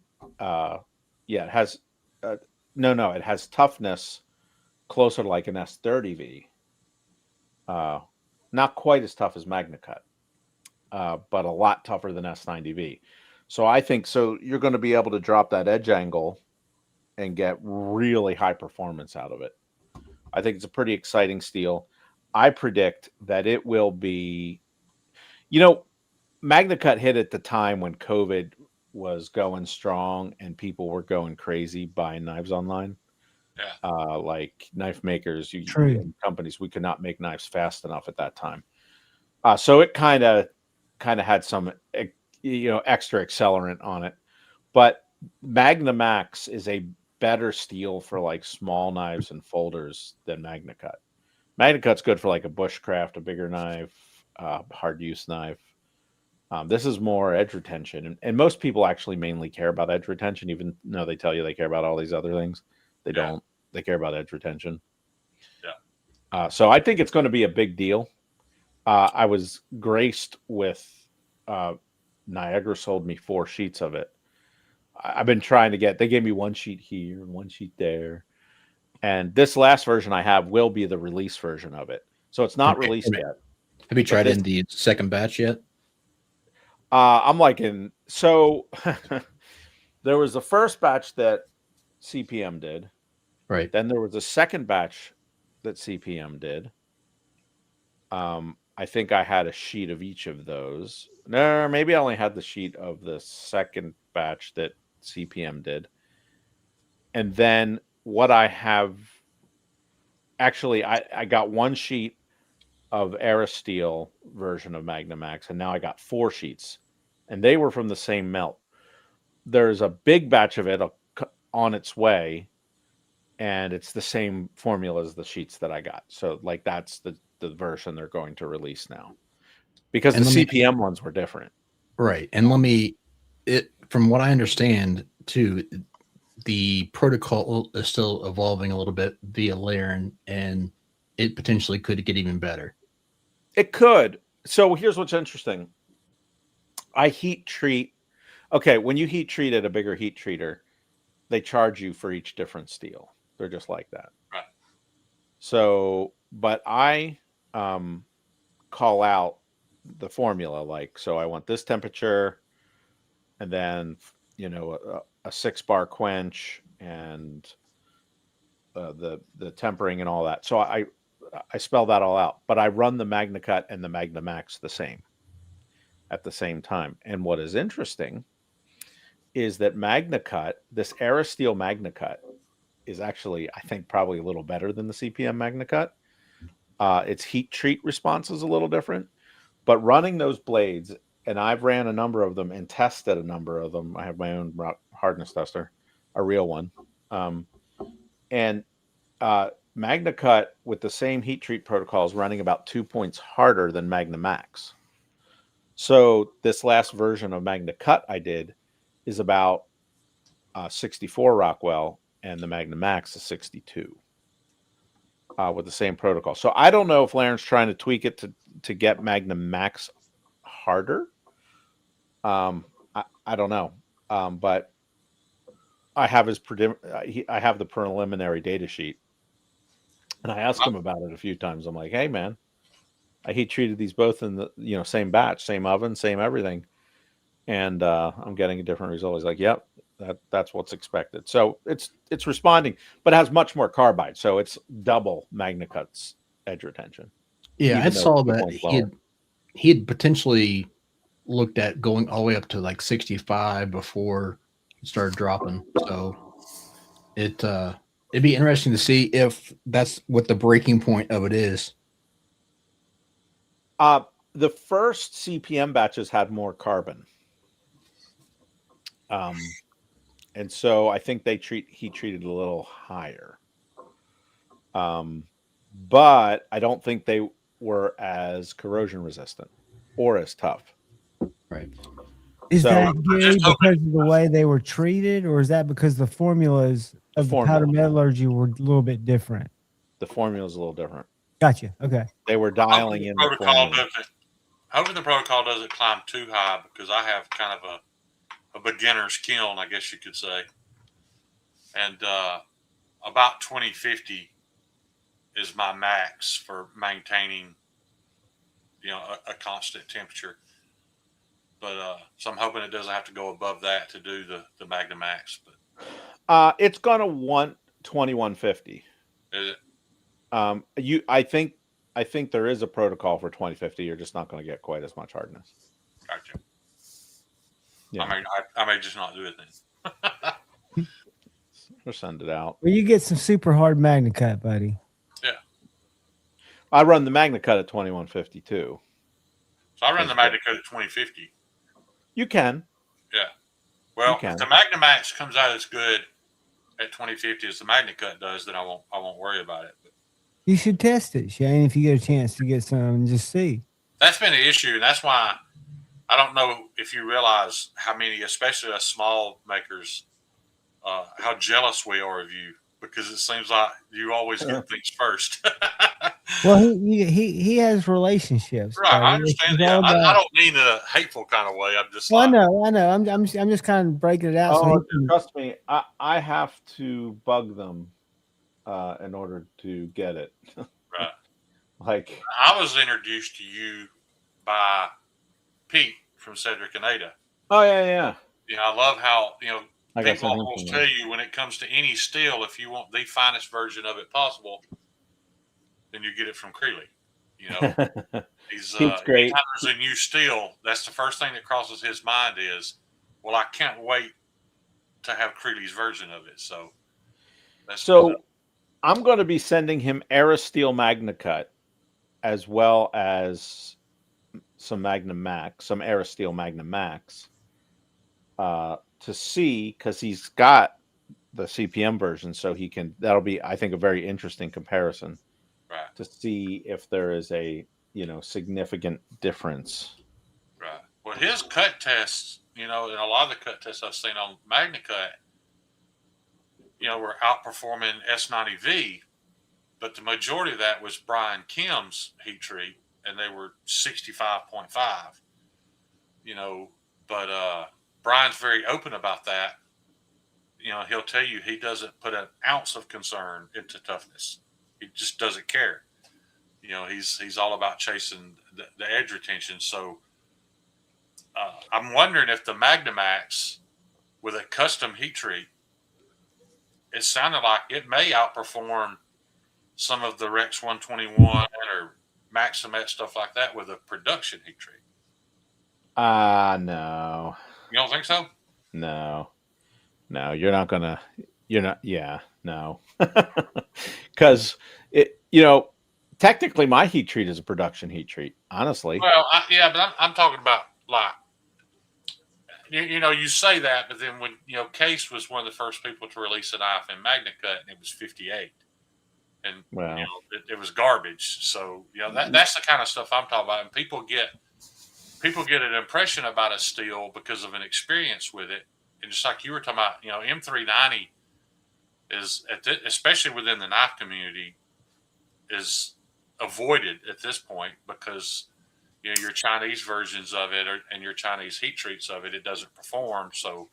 It has it has toughness closer to like an S30V. Not quite as tough as MagnaCut, but a lot tougher than S90V. So I think you're going to be able to drop that edge angle and get really high performance out of it. I think it's a pretty exciting steel. I predict that it will be, MagnaCut hit at the time when COVID was going strong and people were going crazy buying knives online. Yeah. Like knife makers, True. companies, we could not make knives fast enough at that time. So it kind of had some, extra accelerant on it. But Magnamax is a better steel for like small knives and folders than MagnaCut. MagnaCut's good for like a bushcraft, a bigger knife, hard use knife. This is more edge retention, and most people actually mainly care about edge retention, even though they tell you they care about all these other things. They don't. They care about edge retention. Yeah. So I think it's going to be a big deal. I was graced with Niagara sold me 4 sheets of it. I've been trying to get. They gave me 1 sheet here and 1 sheet there, and this last version I have will be the release version of it. So it's not released yet. Have you tried in the second batch yet? I'm like so there was the first batch that CPM did. Right. Then there was a second batch that CPM did. I think I had a sheet of each of those. No, maybe I only had the sheet of the second batch that CPM did. And then what I have, actually, I got 1 sheet of Aerosteel version of Magnamax, and now I got 4 sheets, and they were from the same melt. There's a big batch of it on its way, and it's the same formula as the sheets that I got. So, like, that's the version they're going to release now, because the CPM ones were different. Right. And from what I understand too, the protocol is still evolving a little bit via layering, and it potentially could get even better. It could. So here's what's interesting. I heat treat. Okay, when you heat treat at a bigger heat treater, they charge you for each different steel. They're just like that. Right. So, but I call out the formula, like, so I want this temperature, and then a 6-bar quench, and the tempering and all that. So I spell that all out, but I run the MagnaCut and the MagnaMax the same at the same time. And what is interesting is that MagnaCut, this Aerosteel MagnaCut, is actually, I think, probably a little better than the CPM MagnaCut. Its heat treat response is a little different, but running those blades, and I've ran a number of them and tested a number of them. I have my own hardness tester, a real one. And MagnaCut with the same heat treat protocol is running about 2 points harder than MagnaMax. So this last version of MagnaCut I did is about 64 Rockwell, and the MagnaMax is 62 with the same protocol. So I don't know if Laren's trying to tweak it to get MagnaMax harder. I don't know, but I have I have the preliminary data sheet, and I asked him about it a few times. I'm like, hey man, I heat treated these both in the same batch, same oven, same everything, and I'm getting a different result. He's like, yep, that's what's expected. So it's responding, but it has much more carbide, so it's double MagnaCut's edge retention. Yeah, I saw that he had potentially looked at going all the way up to like 65 before it started dropping. So it'd be interesting to see if that's what the breaking point of it is. The first CPM batches had more carbon. And so I think he treated a little higher. But I don't think they were as corrosion resistant or as tough. Right. Is that Gary because of the way they were treated, or is that because the formulas of the powder metallurgy were a little bit different? The formula is a little different. Gotcha. Okay. They were dialing in the formula. Hopefully the protocol doesn't climb too high, because I have kind of a beginner's kiln, I guess you could say. And about 2050 is my max for maintaining, a constant temperature. But so I'm hoping it doesn't have to go above that to do the MagnaMax. But it's gonna want 2150. Is it? I think there is a protocol for 2050. You're just not going to get quite as much hardness. Gotcha. Yeah. I may just not do it then. Or send it out. Well, you get some super hard MagnaCut, buddy. Yeah. I run the MagnaCut at 2150 too. So I run the MagnaCut at 2050. You can. Yeah. Well, if the MagnaMax comes out as good at 2050 as the MagnaCut does, then I won't worry about it. But you should test it, Shane, if you get a chance to get some and just see. That's been the issue, and that's why I don't know if you realize how many, especially us small makers, how jealous we are of you, because it seems like you always get things first. Well, he has relationships. Right, I understand. Yeah, I don't mean in a hateful kind of way. I'm just. Well, I know. I'm just kind of breaking it out. Oh, trust me, I have to bug them in order to get it. Right. Like, I was introduced to you by Pete from Cedric and Ada. Oh yeah. I love how people almost tell you when it comes to any steel, if you want the finest version of it possible, then you get it from Creeley. He's great. Anytime there's a new steel, that's the first thing that crosses his mind is, well, I can't wait to have Creeley's version of it. So I'm going to be sending him Aerosteel MagnaCut as well as some Aerosteel MagnaMax to see, because he's got the CPM version, so that'll be, I think, a very interesting comparison. Right. To see if there is a significant difference. Right. Well, his cut tests, and a lot of the cut tests I've seen on MagnaCut, were outperforming S90V, but the majority of that was Brian Kim's heat treat, and they were 65.5. but Brian's very open about that. He'll tell you he doesn't put an ounce of concern into toughness. He just doesn't care. He's all about chasing the edge retention. So I'm wondering if the Magnamax with a custom heat treat, it sounded like it may outperform some of the Rex 121 or Maximet stuff like that with a production heat treat. No. You don't think so? No, you're not. Yeah, no. Because technically my heat treat is a production heat treat, honestly. Well, but I'm talking about like, you say that, but then when, Case was one of the first people to release a knife in MagnaCut, and it was 58. And, it was garbage. So, that's the kind of stuff I'm talking about. And people get an impression about a steel because of an experience with it. And just like you were talking about, M390 is, especially within the knife community, is avoided at this point because, your Chinese versions of it and your Chinese heat treats of it, it doesn't perform. So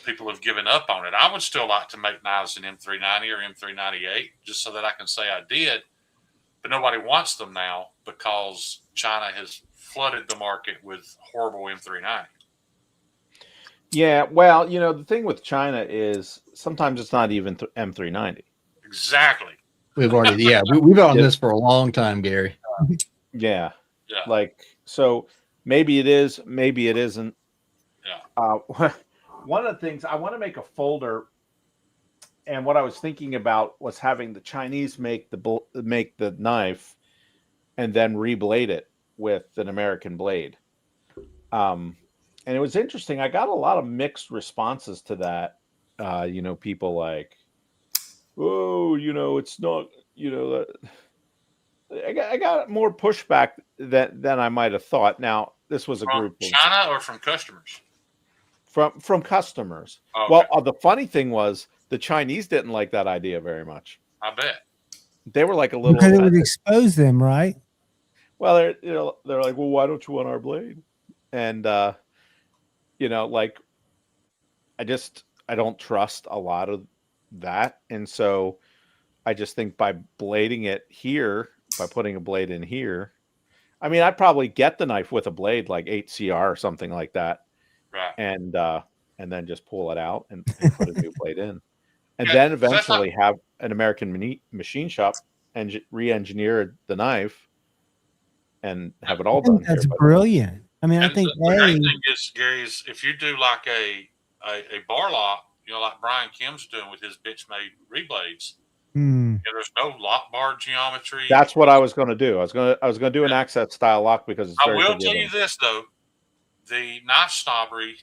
people have given up on it. I would still like to make knives in M390 or M398 just so that I can say I did. But nobody wants them now because China has flooded the market with horrible M390. Yeah, well, the thing with China is sometimes it's not even M390. Exactly. We've been on this for a long time, Gary. Yeah. Yeah. Like, so maybe it is, maybe it isn't. Yeah. One of the things I want to make a folder, and what I was thinking about was having the Chinese make the knife and then reblade it with an American blade. And it was interesting. I got a lot of mixed responses to that. People like, oh, it's not, I got more pushback than I might have thought. Now, this was a from group China or from customers? From customers. Oh, okay. Well, the funny thing was the Chinese didn't like that idea very much. I bet. They were like a little because it would expose them, right? Well, they're like, well, why don't you want our blade? And like, I don't trust a lot of that, and so I just think by blading it here, by putting a blade in here, I mean, I'd probably get the knife with a blade like 8CR or something like that, right? And then just pull it out and put a new blade in, and then eventually have an American machine shop and re-engineer the knife and have it all done. That's brilliant. I mean, I think the great thing is, Gary, is if you do like a bar lock, like Brian Kim's doing with his bitch-made reblades. There's no lock bar geometry. That's what I was going to do. I was going to do an access style lock because it's very I will tell you this though, the knife snobbery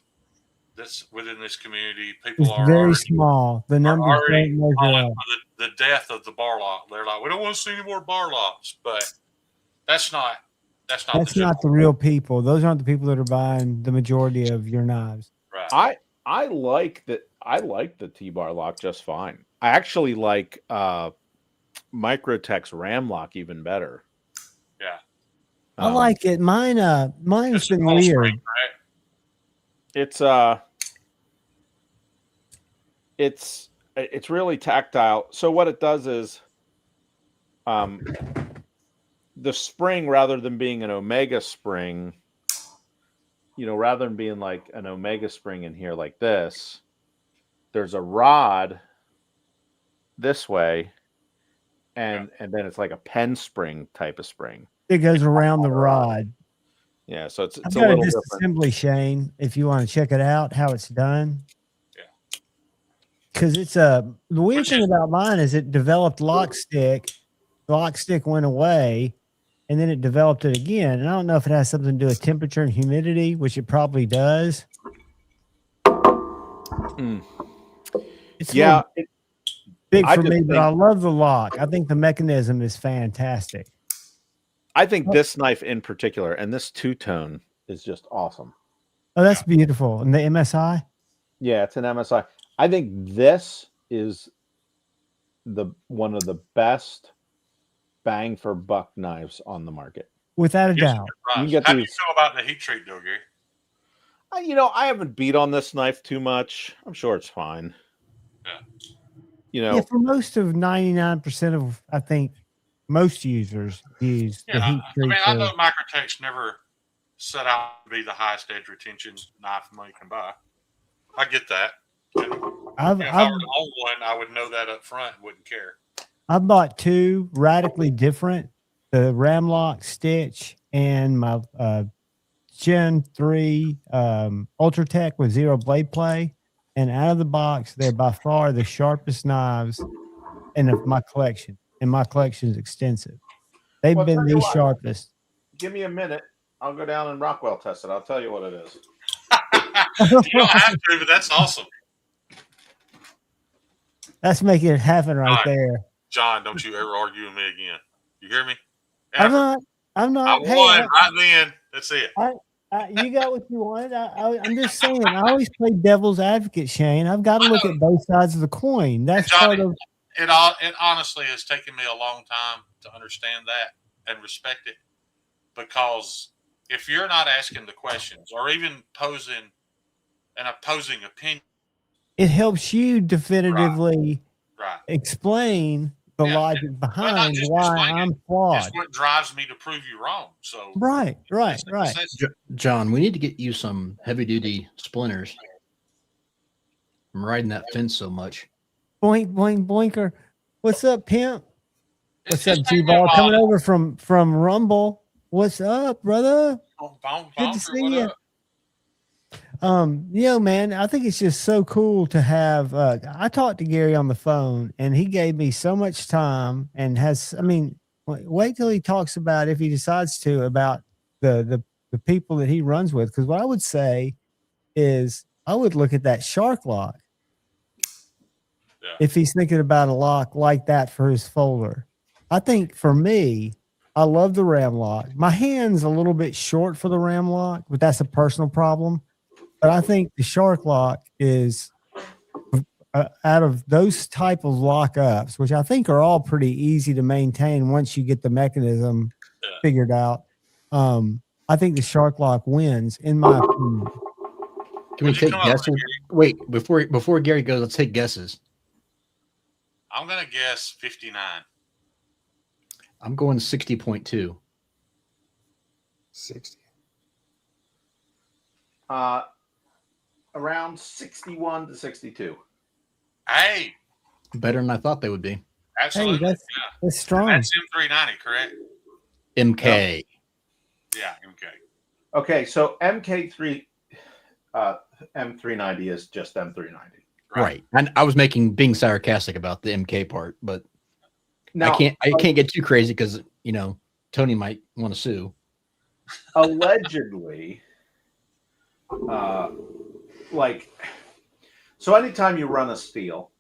that's within this community, people are very already small. The numbers already don't measure up. The death of the bar lock. They're like, we don't want to see any more bar locks, but that's not the real people. Those aren't the people that are buying the majority of your knives. Right. I like that. I like the T-bar lock just fine. I actually like Microtech's Ram lock even better. Yeah. I like it. Mine's been weird. Spring, right? It's really tactile. So what it does is the spring, rather than being an Omega spring, rather than being like an Omega spring in here like this, there's a rod this way, and then it's like a pen spring type of spring. It goes around the rod. Yeah, so it's I've a got little a different. disassembly, Shane, if you want to check it out, how it's done. Yeah. Because it's the weird thing about mine is it developed lock stick. The lock stick went away, and then it developed it again. And I don't know if it has something to do with temperature and humidity, which it probably does. It's big for me, but I love the lock. I think the mechanism is fantastic. I think this knife in particular, and this two-tone is just awesome. Oh, that's beautiful. And the MSI? Yeah, it's an MSI. I think this is one of the best bang for buck knives on the market. Without a doubt. How do you feel about the heat treat, though, Gary? I haven't beat on this knife too much. I'm sure it's fine. Yeah, for most of 99% of, I think, most users use the heat treat. I know Microtech's never set out to be the highest edge retention knife money can buy. I get that. And, if I were to own one, I would know that up front and wouldn't care. I've bought two radically different, the Ramlock Stitch and my Gen 3 Ultratech with zero blade play. And out of the box, they're by far the sharpest knives in my collection. And my collection is extensive. They've been the sharpest. Give me a minute. I'll go down and Rockwell test it. I'll tell you what it is. You don't have to, but that's awesome. That's making it happen right there. John, don't you ever argue with me again. You hear me? Ever. I'm not. I won right then. That's it. You got what you wanted. I'm just saying. I always play devil's advocate, Shane. I've got to look at both sides of the coin. That's Johnny, part of it. Honestly has taken me a long time to understand that and respect it, because if you're not asking the questions or even posing an opposing opinion, it helps you definitively right. explain the logic behind why I'm flawed. It's what drives me to prove you wrong. So right. John, we need to get you some heavy duty splinters. I'm riding that fence so much. Boink, boink, boinker. What's up, pimp? What's up, G-Ball? Coming over from Rumble. What's up, brother? Good to see you. Man, I think it's just so cool to have. I talked to Gary on the phone, and he gave me so much time, and wait till he talks about, if he decides to, about the people that he runs with. Because what I would say is, I would look at that shark lock. If he's thinking about a lock like that for his folder. I think for me, I love the Ram lock. My hand's a little bit short for the Ram lock, but that's a personal problem. But I think the shark lock is, out of those type of lockups, which I think are all pretty easy to maintain once you get the mechanism figured out. I think the shark lock wins, in my opinion. Can we take guesses? Wait, before Gary goes, let's take guesses. I'm going to guess 59. I'm going 60.2. 60. Around 61 to 62. Hey. Better than I thought they would be. Absolutely. Hey, that's strong. That's M390, correct? MK. Yeah, MK. Okay, so MK3, M390 is just M390. Right. And I was being sarcastic about the MK part, but now, I can't get too crazy because, Tony might want to sue. Allegedly, so anytime you run a steel,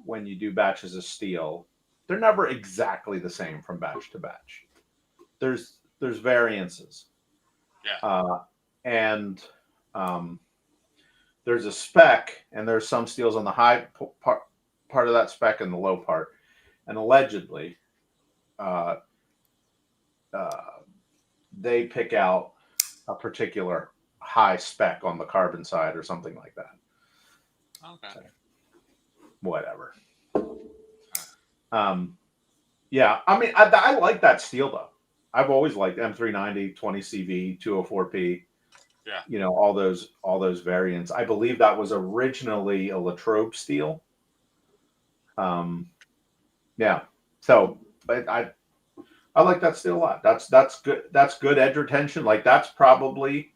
when you do batches of steel, they're never exactly the same from batch to batch. There's variances. Yeah. And there's a spec, and there's some steels on the high part of that spec and the low part. And allegedly, they pick out a particular high spec on the carbon side or something like that. Okay. So, whatever. Yeah, I like that steel though. I've always liked M390, 20CV, 204P. Yeah. All those variants. I believe that was originally a Latrobe steel. Yeah. So, but I like that steel a lot. That's good. That's good edge retention. Like that's probably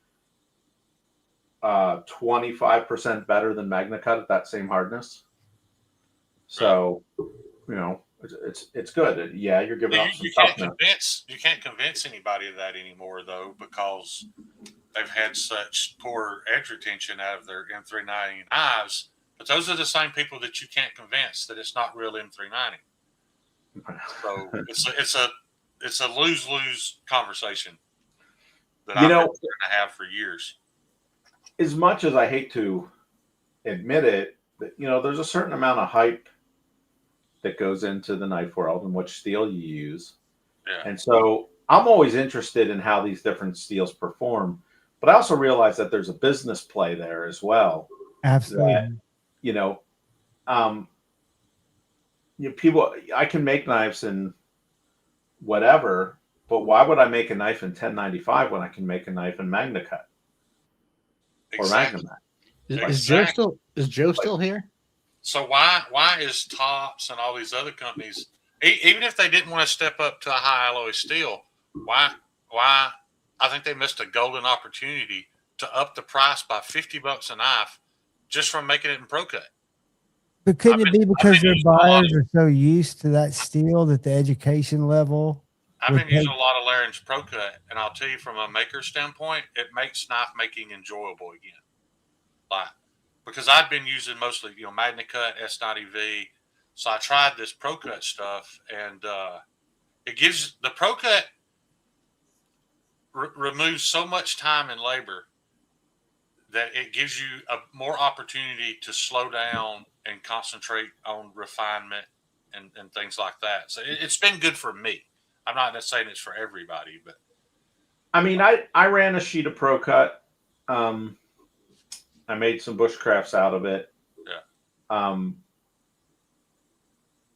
25% better than MagnaCut at that same hardness. So, it's good. Yeah, you're giving up some toughness. You can't convince anybody of that anymore, though, because they've had such poor edge retention out of their M390 knives. But those are the same people that you can't convince that it's not real M390. So it's a lose-lose conversation that I've been trying to have for years. As much as I hate to admit it, there's a certain amount of hype that goes into the knife world and which steel you use. Yeah. And so I'm always interested in how these different steels perform. But I also realize that there's a business play there as well. Absolutely. That, you know, people, I can make knives in whatever, but why would I make a knife in 1095 when I can make a knife in MagnaCut or Exactly. MagnaMag? Is Joe still here? So why is Tops and all these other companies, even if they didn't want to step up to a high alloy steel, why I think they missed a golden opportunity to up the price by $50 a knife just from making it in Pro Cut. But couldn't it be because their buyers are so used to that steel that the education level? I've been using a lot of Laren's Pro Cut, and I'll tell you from a maker standpoint, it makes knife making enjoyable again. Like, because I've been using mostly, MagnaCut, S90V. So I tried this Pro Cut stuff, and it gives the Pro Cut removes so much time and labor that it gives you a more opportunity to slow down and concentrate on refinement and things like that. So it's been good for me. I'm not saying it's for everybody, but I mean, I ran a sheet of Pro Cut. I made some bushcrafts out of it. Yeah.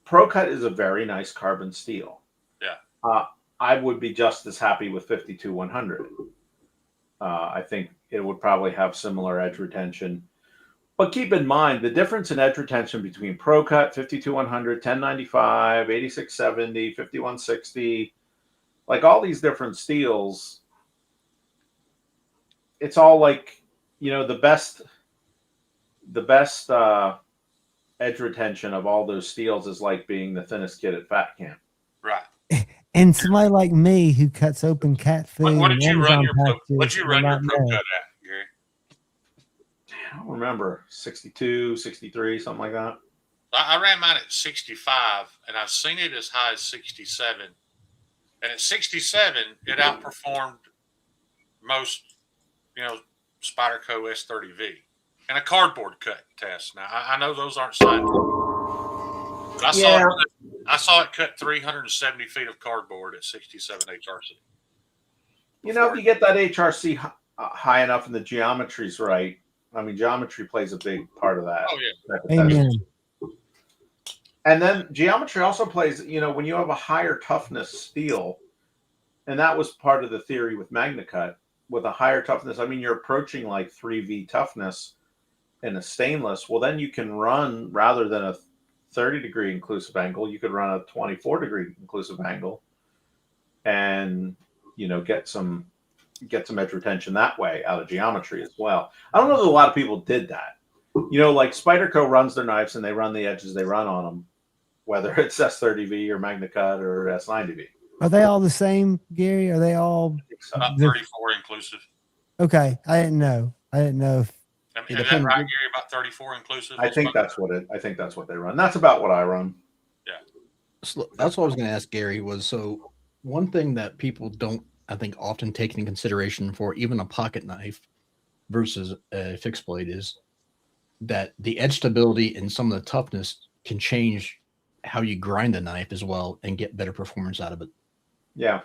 Pro Cut is a very nice carbon steel. Yeah. I would be just as happy with 52-100. I think it would probably have similar edge retention. But keep in mind the difference in edge retention between Pro Cut, 52-100, 1095, 8670, 5160, like all these different steels. It's all like, the best edge retention of all those steels is like being the thinnest kid at fat camp. Right. And somebody like me who cuts open cat food. What did you run your Pro Cut at, Gary? I don't remember. 62, 63, something like that. I ran mine at 65, and I've seen it as high as 67. And at 67, it outperformed most, Spyderco S30V in a cardboard cut test. Now, I know those aren't scientific, but I saw it cut 370 feet of cardboard at 67 HRC. If you get that HRC high enough and the geometry's right, I mean, geometry plays a big part of that. Oh, yeah. Amen. And then geometry also plays, when you have a higher toughness steel, and that was part of the theory with MagnaCut, with a higher toughness, I mean, you're approaching like 3V toughness in a stainless. Well, then you can run, rather than a 30-degree inclusive angle, you could run a 24-degree inclusive angle and, get some edge retention that way out of geometry as well. I don't know that a lot of people did that. Like Spyderco runs their knives and they run the edges they run on them, whether it's S30V or MagnaCut or S90V. Are they all the same, Gary? Are they all about 34 inclusive? Okay, I didn't know. If is that right, Gary? About 34 inclusive? I think that's what they run. That's about what I run. Yeah. So that's what I was going to ask Gary was, so one thing that people don't, I think, often take into consideration for even a pocket knife versus a fixed blade is that the edge stability and some of the toughness can change how you grind the knife as well and get better performance out of it. Yeah.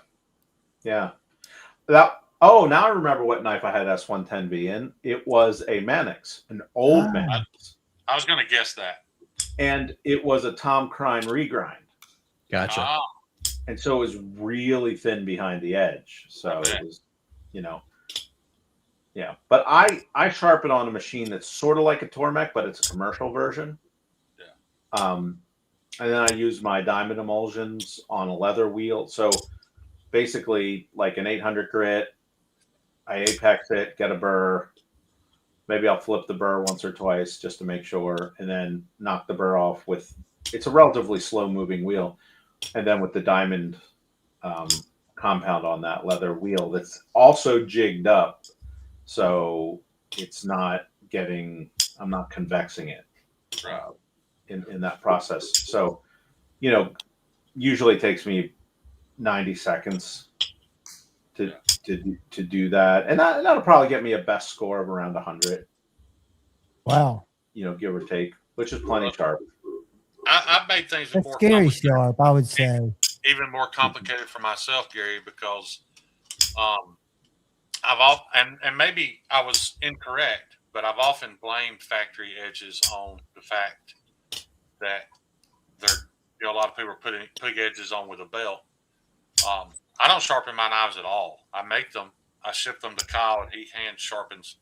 Now I remember what knife I had S110V in. It was a Mannix, an old Mannix. I was going to guess that. And it was a Tom Crine regrind. Gotcha. And so it was really thin behind the edge. So it was, yeah. But I sharpen on a machine that's sort of like a Tormek, but it's a commercial version. Yeah. And then I use my diamond emulsions on a leather wheel. So basically like an 800 grit, I apex it, get a burr. Maybe I'll flip the burr once or twice just to make sure, and then knock the burr off with, it's a relatively slow moving wheel. And then with the diamond compound on that leather wheel that's also jigged up. So it's not I'm not convexing it in that process. So, usually it takes me 90 seconds to do that. And that'll probably get me a best score of around 100. Wow. Give or take, which is plenty sharp. I've made things That's more scary sharp, I would say. Even more complicated for myself, Gary, because I and maybe I was incorrect, but I've often blamed factory edges on the fact that a lot of people are putting pig edges on with a belt. I don't sharpen my knives at all. I make them, I ship them to Kyle, and he hand sharpens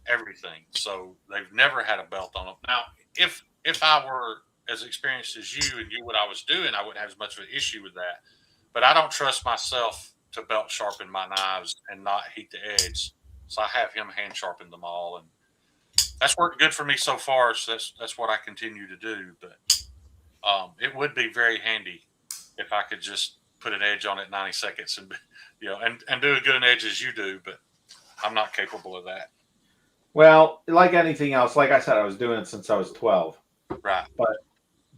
everything. So they've never had a belt on them. Now, if I were as experienced as you and knew what I was doing, I wouldn't have as much of an issue with that. But I don't trust myself to belt sharpen my knives and not heat the edge. So I have him hand sharpen them all, and that's worked good for me so far. So that's what I continue to do. But it would be very handy if I could just put an edge on it 90 seconds and and do as good an edge as you do. But I'm not capable of that. Well, like anything else, like I said, I was doing it since I was 12. Right.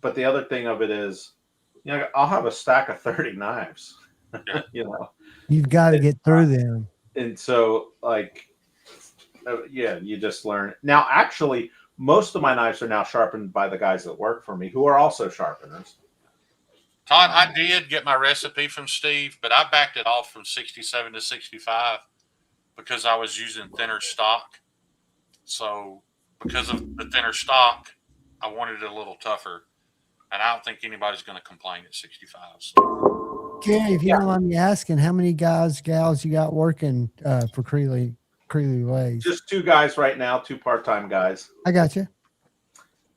But the other thing of it is, I'll have a stack of 30 knives. Yeah. You've got to get through them. And so, you just learn. Now, actually, most of my knives are now sharpened by the guys that work for me, who are also sharpeners. Todd, I did get my recipe from Steve, but I backed it off from 67 to 65 because I was using thinner stock. So because of the thinner stock, I wanted it a little tougher. And I don't think anybody's going to complain at 65. So. Gary, if you don't mind me asking, how many gals you got working for Creeley Lays? Just 2 guys right now, 2 part-time guys. I got you.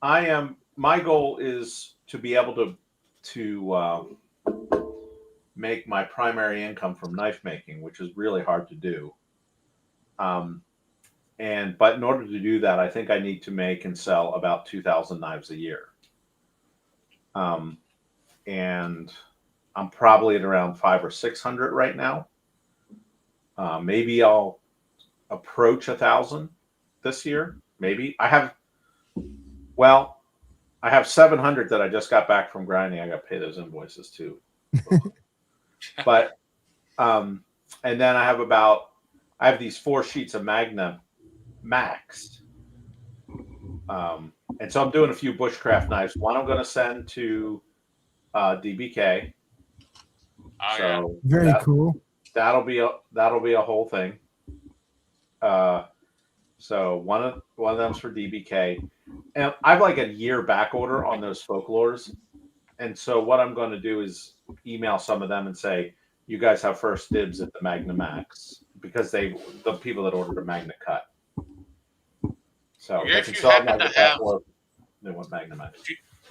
My goal is to be able to make my primary income from knife making, which is really hard to do. But in order to do that, I think I need to make and sell about 2,000 knives a year. And I'm probably at around 500 or 600 right now. Maybe I'll approach 1,000 this year. Maybe I have 700 that I just got back from grinding. I got to pay those invoices too. But, and then I have these 4 sheets of Magna Max. And so I'm doing a few bushcraft knives. One I'm going to send to DBK. Oh, so very cool. That'll be a whole thing. So one of them's for DBK, and I've like a year back order on those folklores. And so what I'm going to do is email some of them and say, you guys have first dibs at the Magna Max, because the people that ordered a Magna Cut. So if you happen to have, they want Magna Max.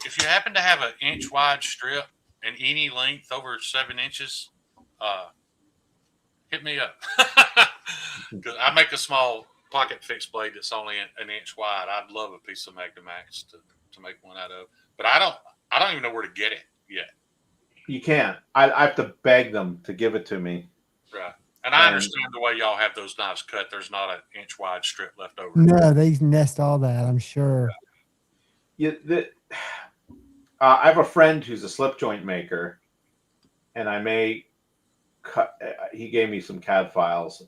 If you happen to have an inch wide strip and any length over 7 inches, hit me up. Because I make a small pocket fixed blade that's only an inch wide. I'd love a piece of Magna Max to make one out of. But I don't even know where to get it yet. You can't. I have to beg them to give it to me. Right. And I understand the way y'all have those knives cut. There's not an inch wide strip left over. No, they nest all that, I'm sure. I have a friend who's a slip joint maker, and I may cut. He gave me some CAD files.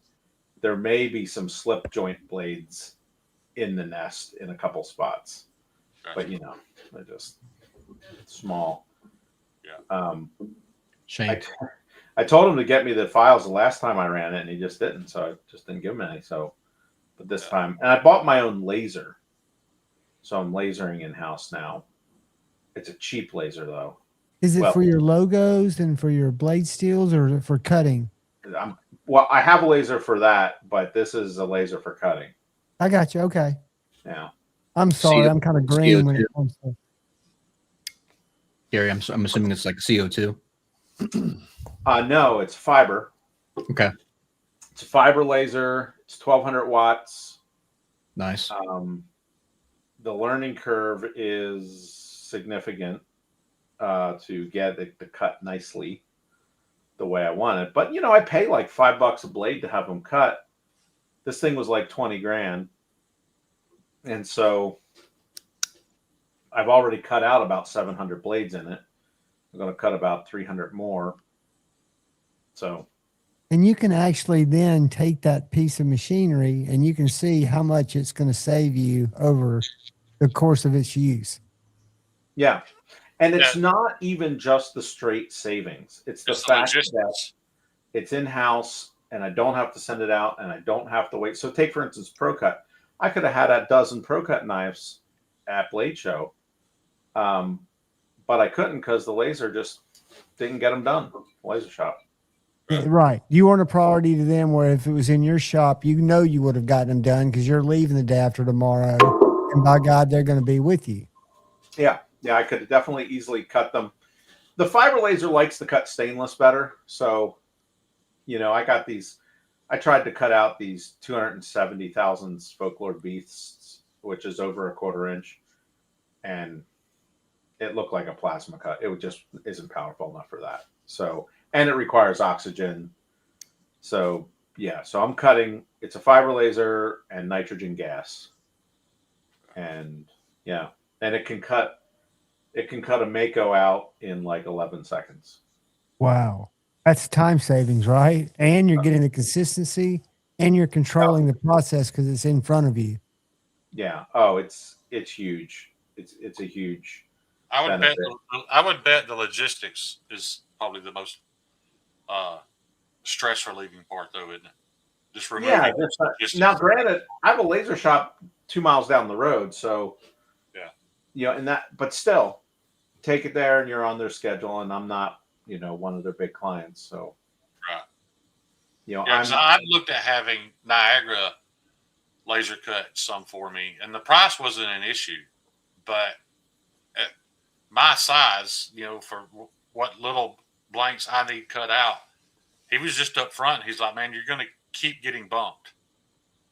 There may be some slip joint blades in the nest in a couple spots, but they're just small. Yeah. Shame. I told him to get me the files the last time I ran it, and he just didn't. So I just didn't give him any. But this time, and I bought my own laser, so I'm lasering in house now. It's a cheap laser though. Is it for your logos and for your blade steels, or for cutting? I have a laser for that, but this is a laser for cutting. I got you. Okay. Yeah. I'm sorry. I'm kind of green when it comes to. Gary, I'm assuming it's like CO2. No, it's fiber. Okay. It's a fiber laser. It's 1,200 watts. Nice. The learning curve is significant to get it to cut nicely the way I want it. But I pay like $5 a blade to have them cut. This thing was like 20 grand, and so I've already cut out about 700 blades in it. I'm going to cut about 300 more. So, and you can actually then take that piece of machinery and you can see how much it's going to save you over the course of its use. Yeah. And it's not even just the straight savings. It's the fact that it's in-house and I don't have to send it out, and I don't have to wait. So take, for instance, ProCut. I could have had a dozen ProCut knives at Blade Show, but I couldn't because the laser just didn't get them done. Laser shop. Yeah, right. You weren't a priority to them, where if it was in your shop, you know you would have gotten them done because you're leaving the day after tomorrow. And by God, they're going to be with you. Yeah. I could definitely easily cut them. The fiber laser likes to cut stainless better. So, I got these. I tried to cut out these 270 thousandths folklore beasts, which is over a 1/4 inch, and it looked like a plasma cut. It just isn't powerful enough for that. So, and it requires oxygen. So, so I'm cutting. It's a fiber laser and nitrogen gas, and and it can cut a Mako out in like 11 seconds. Wow. That's time savings, right? And you're getting the consistency and you're controlling the process because it's in front of you. Yeah. Oh, it's huge. It's a huge. I would bet the logistics is probably the most stress relieving part, though, isn't it? Just removing. Now, granted, I have a laser shop 2 miles down the road, so and that, but still, take it there, and you're on their schedule, and I'm not, one of their big clients, so I looked at having Niagara laser cut some for me, and the price wasn't an issue, but at my size, for what little blanks I need cut out, he was just up front. He's like, man, you're going to keep getting bumped.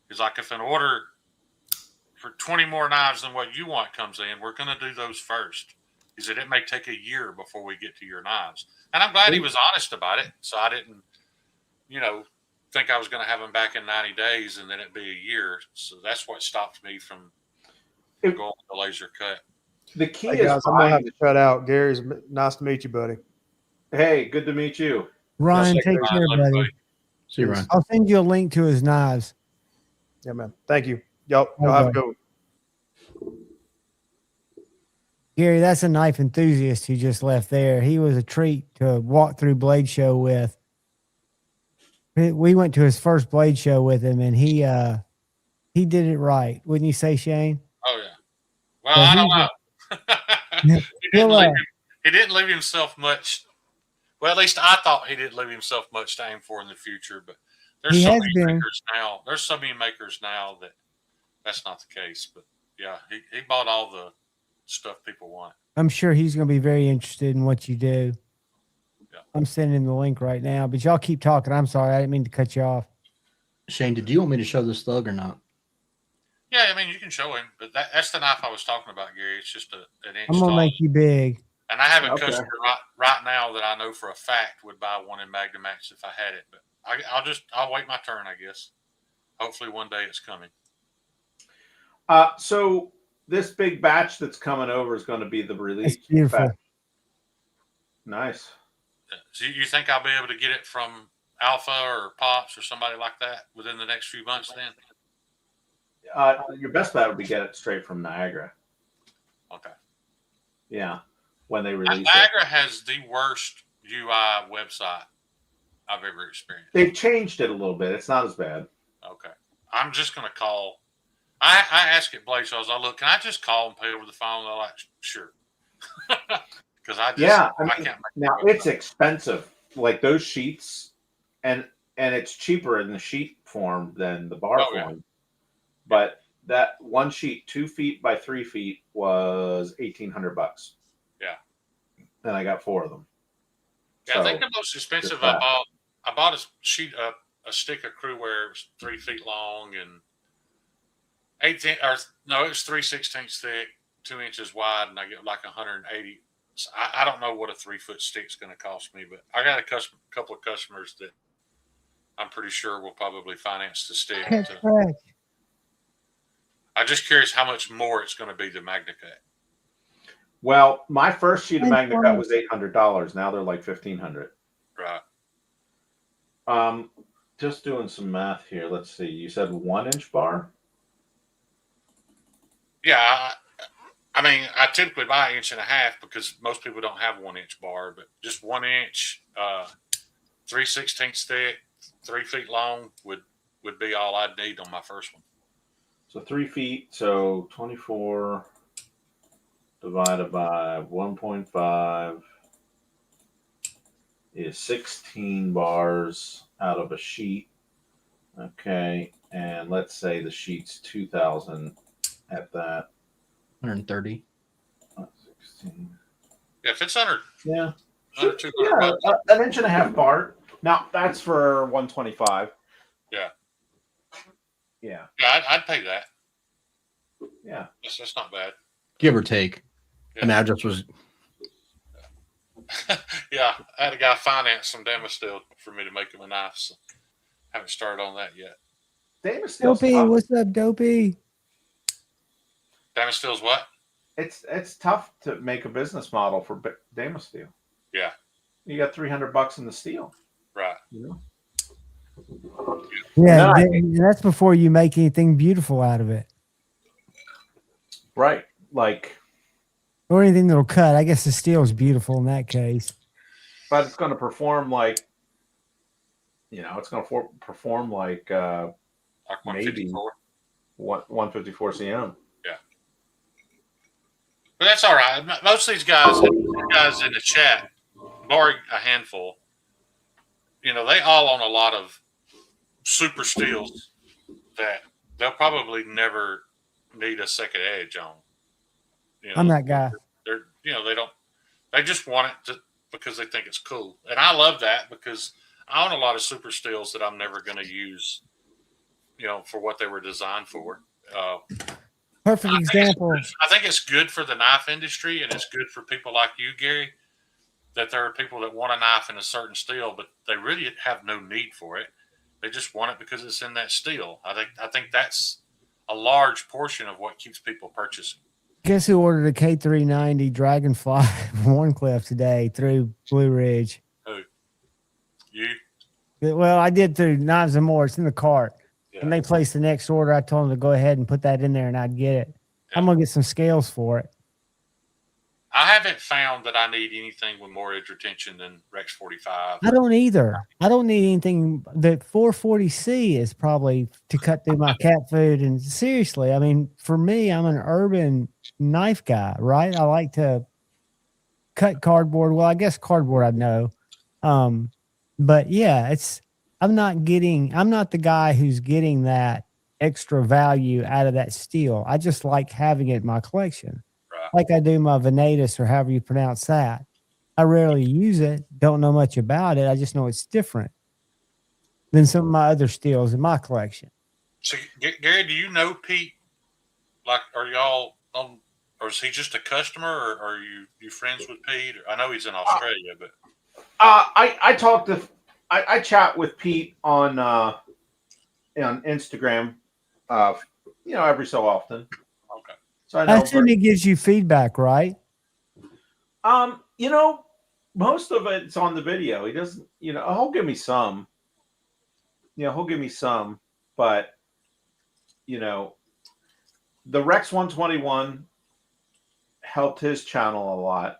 He's like, if an order for 20 more knives than what you want comes in, we're going to do those first. He said, it may take a year before we get to your knives. And I'm glad he was honest about it. So I didn't, think I was going to have him back in 90 days and then it'd be a year. So that's what stopped me from going with the laser cut. The key hey is, guys, I'm going to have to shut out. Gary's nice to meet you, buddy. Hey, good to meet you. Ryan, take care, buddy. See you, Ryan. I'll send you a link to his knives. Yeah, man. Thank you. Y'all have a good one. Gary, that's a knife enthusiast who just left there. He was a treat to walk through Blade Show with. We went to his first Blade Show with him, and he did it right. Wouldn't you say, Shane? Oh, yeah. Well, I don't know. He didn't leave himself much. Well, at least I thought he didn't leave himself much to aim for in the future, but there's so many makers now. There's so many makers now that that's not the case. But, yeah, he bought all the stuff people want. I'm sure he's going to be very interested in what you do. Yeah. I'm sending the link right now, but y'all keep talking. I'm sorry. I didn't mean to cut you off. Shane, did you want me to show this thug or not? Yeah, I mean, you can show him, but that's the knife I was talking about, Gary. It's just an inch I'm going to make you big. And I have a customer right now that I know for a fact would buy one in Magnamax if I had it. But I'll wait my turn, I guess. Hopefully one day it's coming. So this big batch that's coming over is going to be the release. It's beautiful. Batch. Nice. So you think I'll be able to get it from Alpha or Pops or somebody like that within the next few months then? Your best bet would be get it straight from Niagara. Okay. Yeah. When they release Niagara has the worst UI website I've ever experienced. They've changed it a little bit. It's not as bad. Okay. I'm just going to call. I asked at Blade Shows, can I just call and pay over the phone? They're like, sure. Because I can't now it's expensive. Like those sheets, and it's cheaper in the sheet form than the bar form. Yeah. But that one sheet, 2 feet by 3 feet, was $1,800. Yeah. And I got 4 of them. Yeah, I think the most expensive I bought a sheet of a stick of crewware. It was 3 feet long and 18, or no, it was 3/16 thick, 2 inches wide, and I get like 180. So I don't know what a 3 foot stick's going to cost me, but I got a couple of customers that I'm pretty sure will probably finance the stick. I'm just curious how much more it's going to be than MagnaCut. Well, my first sheet of MagnaCut was $800. Now they're like $1,500. Right. Just doing some math here. Let's see. You said 1 inch bar? Yeah. I mean, I typically buy 1.5 inches because most people don't have 1 inch bar, but just 1 inch, 3/16 thick, 3 feet long would be all I'd need on my first one. So 3 feet. So 24 divided by 1.5 is 16 bars out of a sheet. Okay, and let's say the sheet's 2,000 at that. 130. 16. Yeah, if it's under Yeah. 200 Yeah, bucks. an inch and a half bar. Now that's for 125. Yeah. Yeah. Yeah, I'd pay that. Yeah. That's not bad. Give or take. Yeah. An address was Yeah, I had a guy finance some Damasteel for me to make him a knife, so haven't started on that yet. Damasteel's Dopey, tough. what's up, Dopey? Damasteel's what? It's tough to make a business model for Damasteel. Yeah, You got $300 in the steel. right. You know? Yeah, No, that's before you make anything beautiful out of it right. Like, or anything that'll cut. I guess the steel is beautiful in that case. but it's going to perform like, it's going to perform like Like maybe 154. 154 cm. Yeah. But that's all right. Most of these guys in the chat, barring a handful, they all own a lot of super steels that they'll probably never need a second edge on. I'm that guy. They just want it because they think it's cool. And I love that because I own a lot of super steels that I'm never going to use, for what they were designed for. Perfect example. I think it's good for the knife industry, and it's good for people like you, Gary, that there are people that want a knife in a certain steel, but they really have no need for it. They just want it because it's in that steel. I think that's a large portion of what keeps people purchasing. Guess who ordered a K390 Dragonfly from Warncliffe today through Blue Ridge? Who? You? Well, I did through Knives and More. It's in the cart. Yeah. And they placed the next order. I told them to go ahead and put that in there and I'd get it. Yeah. I'm going to get some scales for it. I haven't found that I need anything with more edge retention than Rex 45. I don't either. I don't need anything. The 440C is probably to cut through my cat food. And seriously, I mean, for me, I'm an urban knife guy, right? I like to cut cardboard. Well, I guess cardboard I know. But yeah, I'm not the guy who's getting that extra value out of that steel. I just like having it in my collection. Like I do my Venatus or however you pronounce that. I rarely use it. Don't know much about it. I just know it's different than some of my other steels in my collection. So, Gary, do you know Pete? Like, are y'all on, or is he just a customer, or are you friends with Pete? I know he's in Australia, but I chat with Pete on Instagram, every so often. Okay. So I assume he gives you feedback, right? Most of it's on the video. He doesn't, he'll give me some. But the Rex 121 helped his channel a lot,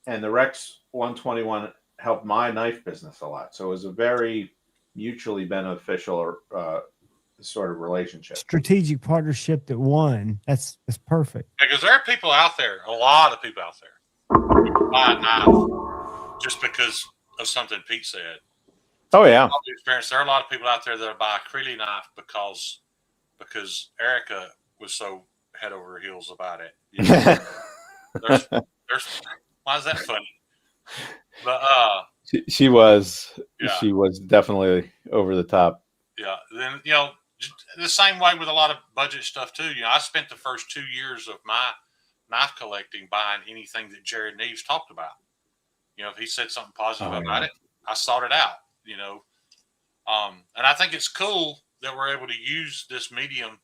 and the Rex 121 helped my knife business a lot. So it was a very mutually beneficial sort of relationship. Strategic partnership that won. That's perfect. Because there are people out there, a lot of people out there, who buy a knife just because of something Pete said. Oh yeah. There are a lot of people out there that buy a Creeley knife because Erica was so head over heels about it. There's why is that funny? But she was yeah. She was definitely over the top. Yeah. Then the same way with a lot of budget stuff too. I spent the first 2 years of my knife collecting buying anything that Jared Neves talked about. If he said something positive about it, I sought it out. And I think it's cool that we're able to use this medium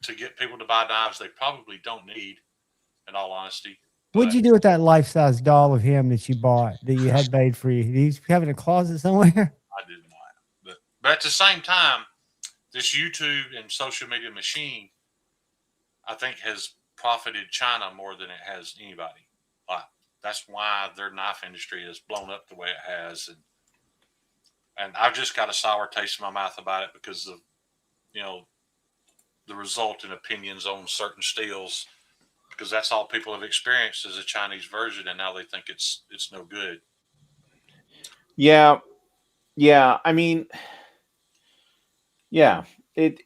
to get people to buy knives they probably don't need, in all honesty. What'd you do with that life-size doll of him that you bought, that you had made for you? Do you have it in a closet somewhere? I did not. But at the same time, this YouTube and social media machine, I think, has profited China more than it has anybody. That's why their knife industry has blown up the way it has. And I've just got a sour taste in my mouth about it because of, you know, the resultant opinions on certain steels, because that's all people have experienced is a Chinese version, and now they think it's no good. Yeah. I mean, yeah, the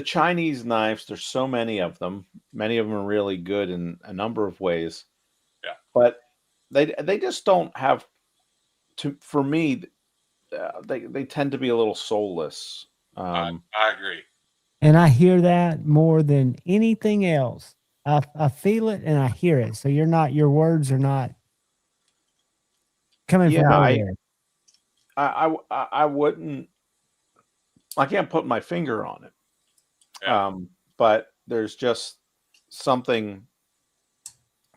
Chinese knives. There's so many of them. Many of them are really good in a number of ways. Yeah. But they just don't have for me. They tend to be a little soulless. I agree. And I hear that more than anything else. I feel it and I hear it. So your words are not coming from nowhere. I wouldn't. I can't put my finger on it. Yeah. But there's just something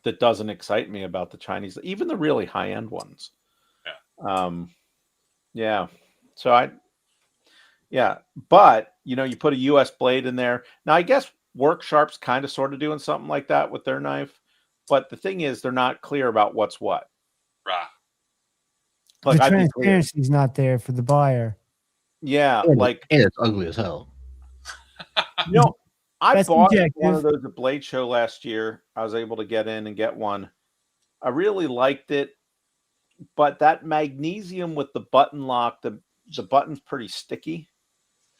that doesn't excite me about the Chinese, even the really high end ones. Yeah. Yeah. So but you put a US blade in there. Now I guess Worksharp's kind of sort of doing something like that with their knife, but the thing is they're not clear about what's what. Right. Like the I'd be clear. transparency's not there for the buyer. Yeah, And like it's ugly as hell. I That's bought subjective. one of those at Blade Show last year. I was able to get in and get one. I really liked it, but that magnesium with the button lock, the button's pretty sticky.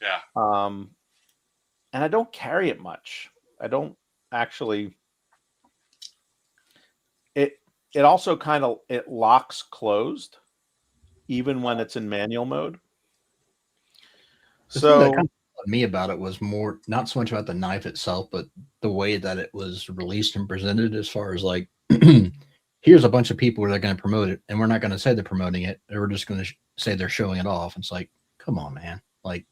Yeah. And I don't carry it much. I don't actually. It also kind of it locks closed, even when it's in manual mode. The thing that So kind of bothered me about it was more not so much about the knife itself, but the way that it was released and presented. As far as like, here's a bunch of people that are going to promote it, and we're not going to say they're promoting it. We're just going to say they're showing it off. It's like, come on, man! Like,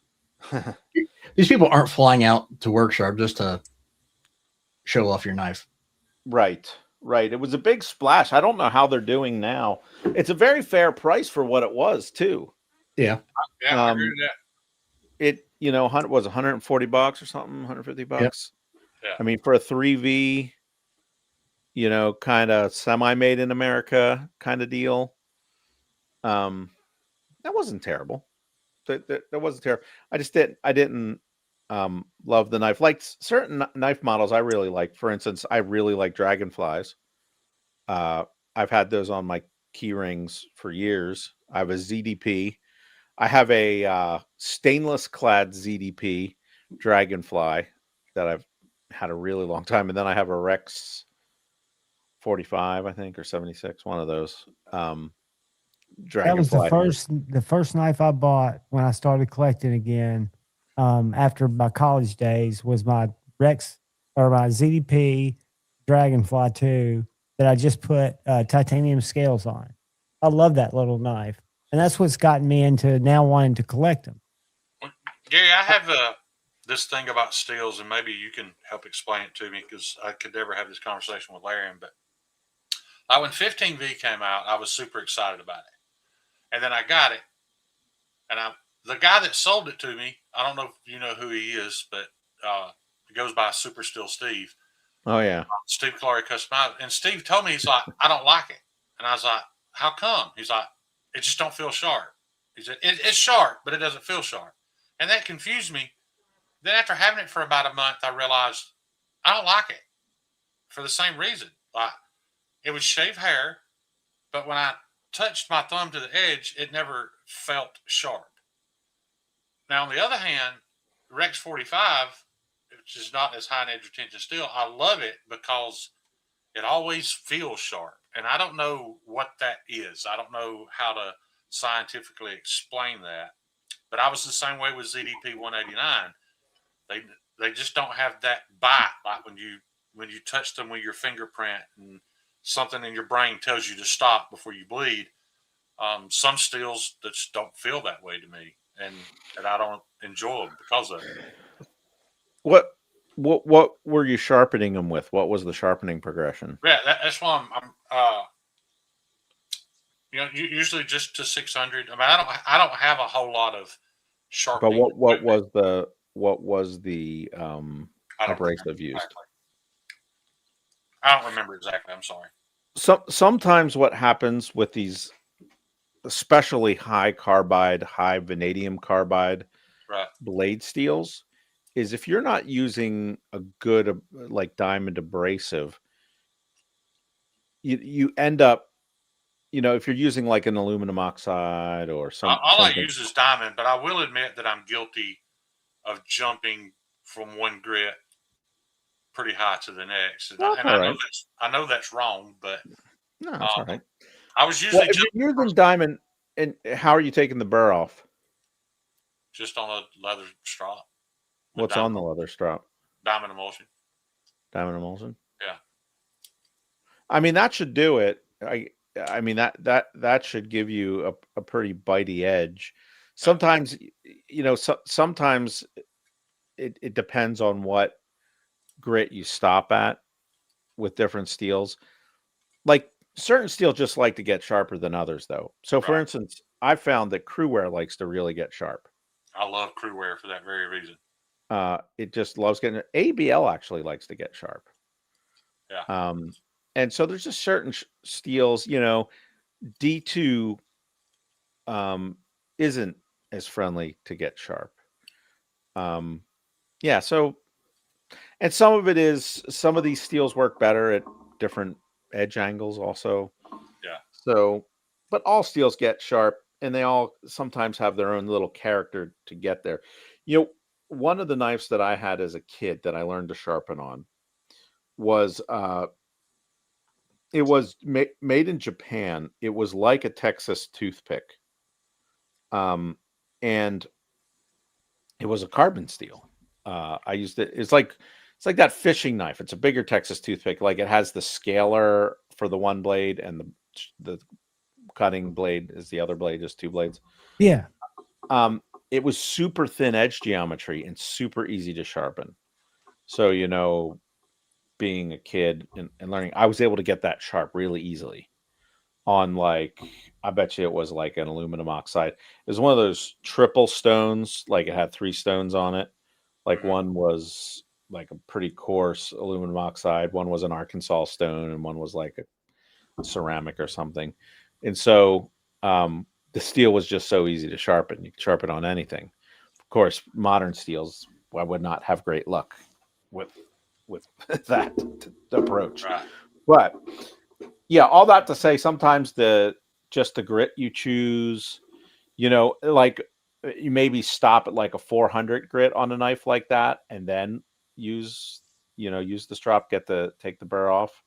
these people aren't flying out to Workshop just to show off your knife. Right. It was a big splash. I don't know how they're doing now. It's a very fair price for what it was, too. Yeah. Yeah, I agree with that. It was $140 or something, $150. Yep. Yeah. I mean, for a 3V, kind of semi-made in America kind of deal. That wasn't terrible. That wasn't terrible. I didn't love the knife. Like certain knife models I really like. For instance, I really like Dragonflies. I've had those on my key rings for years. I have a ZDP. I have a stainless clad ZDP Dragonfly that I've had a really long time. And then I have a Rex 45, I think, or 76, one of those. That was Dragonfly. the first knife I bought when I started collecting again. After my college days was my Rex or my ZDP Dragonfly 2 that I just put titanium scales on. I love that little knife. And that's what's gotten me into now wanting to collect them. Gary, I have this thing about steels, and maybe you can help explain it to me because I could never have this conversation with Larry. But when 15V came out, I was super excited about it. And then I got it. And the guy that sold it to me, I don't know if you know who he is, but he goes by Super Steel Steve. Oh, yeah. Steve Clarey Customized. And Steve told me, he's like, I don't like it. And I was like, how come? He's like, it just don't feel sharp. He said, it's sharp, but it doesn't feel sharp. And that confused me. Then after having it for about a month, I realized I don't like it for the same reason. Like, it would shave hair, but when I touched my thumb to the edge, it never felt sharp. Now, on the other hand, Rex 45, which is not as high an edge retention steel, I love it because it always feels sharp. And I don't know what that is. I don't know how to scientifically explain that. But I was the same way with ZDP 189. They just don't have that bite, like when you touch them with your fingerprint and something in your brain tells you to stop before you bleed. Some steels that just don't feel that way to me, and I don't enjoy them because of it. What were you sharpening them with? What was the sharpening progression? Yeah, that's why I'm usually just to 600. I mean, I don't have a whole lot of sharpening. But what was the abrasive used? Exactly. I don't remember exactly. I'm sorry. Sometimes what happens with these especially high carbide, high vanadium carbide Right. blade steels, is if you're not using a good like diamond abrasive, you end up, if you're using like an aluminum oxide or All I something. use is diamond, but I will admit that I'm guilty of jumping from one grit pretty high to the next, and Well, that's all right. I know that's wrong, but No, that's all right. I was Well, usually if you're using diamond, and how are you taking the burr off? just on a leather strap. What's on the leather strap? Diamond emulsion. Diamond emulsion. Yeah. I mean, that should do it. I mean that should give you a pretty bitey edge. Sometimes, sometimes it depends on what grit you stop at with different steels. Like certain steels just like to get sharper than others, though. So, for instance, I found that crewware likes to really get sharp. I love crewware for that very reason. It just loves getting. ABL actually likes to get sharp. Yeah. And so there's just certain steels, D2 isn't as friendly to get sharp. Yeah, so, and some of it is, some of these steels work better at different edge angles also. Yeah. So, but all steels get sharp, and they all sometimes have their own little character to get there. One of the knives that I had as a kid that I learned to sharpen on was, it was made in Japan. It was like a Texas toothpick. And it was a carbon steel. I used it. It's like that fishing knife. It's a bigger Texas toothpick. Like it has the scaler for the one blade, and the cutting blade is the other blade, just two blades. Yeah. It was super thin edge geometry and super easy to sharpen. So, being a kid and learning, I was able to get that sharp really easily on, like, I bet you it was like an aluminum oxide. It was one of those triple stones, like it had 3 stones on it. Like one was like a pretty coarse aluminum oxide, one was an Arkansas stone, and one was like a ceramic or something. And so the steel was just so easy to sharpen. You could sharpen on anything. Of course, modern steels, I would not have great luck with that approach. Right. But yeah, all that to say, sometimes the grit you choose, like you maybe stop at like a 400 grit on a knife like that, and then use the strop, take the burr off.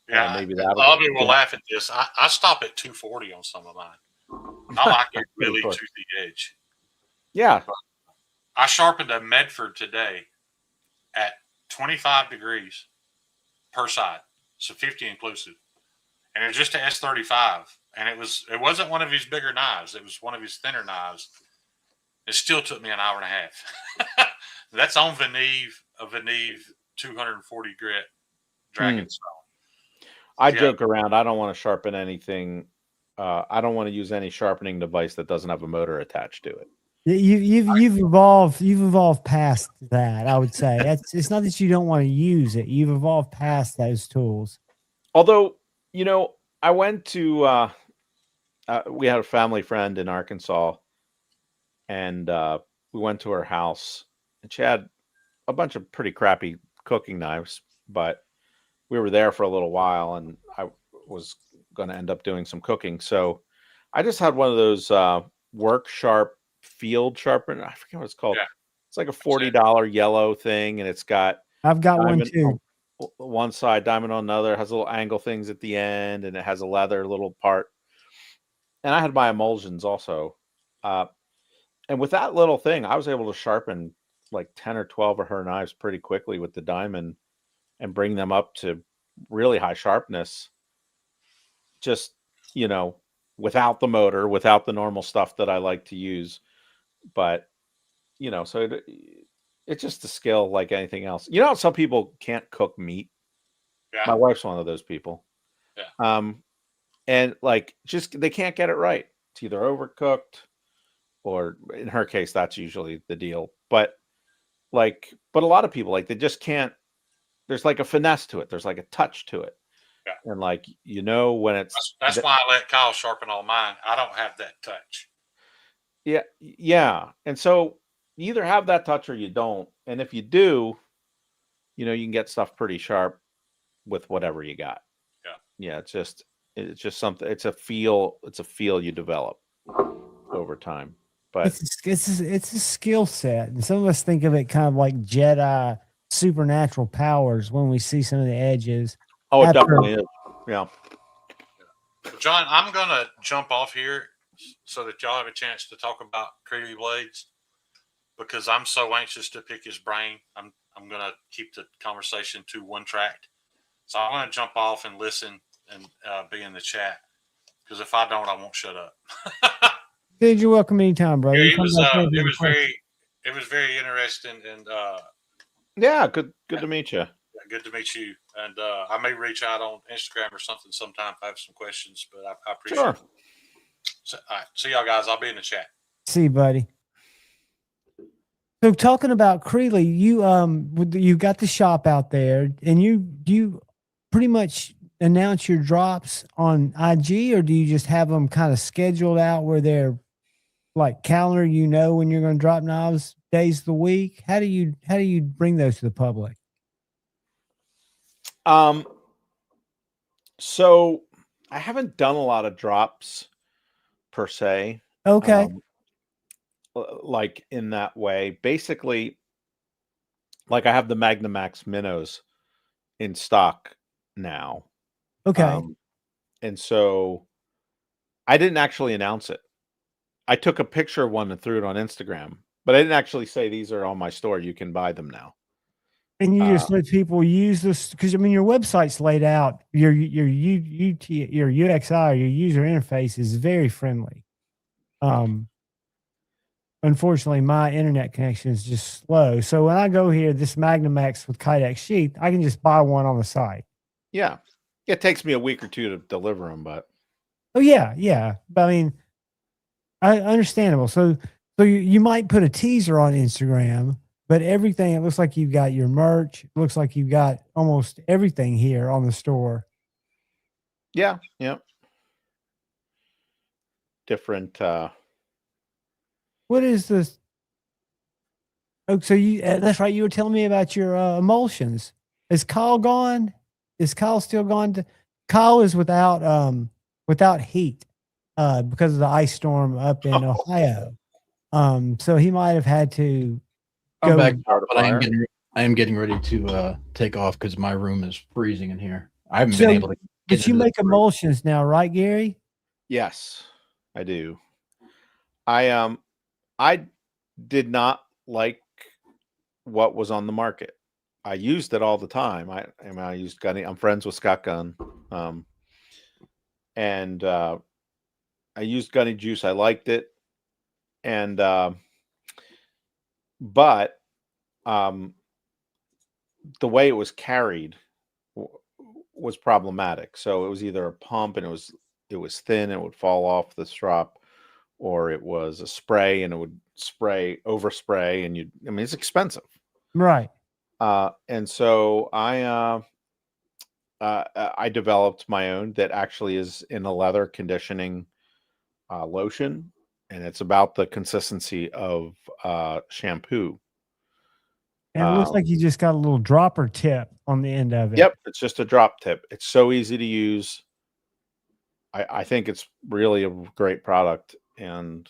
Yeah, maybe a lot of people will laugh at this. I stop at 240 on some of mine. I like it really to the edge. Yeah. I sharpened a Medford today at 25 degrees per side, so 50 inclusive, and it was just a S35, and it wasn't one of his bigger knives. It was one of his thinner knives. It still took me an hour and a half. That's on a Veneve 240 grit Dragon stone. I joke around. I don't want to sharpen anything. I don't want to use any sharpening device that doesn't have a motor attached to it. You've evolved past that. I would say it's not that you don't want to use it. You've evolved past those tools. Although, I went to we had a family friend in Arkansas, and we went to her house, and she had a bunch of pretty crappy cooking knives, but we were there for a little while, and I was going to end up doing some cooking. So I just had one of those Work Sharp field sharpener. I forget what it's called. Yeah. It's like a $40 yellow thing, and it's got, I've got one too. On one side, diamond on another. It has little angle things at the end, and it has a leather little part. And I had my emulsions also. And with that little thing, I was able to sharpen like 10 or 12 of her knives pretty quickly with the diamond and bring them up to really high sharpness. Just, without the motor, without the normal stuff that I like to use. But, so it's just a skill like anything else. Some people can't cook meat. Yeah. My wife's one of those people. Yeah. And like, they can't get it right. It's either overcooked, or in her case, that's usually the deal. But a lot of people, like, they just can't. There's like a finesse to it. There's like a touch to it. Yeah. And like, you know, when it's That's why I let Kyle sharpen all mine. I don't have that touch. yeah. And so you either have that touch or you don't. And if you do, you know, you can get stuff pretty sharp with whatever you got. Yeah, it's just something. It's a feel you develop over time. But it's a skill set, and some of us think of it kind of like Jedi supernatural powers when we see some of the edges. oh, it definitely is. Yeah. John, I'm gonna jump off here so that y'all have a chance to talk about Creely Blades because I'm so anxious to pick his brain. I'm gonna keep the conversation to one track. So I'm gonna jump off and listen and be in the chat because if I don't, I won't shut up. Dude, you're welcome anytime, brother. Yeah, it was very interesting and yeah, good to meet you. Good to meet you. And I may reach out on Instagram or something sometime if I have some questions, but I appreciate it. So, all right. See y'all guys. I'll be in the chat. See you, buddy. So talking about Creely, you got the shop out there, and you pretty much announce your drops on IG, or do you just have them kind of scheduled out where they're like calendar? You know when you're going to drop knives days of the week. How do you bring those to the public? So I haven't done a lot of drops per se. Okay. Like in that way, basically, like I have the Magnamax minnows in stock now. Okay. And so I didn't actually announce it. I took a picture of one and threw it on Instagram, but I didn't actually say these are on my store. You can buy them now. And you just let people use this because I mean your website's laid out. Your UXI, your user interface is very friendly. Unfortunately, my internet connection is just slow. So when I go here, this Magnamax with Kydex sheath, I can just buy one on the site. Yeah, it takes me a week or two to deliver them, but yeah. But I mean, understandable. So you might put a teaser on Instagram. But everything, it looks like you've got your merch. It looks like you've got almost everything here on the store. Yeah. Different. What is this? Oh, so that's right. You were telling me about your emulsions. Is Kyle gone? Is Kyle still gone? Kyle is without heat because of the ice storm up in Ohio. So he might have had to. I'm back, but I am getting ready to take off because my room is freezing in here. I haven't been able to. But you make emulsions now, right, Gary? Yes, I do. I did not like what was on the market. I used it all the time. I used Gunny. I'm friends with Scott Gunn, and I used Gunny Juice. I liked it, and but the way it was carried was problematic. So it was either a pump and it was thin and it would fall off the strop, or it was a spray and it would overspray, and it's expensive, right? And so I developed my own that actually is in a leather conditioning lotion. And it's about the consistency of shampoo. And it looks like you just got a little dropper tip on the end of it. Yep, it's just a drop tip. It's so easy to use. I think it's really a great product. And,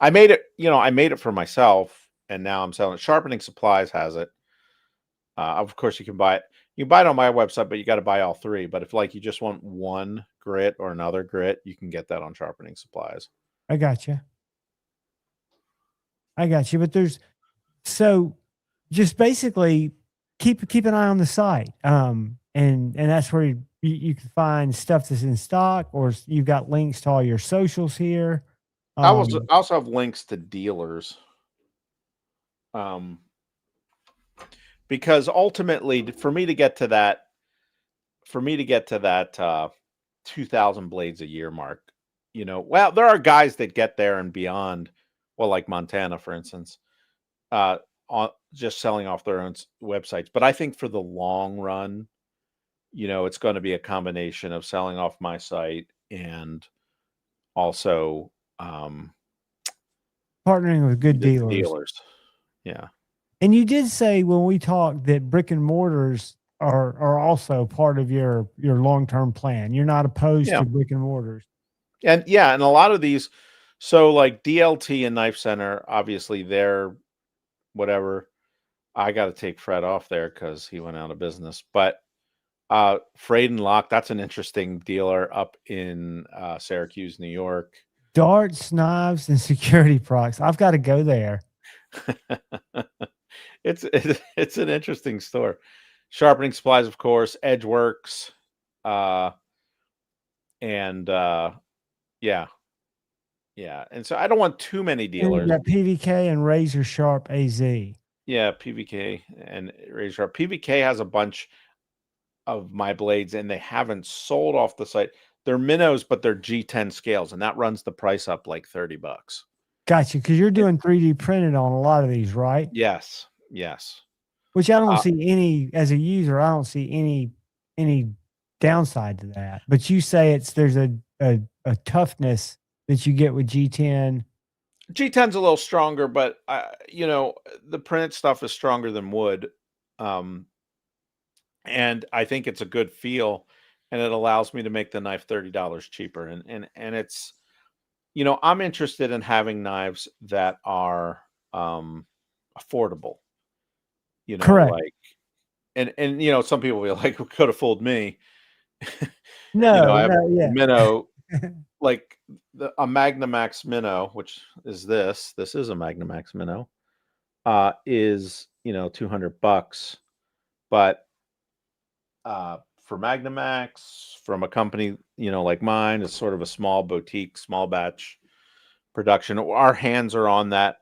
I made it for myself, and now I'm selling it. Sharpening Supplies has it. Of course, you can buy it. You can buy it on my website, but you got to buy all three. But if you just want one grit or another grit, you can get that on Sharpening Supplies. I got you. But so just basically keep an eye on the site. And that's where you can find stuff that's in stock, or you've got links to all your socials here. I also have links to dealers. Because ultimately for me to get to that 2,000 blades a year mark, well, there are guys that get there and beyond, well, like Montana, for instance, on just selling off their own websites. But I think for the long run, it's going to be a combination of selling off my site and also Partnering with good dealers. dealers. Yeah. And you did say when we talked that brick and mortars are also part of your long-term plan. You're not opposed Yeah. to brick and mortars. And yeah, and a lot of these, so like DLT and Knife Center, obviously they're whatever. I got to take Fred off there because he went out of business. But Freight and Lock, that's an interesting dealer up in Syracuse, New York. Darts, knives, and security products. I've got to go there. It's an interesting store. Sharpening supplies, of course, Edgeworks, and yeah. And so I don't want too many And you dealers. got PVK and Razor Sharp AZ. Yeah, PVK and Razor Sharp. PVK has a bunch of my blades, and they haven't sold off the site. They're minnows, but they're G10 scales, and that runs the price up like $30. Gotcha, because you're doing 3D printed on a lot of these, right? Yes. Which I don't see any, as a user, I don't see any downside to that. But you say there's a toughness that you get with G10. G10's a little stronger, but the printed stuff is stronger than wood. And I think it's a good feel, and it allows me to make the knife $30 cheaper. And it's, I'm interested in having knives that are affordable. Correct. Like, and some people will be like, could have fooled me. No, I have a yeah. minnow, like a Magnamax minnow, which is this. This is a Magnamax minnow. Is $200, but for Magnamax, from a company like mine, it's sort of a small boutique, small batch production. Our hands are on that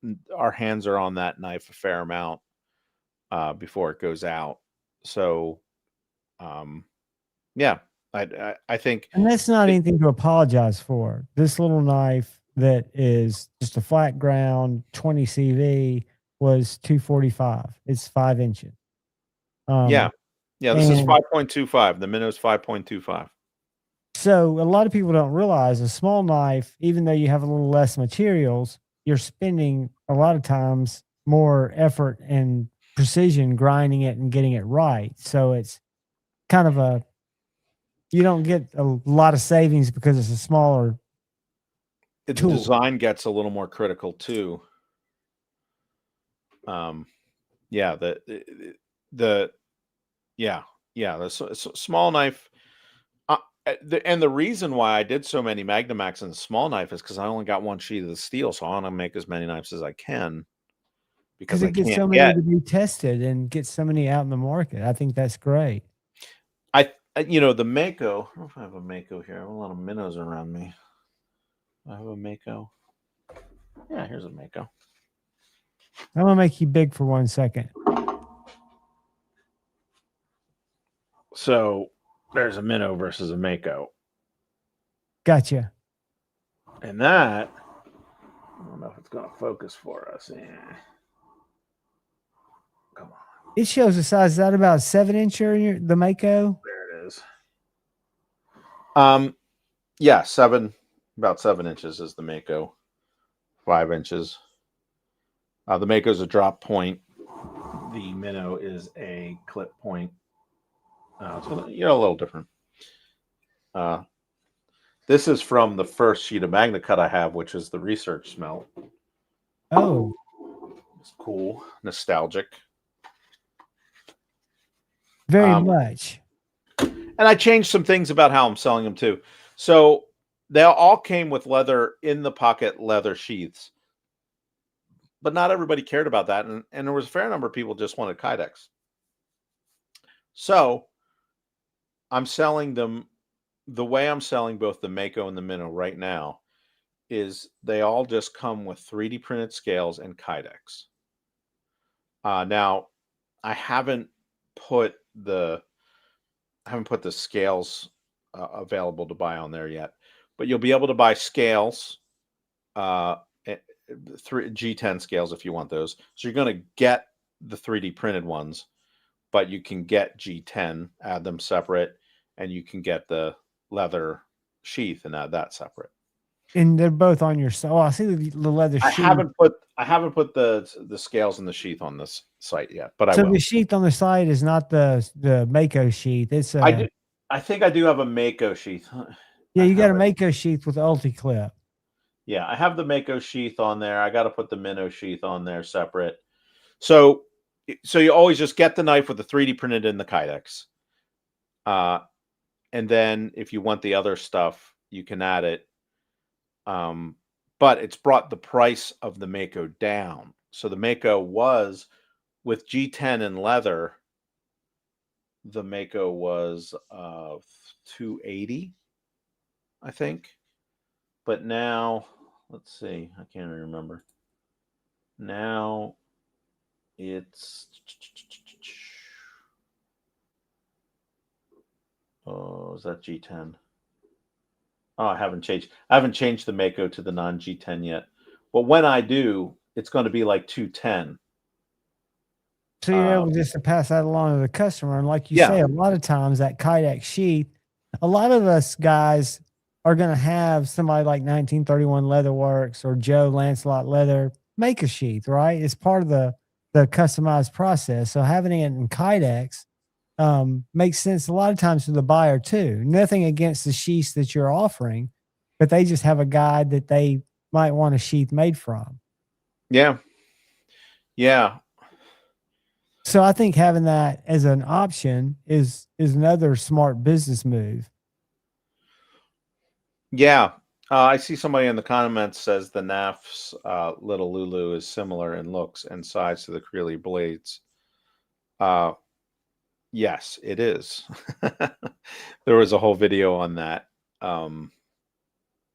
knife a fair amount before it goes out. So yeah, I think, and that's not anything to apologize for. This little knife that is just a flat ground 20 CV was $245. It's 5 inches. Yeah. This is 5.25. The minnow is 5.25. So a lot of people don't realize a small knife, even though you have a little less materials, you're spending a lot of times more effort and precision grinding it and getting it right. So it's kind of you don't get a lot of savings because it's a smaller tool. The design gets a little more critical too. The small knife. And the reason why I did so many Magnamax in the small knife is because I only got one sheet of the steel, so I want to make as many knives as I can. Because it gets so many to be tested and get so many out in the market. I think that's great. The Mako. I don't know if I have a Mako here. I have a lot of minnows around me. I have a Mako. Yeah, here's a Mako. I'm gonna make you big for 1 second. So there's a minnow versus a Mako. Gotcha. And that, I don't know if it's going to focus for us. Yeah. Come on. It shows the size. Is that about 7 inch in the Mako? There it is. Yeah, about 7 inches is the Mako. 5 inches. The Mako is a drop point. The minnow is a clip point. It's a little different. This is from the first sheet of Magna Cut I have, which is the research smelt. Oh, it's cool, nostalgic. Very much. And I changed some things about how I'm selling them too. So they all came with leather in the pocket leather sheaths, but not everybody cared about that, and there was a fair number of people just wanted Kydex. So I'm selling them the way I'm selling both the Mako and the Minnow right now is they all just come with 3D printed scales and Kydex. Now I haven't put the scales available to buy on there yet, but you'll be able to buy scales, 3 G10 scales if you want those. So you're going to get the 3D printed ones, but you can get G10, add them separate, and you can get the leather sheath and add that separate. And they're both on your site. Oh, I see the leather sheath. I haven't put the scales and the sheath on this site yet, but I So will. the sheath on the site is not the Mako sheath. It's I think I do have a Mako sheath. Yeah, you got a Mako sheath with Ulti clip. Yeah, I have the Mako sheath on there. I got to put the Minnow sheath on there separate. So you always just get the knife with the 3D printed in the Kydex. And then if you want the other stuff, you can add it. But it's brought the price of the Mako down. So the Mako was with G10 and leather, the Mako was $280, I think. But now, let's see, I can't even remember. Now it's is that G10? Oh, I haven't changed the Mako to the non G10 yet. But when I do, it's going to be like 210. So you're able just to pass that along to the customer. And like you say, a lot of times that Kydex sheath, a lot of us guys are going to have somebody like 1931 Leatherworks or Joe Lancelot Leather make a sheath, right? It's part of the customized process. So having it in Kydex makes sense a lot of times to the buyer too. Nothing against the sheaths that you're offering, but they just have a guide that they might want a sheath made from. Yeah. Yeah. So I think having that as an option is another smart business move. Yeah. I see somebody in the comments says the NAF's Little Lulu is similar in looks and size to the Creeley blades. Yes, it is. There was a whole video on that.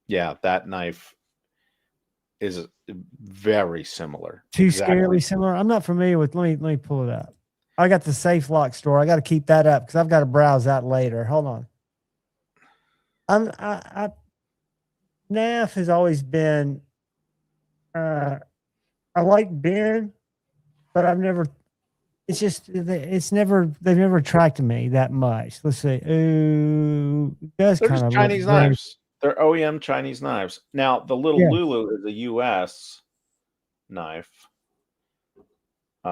Yeah, that knife is very similar. Too scarily similar. I'm not familiar with. Let me pull it up. I got the Safe Lock store. I got to keep that up because I've got to browse that later. Hold on. NAF has always been. I like Ben, but I've never. It's just they've never attracted me that much. Let's see. Ooh, that's kind of Chinese knives. They're OEM Chinese knives. Now the Little Lulu is a US knife.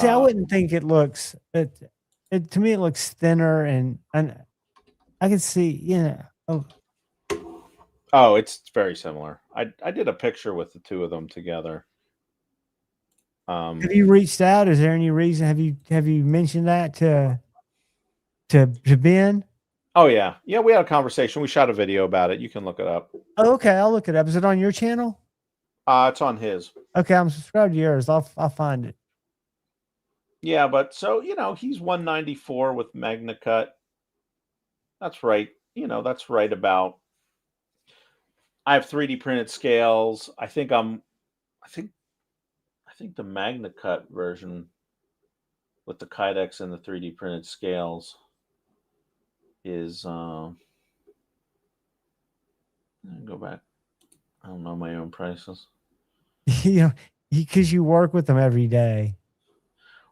See, I wouldn't think it looks. To me, it looks thinner, and I can see. Oh, it's very similar. I did a picture with the two of them together. Have you reached out? Is there any reason? Have you mentioned that to Ben? Oh yeah, we had a conversation. We shot a video about it. You can look it up. Oh, okay, I'll look it up. Is it on your channel? It's on his. Okay, I'm subscribed to yours. I'll find it. Yeah, but so he's 194 with Magna Cut. That's right. That's right about. I have 3D printed scales. I think the Magna Cut version with the Kydex and the 3D printed scales is go back. I don't know my own prices. Because you work with them every day.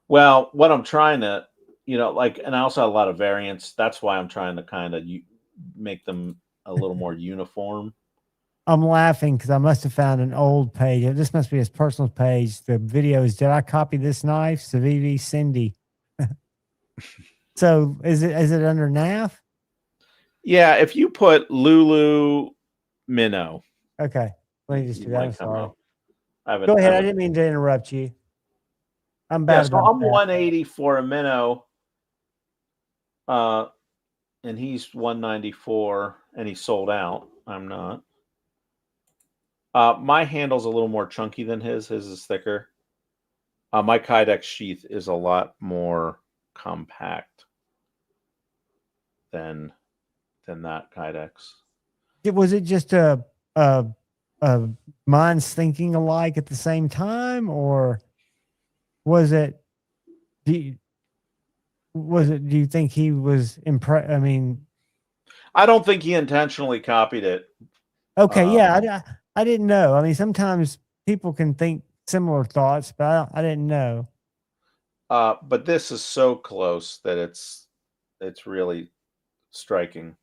Well, what I'm trying to, and I also have a lot of variants. That's why I'm trying to kind of make them a little more uniform. I'm laughing because I must have found an old page. This must be his personal page. The video is, did I copy this knife? Savivi Cindy. So is it under NAF? Yeah, if you put Lulu Minnow. Okay. Let me just do that. I'm sorry. Go ahead. I didn't mean to interrupt you. I'm bad. Yeah, so I'm 180 for a Minnow. And he's 194 and he's sold out. I'm not. My handle's a little more chunky than his. His is thicker. My Kydex sheath is a lot more compact than that Kydex. Was it just a minds thinking alike at the same time, or was it? Do you think he was impressed? I mean, I don't think he intentionally copied it. Okay, yeah, I didn't know. I mean, sometimes people can think similar thoughts, but I didn't know. But this is so close that it's really striking.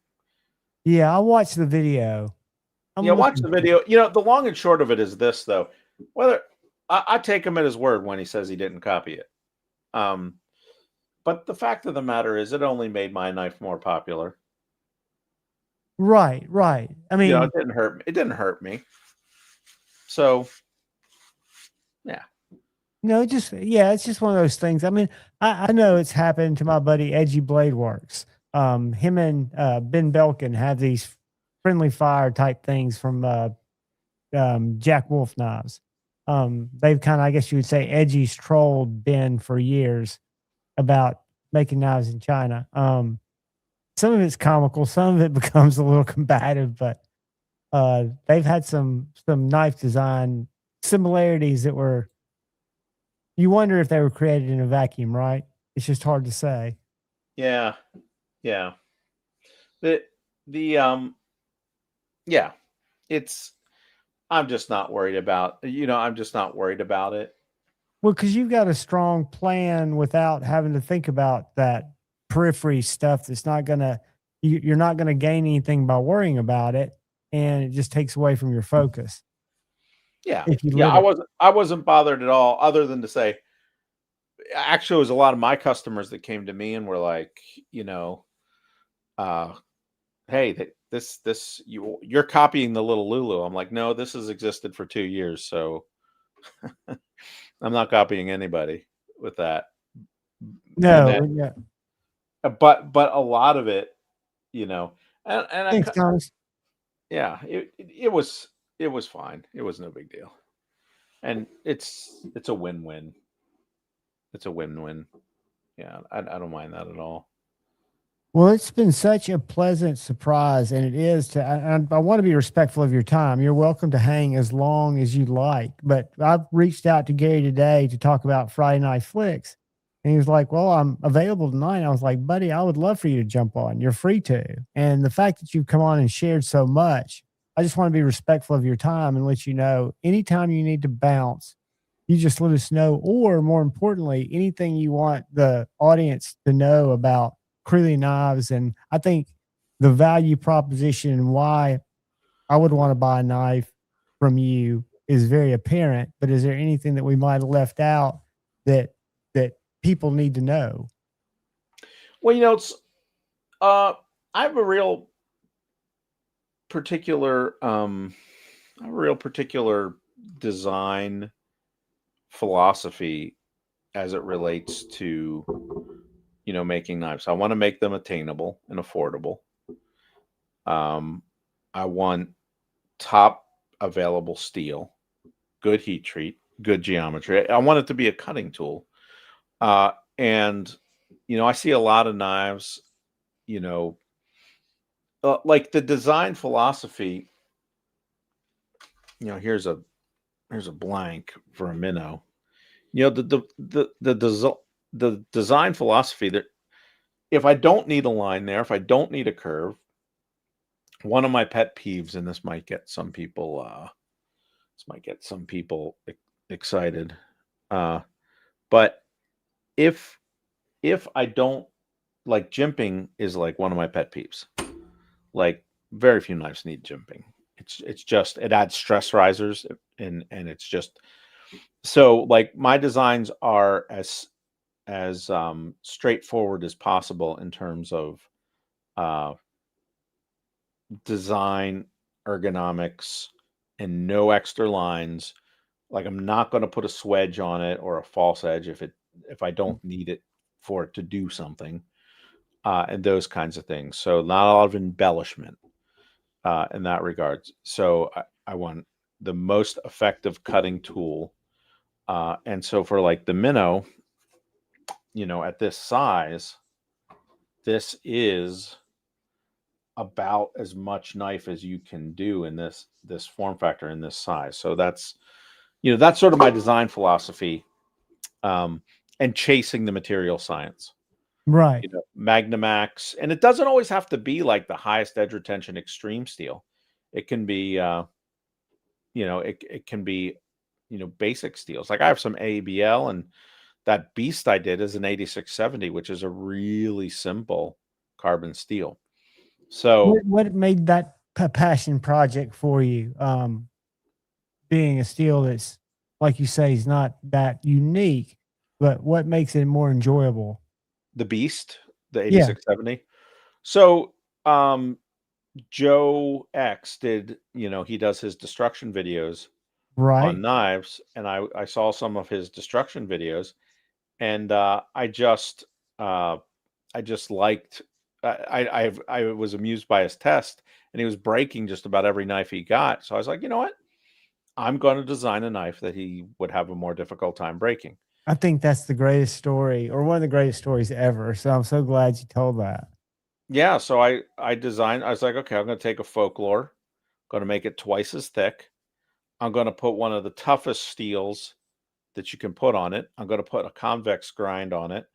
Yeah, I watched the video. I'm Watch looking. the video. The long and short of it is this, though. Whether I take him at his word when he says he didn't copy it. But the fact of the matter is, it only made my knife more popular. Right, right. I mean, it didn't hurt. It didn't hurt me. So, yeah. no, it's just one of those things. I mean, I know it's happened to my buddy Edgy Blade Works. Him and Ben Belkin have these friendly fire type things from Jack Wolf knives. They've kind of, I guess you would say, Edgy's trolled Ben for years about making knives in China. Some of it's comical, some of it becomes a little combative, but they've had some knife design similarities that were, you wonder if they were created in a vacuum, right? It's just hard to say. Yeah. Yeah. Yeah, I'm just not worried about, I'm just not worried about it. Well, because you've got a strong plan without having to think about that periphery stuff that's not gonna, you're not gonna gain anything by worrying about it, and it just takes away from your focus. Yeah. If you Yeah, let it. I wasn't bothered at all, other than to say, actually, it was a lot of my customers that came to me and were like, hey, you're copying the little Lulu. I'm like, no, this has existed for 2 years, so I'm not copying anybody with that. No, then, yeah. but a lot of it, and Thanks, Thomas. yeah, it was fine. It was no big deal, and it's a win-win. It's a win-win. Yeah, I don't mind that at all. Well, it's been such a pleasant surprise, and it is to. I want to be respectful of your time. You're welcome to hang as long as you like, but I've reached out to Gary today to talk about Friday Night Flicks, and he was like, "Well, I'm available tonight." I was like, "Buddy, I would love for you to jump on. You're free to." And the fact that you've come on and shared so much, I just want to be respectful of your time and let you know anytime you need to bounce, you just let us know, or more importantly, anything you want the audience to know about Creeley knives. And I think the value proposition and why I would want to buy a knife from you is very apparent. But is there anything that we might have left out that people need to know? Well, it's I have a real particular design philosophy as it relates to making knives. I want to make them attainable and affordable. I want top available steel, good heat treat, good geometry. I want it to be a cutting tool. And I see a lot of knives, like the design philosophy. Here's a blank for a minnow. The design philosophy that if I don't need a line there, if I don't need a curve, one of my pet peeves, and this might get some people excited, but if I don't, like, jimping is like one of my pet peeves. Like, very few knives need jimping. It's just, it adds stress risers, and it's just, so, like, my designs are as straightforward as possible in terms of design, ergonomics, and no extra lines. Like, I'm not going to put a swedge on it or a false edge if I don't need it for it to do something, and those kinds of things. So not a lot of embellishment in that regard. So I want the most effective cutting tool. And so for, like, the minnow, at this size, this is about as much knife as you can do in this form factor, in this size. So that's sort of my design philosophy, and chasing the material science. Right. Magnamax, and it doesn't always have to be like the highest edge retention extreme steel. It can be, it can be, basic steels. Like, I have some ABL, and that beast I did is an 8670, which is a really simple carbon steel. So What made that passion project for you? Being a steel that's, like you say, is not that unique, but what makes it more enjoyable? the beast, the Yeah, 8670. So Joe X did, he does his destruction videos on right. knives, and I saw some of his destruction videos, and uh, I just liked. I was amused by his test, and he was breaking just about every knife he got. So I was like, you know what? I'm going to design a knife that he would have a more difficult time breaking. I think that's the greatest story, or one of the greatest stories ever. So I'm so glad you told that. Yeah, so I designed. I was like, okay, I'm going to take a folklore, going to make it twice as thick. I'm going to put one of the toughest steels that you can put on it. I'm going to put a convex grind on it.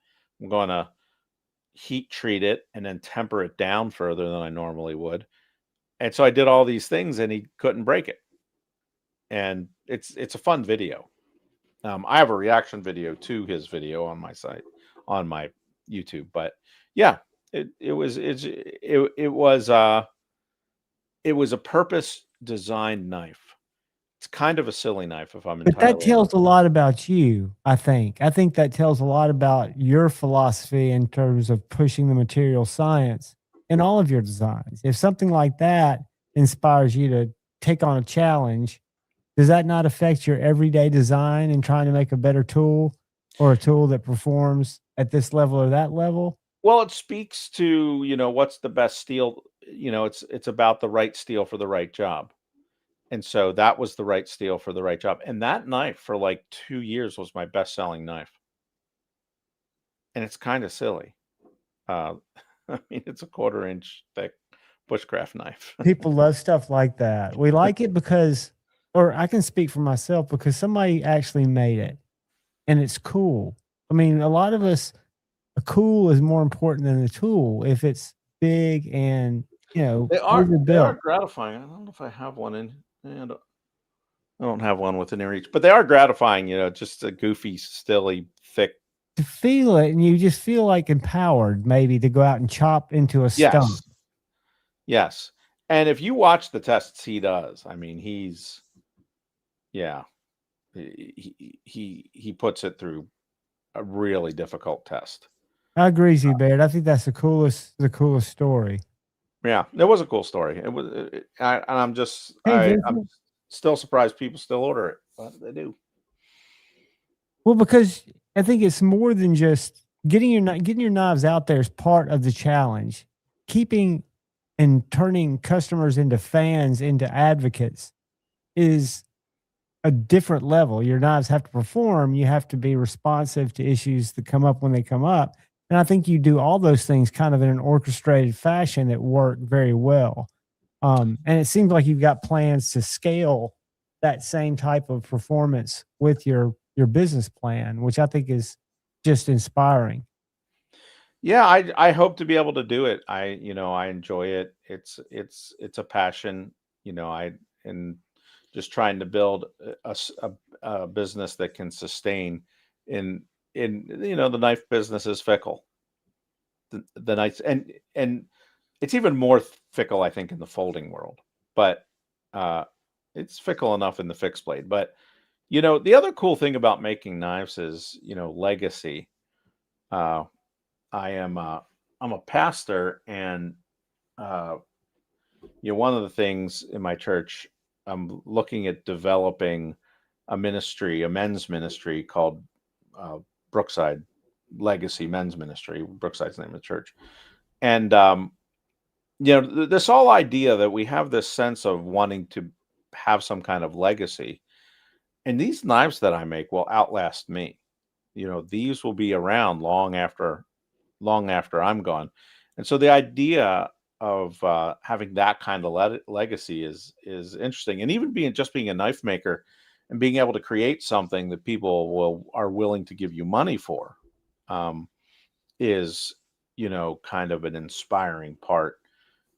I'm going to heat treat it and then temper it down further than I normally would. And so I did all these things, and he couldn't break it. And it's a fun video. I have a reaction video to his video on my site, on my YouTube. But yeah, it was a purpose designed knife. It's kind of a silly knife, if I'm But that entirely tells honest. a lot about you, I think. I think that tells a lot about your philosophy in terms of pushing the material science in all of your designs. If something like that inspires you to take on a challenge, does that not affect your everyday design and trying to make a better tool or a tool that performs at this level or that level? Well, it speaks to, what's the best steel. It's about the right steel for the right job. And so that was the right steel for the right job. And that knife for like 2 years was my best-selling knife. And it's kind of silly. Uh, I mean, it's a 1/4 inch thick bushcraft knife. People love stuff like that. We like it because, or I can speak for myself, because somebody actually made it and it's cool. I mean, a lot of us, a cool is more important than the tool if it's big and, They are overbuilt. gratifying. I don't know if I have one in. I don't have one with an ear each, but they are gratifying. Just a goofy, stilly, thick. To feel it, and you just feel like empowered maybe to go out and chop into a stump. Yes, yes. And if you watch the tests he does, I mean, yeah, he puts it through a really difficult test. I agree with you, Baird. I think that's the coolest story. Yeah, it was a cool story. It was, and Hey, I'm Vincent. still surprised people still order it, but they do. Well, because I think it's more than just getting your knives out there is part of the challenge. Keeping and turning customers into fans, into advocates is a different level. Your knives have to perform. You have to be responsive to issues that come up when they come up. And I think you do all those things kind of in an orchestrated fashion that work very well. And it seems like you've got plans to scale that same type of performance with your business plan, which I think is just inspiring. Yeah, I hope to be able to do it. I enjoy it. It's a passion. I and just trying to build a business that can sustain in the knife business is fickle. The knife and it's even more fickle, I think, in the folding world. But uh, it's fickle enough in the fixed blade. But the other cool thing about making knives is legacy. Uh, I'm a pastor, and uh, one of the things in my church, I'm looking at developing a ministry, a men's ministry called uh, Brookside Legacy Men's Ministry. Brookside's the name of the church, and this whole idea that we have this sense of wanting to have some kind of legacy, and these knives that I make will outlast me. These will be around long after I'm gone. And so the idea of having that kind of legacy is interesting. And even being a knife maker and being able to create something that people are willing to give you money for um, is kind of an inspiring part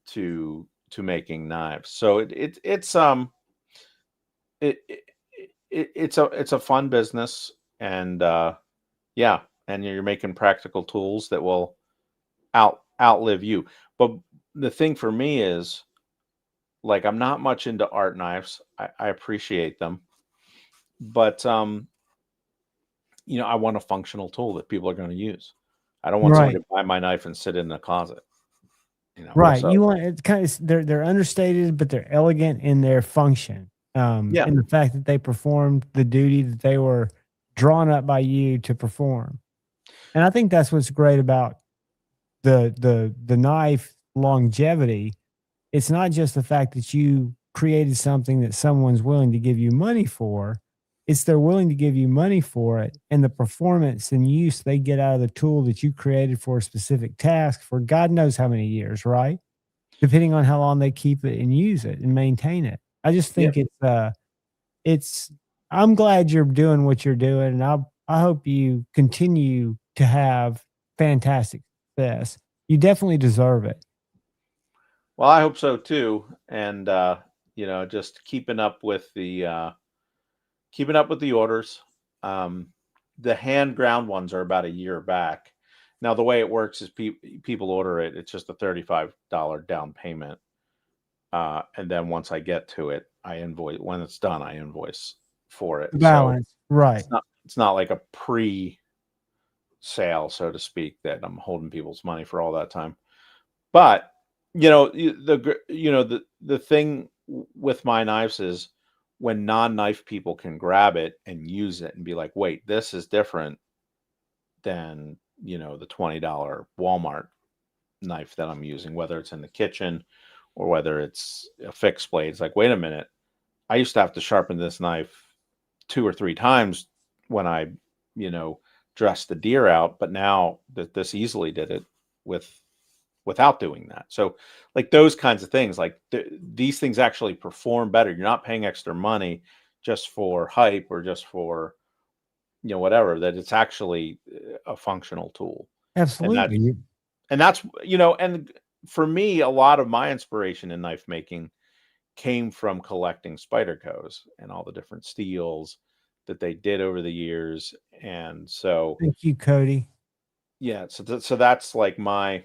to making knives. So it's a fun business, and Yeah, and you're making practical tools that will outlive you. But the thing for me is, like, I'm not much into art knives. I appreciate them, but I want a functional tool that people are going to use. I don't want somebody Right. to buy my knife and sit in the closet. Right. So You want it's kind of they're understated, but they're elegant in their function. yeah, In the fact that they performed the duty that they were drawn up by you to perform. And I think that's what's great about the knife longevity. It's not just the fact that you created something that someone's willing to give you money for. It's they're willing to give you money for it and the performance and use they get out of the tool that you created for a specific task for God knows how many years, right? Depending on how long they keep it and use it and maintain it. I just yeah. think it's I'm glad you're doing what you're doing, and I hope you continue to have fantastic success. You definitely deserve it. Well, I hope so too. And just keeping up with the orders. The hand ground ones are about a year back. Now, the way it works is people order it. It's just a $35 down payment. And then once I get to it, I invoice when it's done, I invoice for it. So Balance, right. it's not like a pre-sale, so to speak, that I'm holding people's money for all that time. But the thing with my knives is when non-knife people can grab it and use it and be like, wait, this is different than the $20 Walmart knife that I'm using, whether it's in the kitchen or whether it's a fixed blade. It's like, wait a minute, I used to have to sharpen this knife 2 or 3 times when I dressed the deer out, but now that this easily did it without doing that. So like those kinds of things, like these things actually perform better. You're not paying extra money just for hype or just for whatever, that it's actually a functional tool. Absolutely. And that's and for me, a lot of my inspiration in knife making came from collecting Spydercos and all the different steels that they did over the years. And so Thank you, Cody. yeah, so that's like my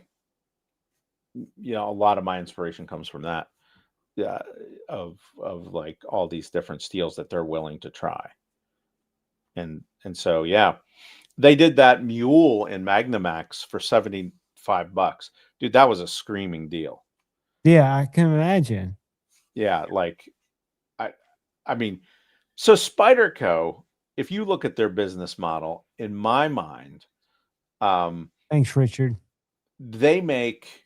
a lot of my inspiration comes from that. Yeah, of like all these different steels that they're willing to try. And so yeah, they did that mule in Magnamax for $75. Dude, that was a screaming deal. Yeah, I can imagine. Yeah, like I mean, so Spyderco, if you look at their business model, in my mind, Thanks, Richard. they make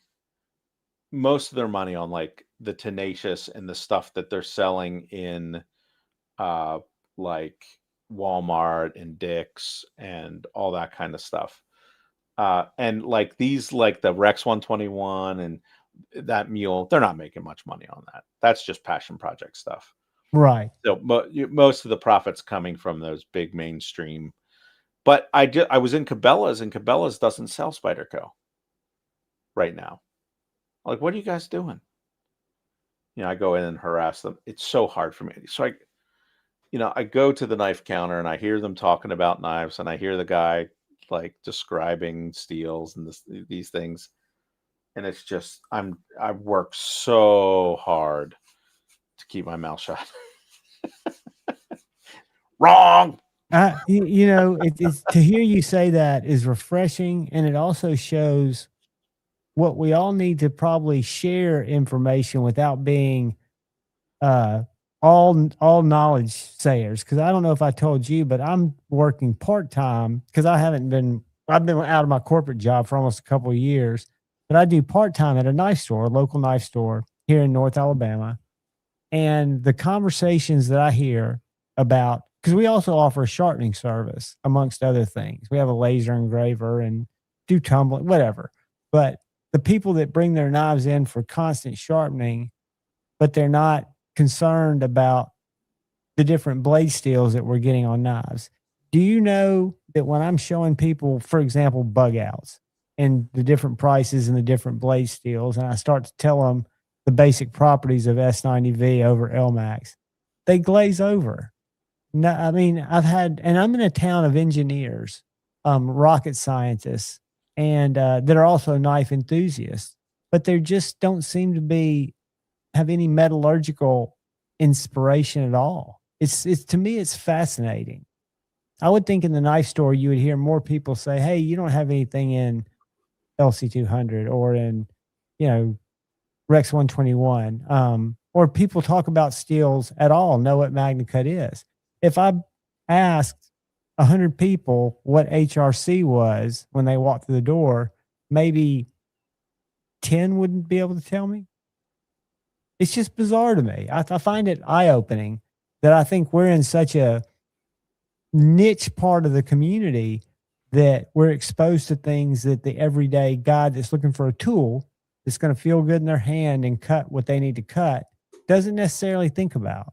most of their money on like the Tenacious and the stuff that they're selling in like Walmart and Dick's and all that kind of stuff. And like these, like the Rex 121 and that mule, they're not making much money on that. That's just passion project stuff. Right. So most of the profits coming from those big mainstream. But I was in Cabela's, and Cabela's doesn't sell Spyderco right now. Like, what are you guys doing? I go in and harass them. It's so hard for me. So I go to the knife counter and I hear them talking about knives, and I hear the guy like describing steels and these things. And it's just, I've worked so hard to keep my mouth shut. Wrong. It's to hear you say that is refreshing, and it also shows what we all need to probably share information without being all knowledge sayers. Because I don't know if I told you, but I'm working part-time because I've been out of my corporate job for almost a couple of years, but I do part-time at a knife store, a local knife store here in North Alabama. And the conversations that I hear about, because we also offer a sharpening service amongst other things. We have a laser engraver and do tumbling, whatever. But the people that bring their knives in for constant sharpening, but they're not concerned about the different blade steels that we're getting on knives. Do you know that when I'm showing people, for example, bug outs and the different prices and the different blade steels, and I start to tell them the basic properties of S90V over LMAX, they glaze over. No, I mean, I'm in a town of engineers, rocket scientists and that are also knife enthusiasts, but they just don't seem to have any metallurgical inspiration at all. It's to me, it's fascinating. I would think in the knife store you would hear more people say, "Hey, you don't have anything in LC200 or in, Rex 121." Or people talk about steels at all, know what MagnaCut is. If I asked 100 people what HRC was when they walked through the door, maybe 10 wouldn't be able to tell me. It's just bizarre to me. I find it eye-opening that I think we're in such a niche part of the community that we're exposed to things that the everyday guy that's looking for a tool that's going to feel good in their hand and cut what they need to cut doesn't necessarily think about.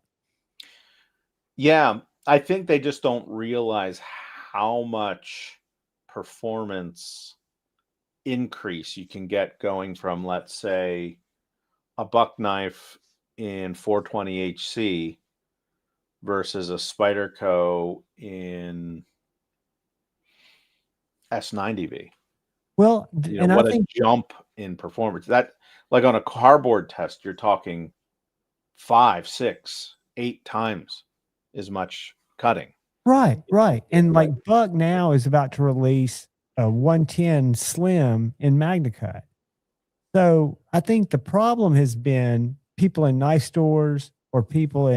Yeah, I think they just don't realize how much performance increase you can get going from, let's say, a buck knife in 420 HC versus a Spyderco in S90V. Well, and what a jump in performance. That, like on a cardboard test, you're talking 5, 6, 8 times as much cutting. Right. And like Buck now is about to release a 110 Slim in MagnaCut. So I think the problem has been people in knife stores or people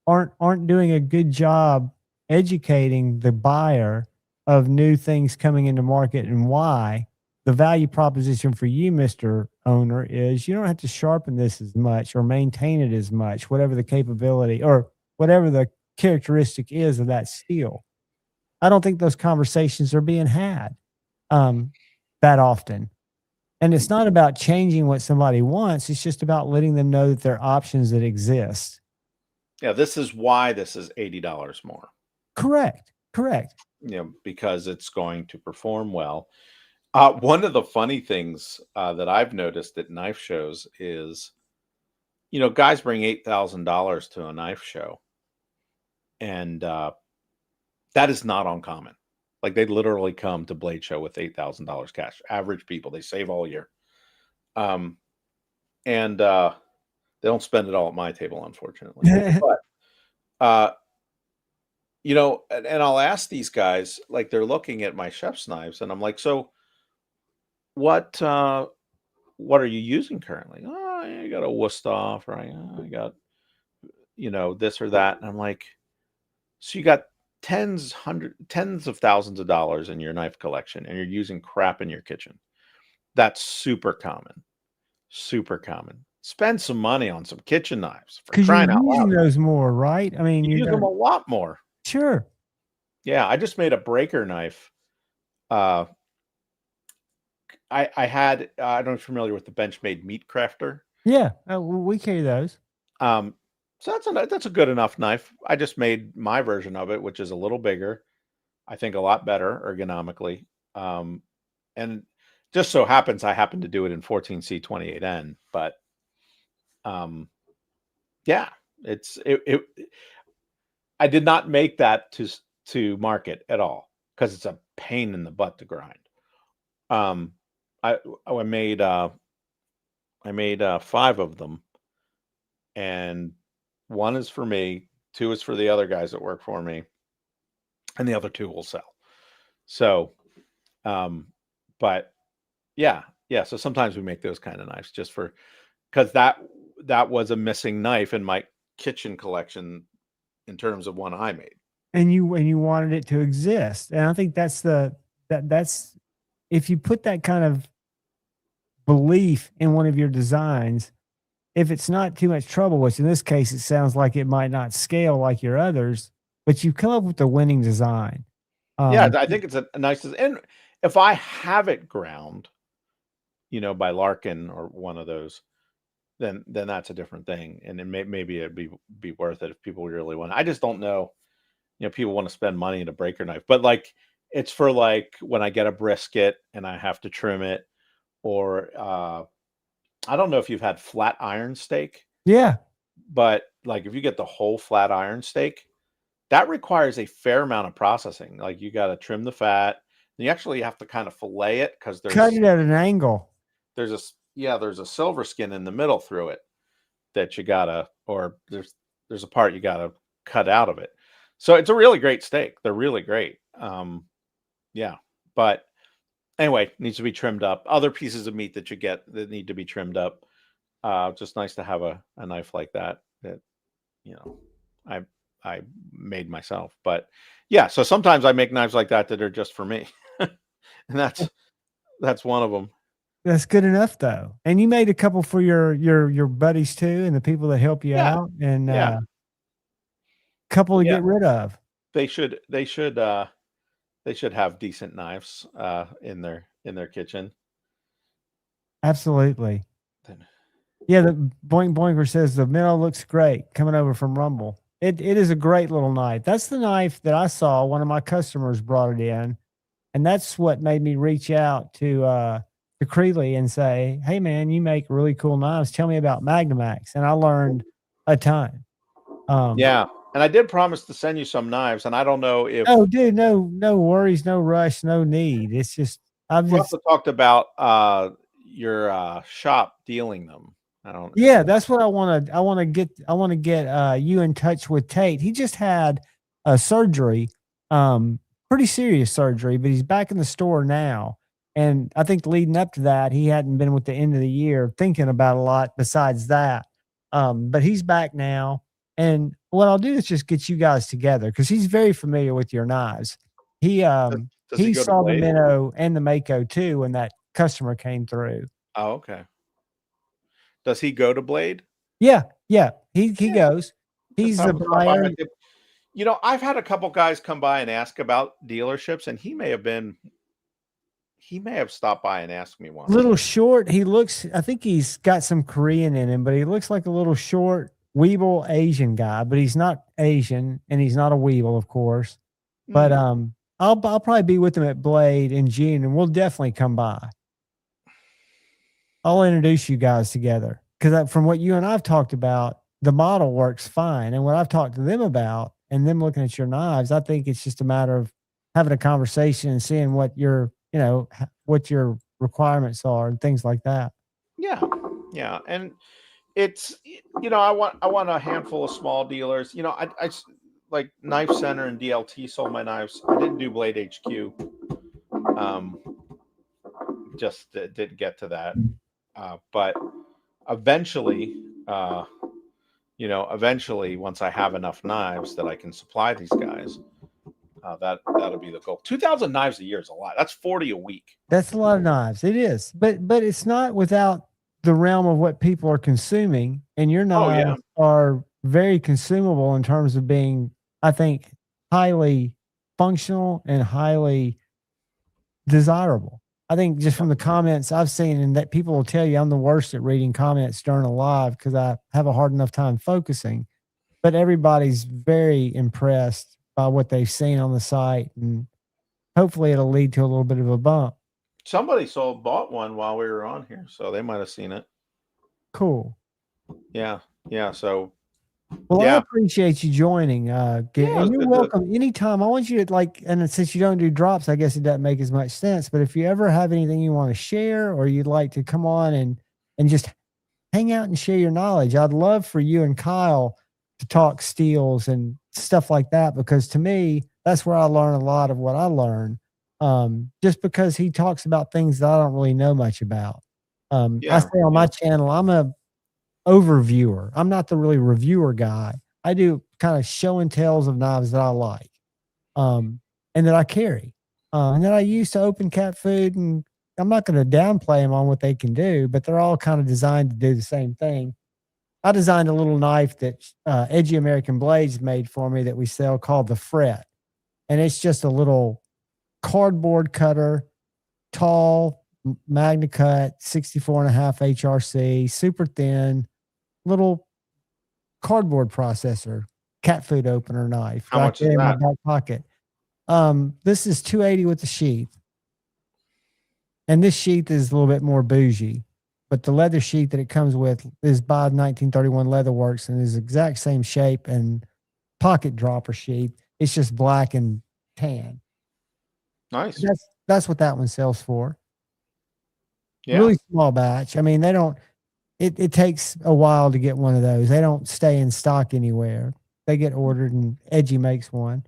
aren't doing a good job educating the buyer of new things coming into market and why. The value proposition for you, Mr. Owner, is you don't have to sharpen this as much or maintain it as much, whatever the capability or whatever the characteristic is of that steel. I don't think those conversations are being had that often. And it's not about changing what somebody wants. It's just about letting them know that there are options that exist. Yeah, this is why this is $80 more. Correct. Because it's going to perform well. One of the funny things that I've noticed at knife shows is, guys bring $8,000 to a knife show, and that is not uncommon. Like they literally come to Blade Show with $8,000 cash. Average people, they save all year, and they don't spend it all at my table, unfortunately. But and I'll ask these guys, like they're looking at my chef's knives, and I'm like, so what are you using currently? Oh, I got a Wusthof, right? I got, this or that. And I'm like, so you got tens of thousands of dollars in your knife collection and you're using crap in your kitchen. That's super common. Spend some money on some kitchen knives for crying out loud. You're using those more, right? I mean, you use them a lot more. Sure. Yeah, I just made a breaker knife. I had, I don't know if you're familiar with the Benchmade Meat Crafter. Yeah, we carry those. So that's a good enough knife. I just made my version of it, which is a little bigger. I think a lot better ergonomically. And just so happens I happen to do it in 14C 28N. But yeah, I did not make that to market at all because it's a pain in the butt to grind. I made 5 of them, and 1 is for me, 2 is for the other guys that work for me, and the other 2 will sell. So, but yeah. So sometimes we make those kind of knives just because that was a missing knife in my kitchen collection in terms of one I made. And you wanted it to exist, and I think that's if you put that kind of belief in one of your designs, if it's not too much trouble, which in this case it sounds like it might not scale like your others, but you come up with a winning design. Yeah, I think it's a nice design. And if I have it ground, by Larkin or one of those, then that's a different thing. And then maybe it'd be worth it if people really want. I just don't know. People want to spend money in a breaker knife, but like it's for like when I get a brisket and I have to trim it, or I don't know if you've had flat iron steak. Yeah. But like if you get the whole flat iron steak, that requires a fair amount of processing. Like you got to trim the fat, You actually have to kind of fillet it because Cut it at an angle. there's a silver skin in the middle through it that you gotta, or there's a part you gotta cut out of it. So it's a really great steak. They're really great. Yeah, but anyway, needs to be trimmed up. Other pieces of meat that you get that need to be trimmed up. Just nice to have a knife like that I made myself. But yeah, so sometimes I make knives like that are just for me, and that's one of them. That's good enough though. And you made a couple for your buddies too, and the people that help you out, and couple to get rid of. They should have decent knives in their kitchen. Absolutely. Yeah, the Boink Boinker says the minnow looks great coming over from Rumble. It is a great little knife. That's the knife that I saw. One of my customers brought it in, and that's what made me reach out to Creeley and say, "Hey man, you make really cool knives. Tell me about Magnamax." And I learned a ton. Yeah, and I did promise to send you some knives, and I don't know if. Oh, dude, no worries, no rush, no need. It's just we also talked about your shop dealing them. Yeah, that's what I want to get you in touch with Tate. He just had a surgery, pretty serious surgery, but he's back in the store now. And I think leading up to that, he hadn't been with the end of the year thinking about a lot besides that. But he's back now. And what I'll do is just get you guys together because he's very familiar with your knives. He saw the Minnow and the Mako too when that customer came through. Oh, okay. Does he go to Blade? Yeah. He goes. He's the buyer. I've had a couple guys come by and ask about dealerships, and he may have stopped by and asked me once. Little short. I think he's got some Korean in him, but he looks like a little short Weeble Asian guy, but he's not Asian and he's not a Weeble, of course. But I'll probably be with him at Blade in June, and we'll definitely come by. I'll introduce you guys together because from what you and I've talked about, the model works fine. And what I've talked to them about and them looking at your knives, I think it's just a matter of having a conversation and seeing what your requirements are and things like that. Yeah. And it's, I want a handful of small dealers. I like Knife Center and DLT sold my knives. I didn't do Blade HQ. Just didn't get to that. But eventually, once I have enough knives that I can supply these guys, that'll be the goal. 2,000 knives a year is a lot. That's 40 a week. That's a lot of knives. It is, but it's not without the realm of what people are consuming, and your knives are very consumable in terms of being, I think, highly functional and highly desirable. I think just from the comments I've seen, and that people will tell you I'm the worst at reading comments during a live because I have a hard enough time focusing, but everybody's very impressed by what they've seen on the site, and hopefully it'll lead to a little bit of a bump. Somebody bought one while we were on here, so they might have seen it. Cool. Yeah. So, I appreciate you joining. And you're welcome anytime. I want you to and since you don't do drops, I guess it doesn't make as much sense. But if you ever have anything you want to share, or you'd like to come on and just hang out and share your knowledge, I'd love for you and Kyle to talk steels and stuff like that, because to me, that's where I learn a lot of what I learn. Just because he talks about things that I don't really know much about. I say on my channel, I'm a overviewer. I'm not the really reviewer guy. I do kind of show and tells of knives that I like, and that I carry, and that I use to open cat food. And I'm not going to downplay them on what they can do, but they're all kind of designed to do the same thing. I designed a little knife that Edgy American Blades made for me that we sell called the Fret, and it's just a little cardboard cutter, tall, Magna Cut, 64.5 HRC, super thin, little cardboard processor, cat food opener knife. How much is that? In my back pocket. This is $280 with the sheath. And this sheath is a little bit more bougie, but the leather sheath that it comes with is by 1931 Leatherworks and is the exact same shape and pocket dropper sheath. It's just black and tan. Nice. That's what that one sells for. Yeah. Really small batch. I mean, they don't. It takes a while to get one of those. They don't stay in stock anywhere. They get ordered, and Edgy makes one.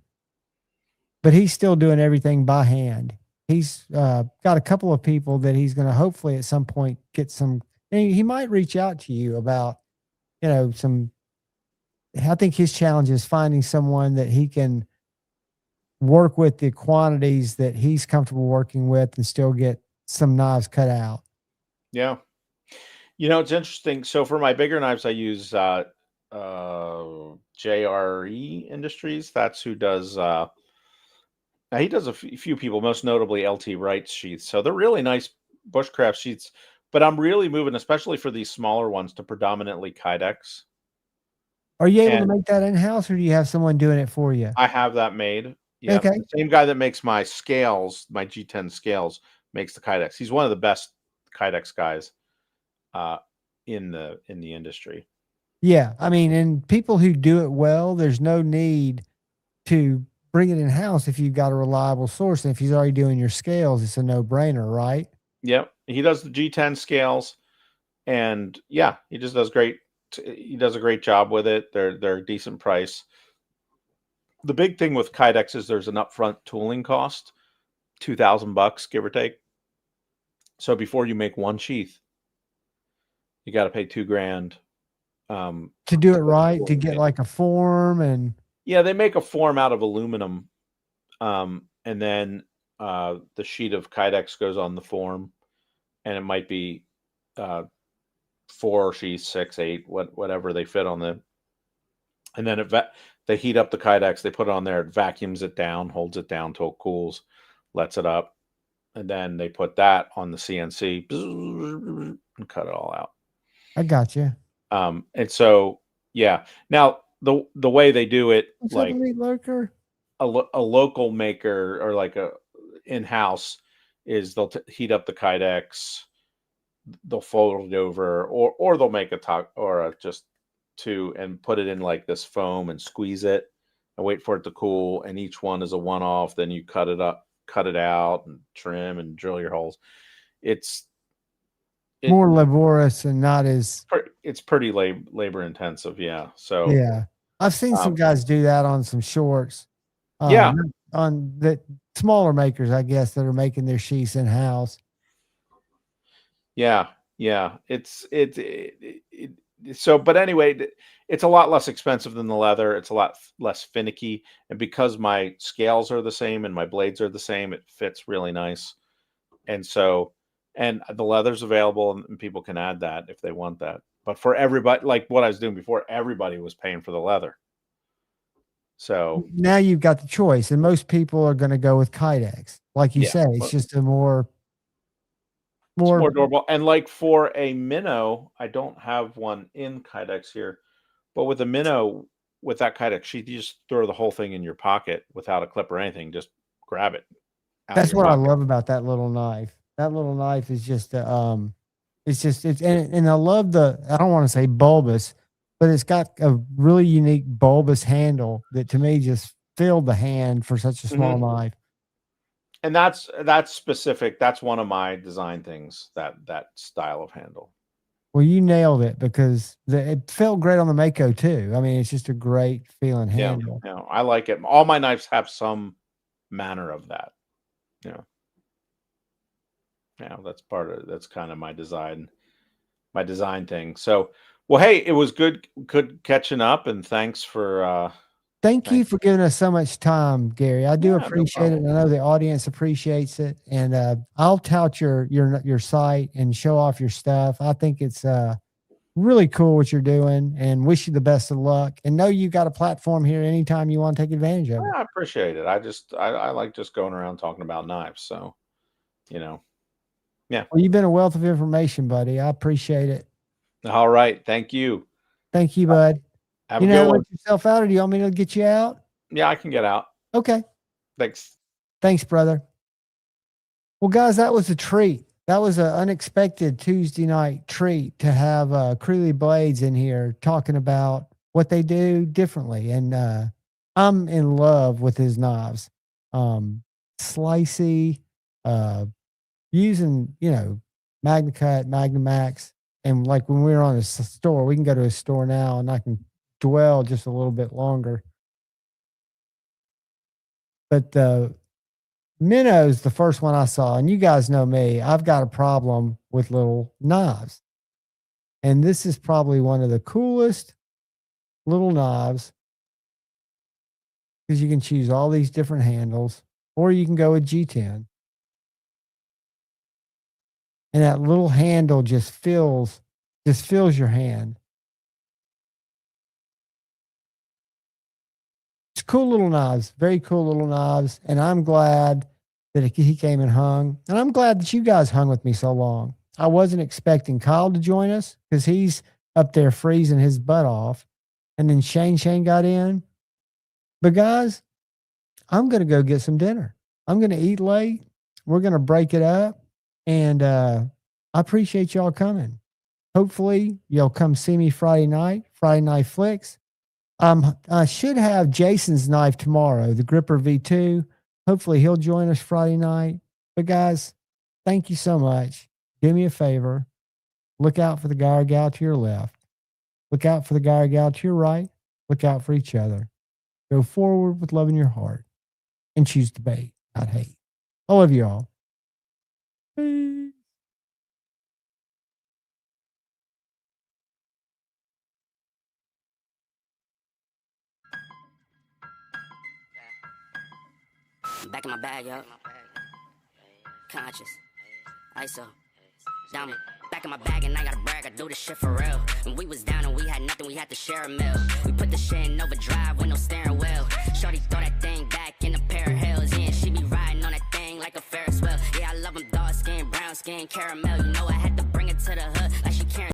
But he's still doing everything by hand. He's got a couple of people that he's going to hopefully at some point get some. And he might reach out to you about, some. I think his challenge is finding someone that he can work with the quantities that he's comfortable working with and still get some knives cut out. Yeah. It's interesting. So for my bigger knives, I use JRE Industries. That's who does. Now he does a few people, most notably LT Wright's sheaths. So they're really nice bushcraft sheaths. But I'm really moving, especially for these smaller ones, to predominantly Kydex. Are you able to make that in house, or do you have someone doing it for you? I have that made. Yeah. Okay. The same guy that makes my scales, my G10 scales, makes the Kydex. He's one of the best Kydex guys in the industry. Yeah. I mean, and people who do it well, there's no need to bring it in house if you've got a reliable source. And if he's already doing your scales, it's a no-brainer, right? Yep. He does the G10 scales, and yeah, he just does great. He does a great job with it. They're a decent price. The big thing with Kydex is there's an upfront tooling cost, $2,000, give or take. So before you make one sheath, you got to pay $2,000 to do it right, to get like a form. And yeah, they make a form out of aluminum, and then the sheet of Kydex goes on the form, and it might be 4 sheets, 6, 8, whatever they fit on the. And then they heat up the Kydex, they put it on there, it vacuums it down, holds it down till it cools, lets it up, and then they put that on the CNC and cut it all out. I got you. And so yeah, now the way they do it, What's like a local maker or like a in-house, is they'll heat up the Kydex, they'll fold it over, or they'll make just two and put it in like this foam and squeeze it and wait for it to cool. And each one is a one-off. Then you cut it up, cut it out, and trim and drill your holes. It's more laborious and not as. It's pretty labor intensive. Yeah. So yeah, I've seen some guys do that on some shorts. Yeah. On the smaller makers, I guess, that are making their sheaths in house. Yeah. So, but anyway, it's a lot less expensive than the leather. It's a lot less finicky. And because my scales are the same and my blades are the same, it fits really nice. And so, and the leather's available, and people can add that if they want that. But for everybody, like what I was doing before, everybody was paying for the leather. So now you've got the choice, and most people are going to go with Kydex. Like you say, it's just a more durable. And like for a minnow, I don't have one in Kydex here, but with a minnow, with that Kydex, you just throw the whole thing in your pocket without a clip or anything. Just grab it. That's what I love about that little knife. That little knife is just and I love I don't want to say bulbous, but it's got a really unique bulbous handle that to me just filled the hand for such a small knife. And that's specific. That's one of my design things, that style of handle. Well, you nailed it, because it felt great on the Mako too. I mean, it's just a great feeling handle. Yeah, I like it. All my knives have some manner of that. Yeah, that's kind of my design thing. So, well, hey, it was good catching up, and thanks for Thank you for giving us so much time, Gary. I do appreciate it. I know the audience appreciates it, and I'll tout your site and show off your stuff. I think it's really cool what you're doing, and wish you the best of luck. And know you got a platform here anytime you want to take advantage of it. I appreciate it. I like just going around talking about knives. So, yeah. Well, you've been a wealth of information, buddy. I appreciate it. All right. Thank you. Thank you, bud. Have a good one. Let yourself out, or do you want me to get you out? Yeah, I can get out. Okay. Thanks, brother. Well, guys, that was a treat. That was an unexpected Tuesday night treat to have Creeley Blades in here talking about what they do differently. And I'm in love with his knives. Slicey, using, MagnaCut, Magnamax. And like when we were on a store, we can go to a store now and I can dwell just a little bit longer. But the Minnow's the first one I saw. And you guys know me, I've got a problem with little knives. And this is probably one of the coolest little knives because you can choose all these different handles, or you can go with G10. And that little handle just fills your hand. It's cool little knives, very cool little knives. And I'm glad that he came and hung. And I'm glad that you guys hung with me so long. I wasn't expecting Kyle to join us because he's up there freezing his butt off. And then Shane got in. But guys, I'm going to go get some dinner. I'm going to eat late. We're going to break it up. And I appreciate y'all coming. Hopefully you'll come see me Friday Night Flicks. I should have Jason's knife tomorrow, the Gripper V2. Hopefully he'll join us Friday night. But guys, thank you so much. Do me a favor. Look out for the guy or gal to your left. Look out for the guy or gal to your right. Look out for each other. Go forward with love in your heart and choose debate, not hate. I love you all. Peace. Back in my bag, yo. Conscious. ISO. Diamond. Back in my bag and I gotta brag, I do this shit for real. When we was down and we had nothing, we had to share a meal. We put the shit in overdrive with no steering wheel. Shorty throw that thing back in a pair of heels. Yeah, she be riding on that thing like a Ferris wheel. Yeah, I love them dark skin, brown skin, caramel. You know